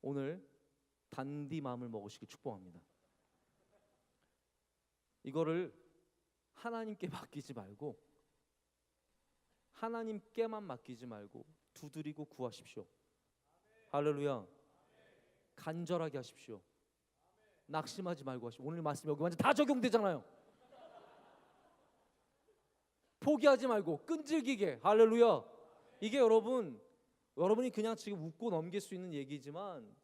오늘 단디 마음을 먹으시길 축복합니다. 이거를 하나님께 맡기지 말고, 하나님께만 맡기지 말고 두드리고 구하십시오. 할렐루야. 간절하게 하십시오. 낙심하지 말고 하십시오. 오늘 말씀 여기 완전 다 적용되잖아요. 포기하지 말고 끈질기게. 할렐루야. 이게 여러분이 그냥 지금 웃고 넘길 수 있는 얘기지만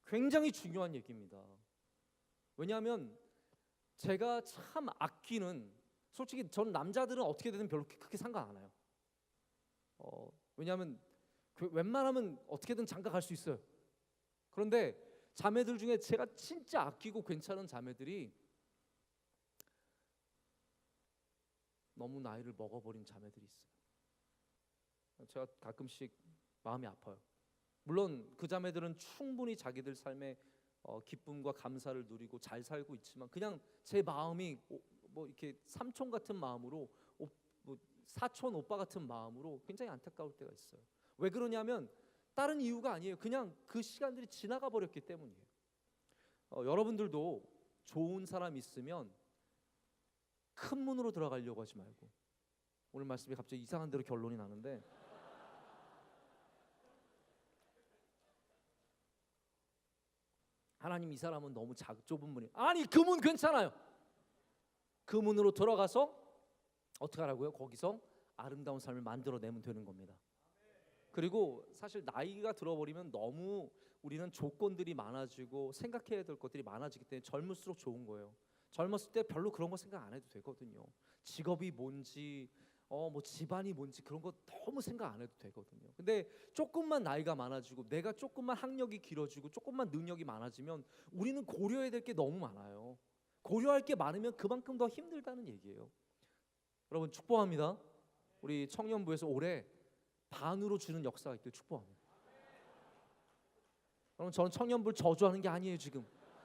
굉장히 중요한 얘기입니다. 왜냐하면 제가 참 아끼는, 솔직히 전 남자들은 어떻게 되든 별로 크게 상관 안 해요. 왜냐하면 웬만하면 어떻게든 장가 갈 수 있어요. 그런데 자매들 중에 제가 진짜 아끼고 괜찮은 자매들이 너무 나이를 먹어버린 자매들이 있어요. 제가 가끔씩 마음이 아파요. 물론 그 자매들은 충분히 자기들 삶의 기쁨과 감사를 누리고 잘 살고 있지만 그냥 제 마음이 뭐 이렇게 삼촌 같은 마음으로, 뭐 사촌 오빠 같은 마음으로 굉장히 안타까울 때가 있어요. 왜 그러냐면 다른 이유가 아니에요. 그냥 그 시간들이 지나가 버렸기 때문이에요. 여러분들도 좋은 사람 있으면 큰 문으로 들어가려고 하지 말고, 오늘 말씀이 갑자기 이상한 대로 결론이 나는데, 하나님 이 사람은 너무 좁은 문이, 아니 그 문 괜찮아요. 그 문으로 들어가서 어떻게 하라고요? 거기서 아름다운 삶을 만들어내면 되는 겁니다. 그리고 사실 나이가 들어버리면 너무 우리는 조건들이 많아지고 생각해야 될 것들이 많아지기 때문에 젊을수록 좋은 거예요. 젊었을 때 별로 그런 거 생각 안 해도 되거든요. 직업이 뭔지, 뭐 집안이 뭔지 그런 거 너무 생각 안 해도 되거든요. 근데 조금만 나이가 많아지고 내가 조금만 학력이 길어지고 조금만 능력이 많아지면 우리는 고려해야 될 게 너무 많아요. 고려할 게 많으면 그만큼 더 힘들다는 얘기예요. 여러분 축복합니다. 우리 청년부에서 올해 반으로 주는 역사가 있길 축복합니다. 여러분 저는 청년부를 저주하는 게 아니에요. 지금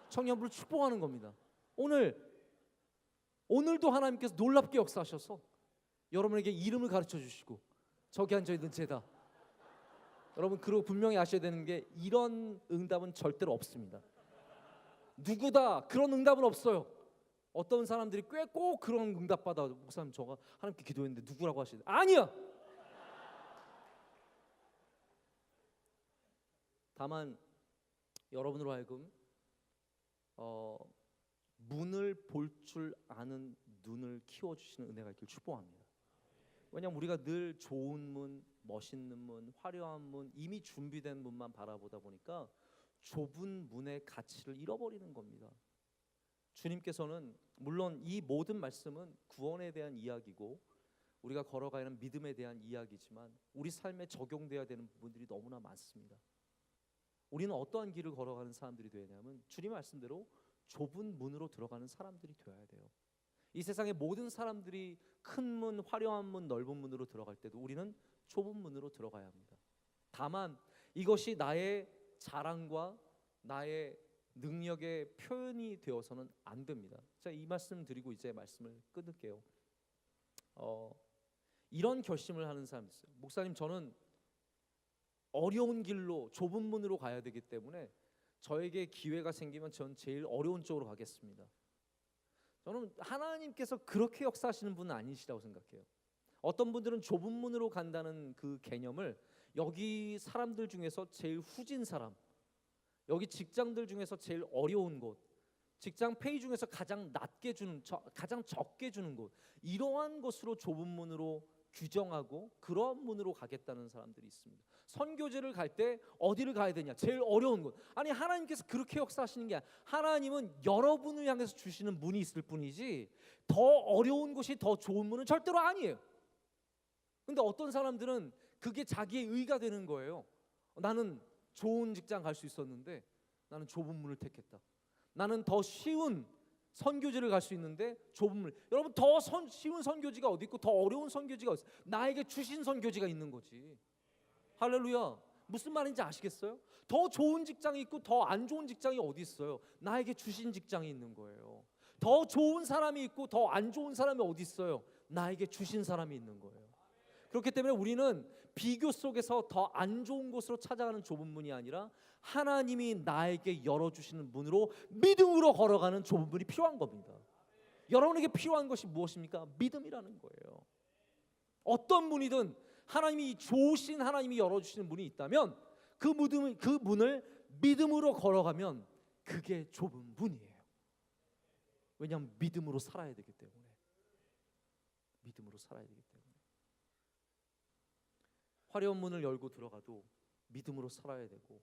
청년부를 축복하는 겁니다. 오늘도 하나님께서 놀랍게 역사하셔서 여러분에게 이름을 가르쳐 주시고 저기 앉아 있는 쟤다. 여러분 그리고 분명히 아셔야 되는 게 이런 응답은 절대로 없습니다. 누구다 그런 응답은 없어요. 어떤 사람들이 꽤 꼭 그런 응답 받아. 목사님 저가 하나님께 기도했는데 누구라고 하시는데 아니야. 다만 여러분으로 하여금 문을 볼 줄 아는 눈을 키워주시는 은혜가 있길 축복합니다. 왜냐하면 우리가 늘 좋은 문, 멋있는 문, 화려한 문, 이미 준비된 문만 바라보다 보니까 좁은 문의 가치를 잃어버리는 겁니다. 주님께서는 물론 이 모든 말씀은 구원에 대한 이야기고 우리가 걸어가는 믿음에 대한 이야기지만 우리 삶에 적용돼야 되는 부분들이 너무나 많습니다. 우리는 어떠한 길을 걸어가는 사람들이 되어야 되냐면 주님 말씀대로 좁은 문으로 들어가는 사람들이 되어야 돼요. 이 세상의 모든 사람들이 큰 문, 화려한 문, 넓은 문으로 들어갈 때도 우리는 좁은 문으로 들어가야 합니다. 다만 이것이 나의 자랑과 나의 능력의 표현이 되어서는 안 됩니다. 자, 이 말씀 드리고 이제 말씀을 끊을게요. 이런 결심을 하는 사람이 있어요. 목사님 저는 어려운 길로 좁은 문으로 가야 되기 때문에 저에게 기회가 생기면 전 제일 어려운 쪽으로 가겠습니다. 저는 하나님께서 그렇게 역사하시는 분은 아니시라고 생각해요. 어떤 분들은 좁은 문으로 간다는 그 개념을 여기 사람들 중에서 제일 후진 사람, 여기 직장들 중에서 제일 어려운 곳, 직장 페이 중에서 가장 낮게 주는, 가장 적게 주는 곳, 이러한 것으로 좁은 문으로 규정하고 그러한 문으로 가겠다는 사람들이 있습니다. 선교제를 갈 때 어디를 가야 되냐? 제일 어려운 곳. 아니 하나님께서 그렇게 역사하시는 게 아니라 하나님은 여러분을 향해서 주시는 문이 있을 뿐이지 더 어려운 곳이 더 좋은 문은 절대로 아니에요. 근데 어떤 사람들은 그게 자기의 의가 되는 거예요. 나는 좋은 직장 갈 수 있었는데 나는 좁은 문을 택했다. 나는 더 쉬운 선교지를 갈 수 있는데 좁은 문. 여러분 더 쉬운 선교지가 어디 있고 더 어려운 선교지가 어디 있어요? 나에게 주신 선교지가 있는 거지. 할렐루야. 무슨 말인지 아시겠어요? 더 좋은 직장이 있고 더 안 좋은 직장이 어디 있어요? 나에게 주신 직장이 있는 거예요. 더 좋은 사람이 있고 더 안 좋은 사람이 어디 있어요? 나에게 주신 사람이 있는 거예요. 그렇기 때문에 우리는 비교 속에서 더 안 좋은 곳으로 찾아가는 좁은 문이 아니라 하나님이 나에게 열어주시는 문으로 믿음으로 걸어가는 좁은 문이 필요한 겁니다. 여러분에게 필요한 것이 무엇입니까? 믿음이라는 거예요. 어떤 문이든 하나님이 좋으신 하나님이 열어주시는 문이 있다면 그 문을 믿음으로 걸어가면 그게 좁은 문이에요. 왜냐하면 믿음으로 살아야 되기 때문에. 믿음으로 살아야 되기 때문에. 화려한 문을 열고 들어가도 믿음으로 살아야 되고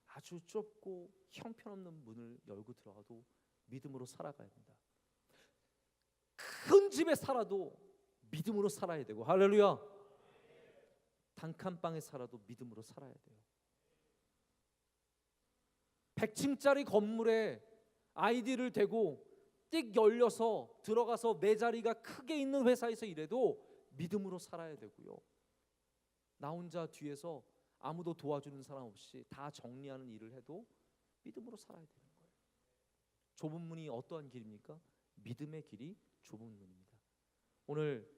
아주 좁고 형편없는 문을 열고 들어가도 믿음으로 살아가야 된다. 큰 집에 살아도 믿음으로 살아야 되고 할렐루야. 단칸방에 살아도 믿음으로 살아야 돼요. 100층짜리 건물에 아이디를 대고 띡 열려서 들어가서 내 자리가 크게 있는 회사에서 일해도 믿음으로 살아야 되고요. 나 혼자 뒤에서 아무도 도와주는 사람 없이 다 정리하는 일을 해도 믿음으로 살아야 되는 거예요. 좁은 문이 어떠한 길입니까? 믿음의 길이 좁은 문입니다. 오늘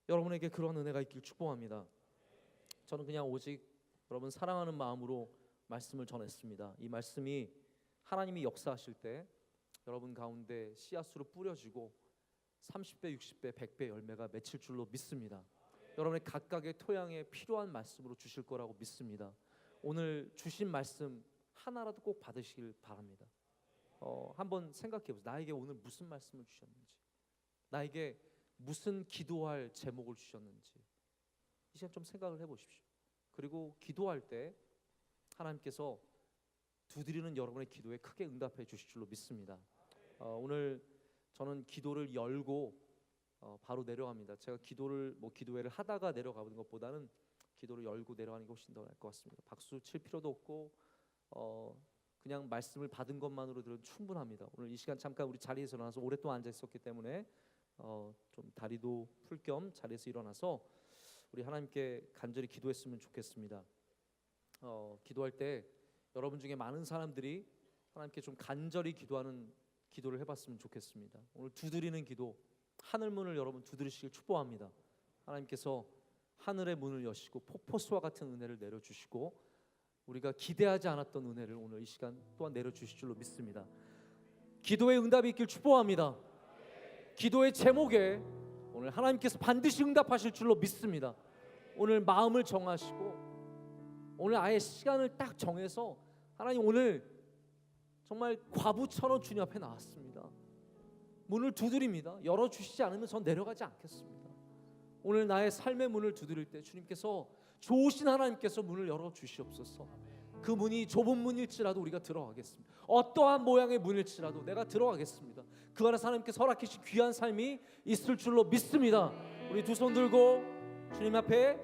여러분에게 그런 은혜가 있길 축복합니다. 저는 그냥 오직 여러분 사랑하는 마음으로 말씀을 전했습니다. 이 말씀이 하나님이 역사하실 때 여러분 가운데 씨앗으로 뿌려지고 30배, 60배, 100배 열매가 맺힐 줄로 믿습니다. 여러분의 각각의 토양에 필요한 말씀으로 주실 거라고 믿습니다. 오늘 주신 말씀 하나라도 꼭 받으시길 바랍니다. 한번 생각해 보세요. 나에게 오늘 무슨 말씀을 주셨는지, 나에게 무슨 기도할 제목을 주셨는지 이 시간 좀 생각을 해보십시오. 그리고 기도할 때 하나님께서 두드리는 여러분의 기도에 크게 응답해 주실 줄로 믿습니다. 오늘 저는 기도를 열고 바로 내려갑니다. 제가 기도회를 하다가 내려가는 것보다는 기도를 열고 내려가는 게 훨씬 더 나을 것 같습니다. 박수 칠 필요도 없고 그냥 말씀을 받은 것만으로도 충분합니다. 오늘 이 시간 잠깐 우리 자리에서 일어나서 오랫동안 앉아 있었기 때문에 좀 다리도 풀 겸 자리에서 일어나서 우리 하나님께 간절히 기도했으면 좋겠습니다. 기도할 때 여러분 중에 많은 사람들이 하나님께 좀 간절히 기도하는 기도를 해봤으면 좋겠습니다. 오늘 두드리는 기도, 하늘 문을 여러분 두드리시길 축복합니다. 하나님께서 하늘의 문을 여시고 폭포수와 같은 은혜를 내려주시고 우리가 기대하지 않았던 은혜를 오늘 이 시간 또한 내려주실 줄로 믿습니다. 기도의 응답이 있길 축복합니다. 기도의 제목에 오늘 하나님께서 반드시 응답하실 줄로 믿습니다. 오늘 마음을 정하시고 오늘 아예 시간을 딱 정해서 하나님 오늘 정말 과부처럼 주님 앞에 나왔습니다. 문을 두드립니다. 열어주시지 않으면 전 내려가지 않겠습니다. 오늘 나의 삶의 문을 두드릴 때 주님께서 좋으신 하나님께서 문을 열어주시옵소서. 그 문이 좁은 문일지라도 우리가 들어가겠습니다. 어떠한 모양의 문일지라도 내가 들어가겠습니다. 그 안에서 하나님께서 허락하신 귀한 삶이 있을 줄로 믿습니다. 우리 두 손 들고 주님 앞에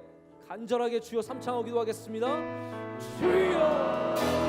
간절하게 주여 삼창하고 기도하겠습니다. 주여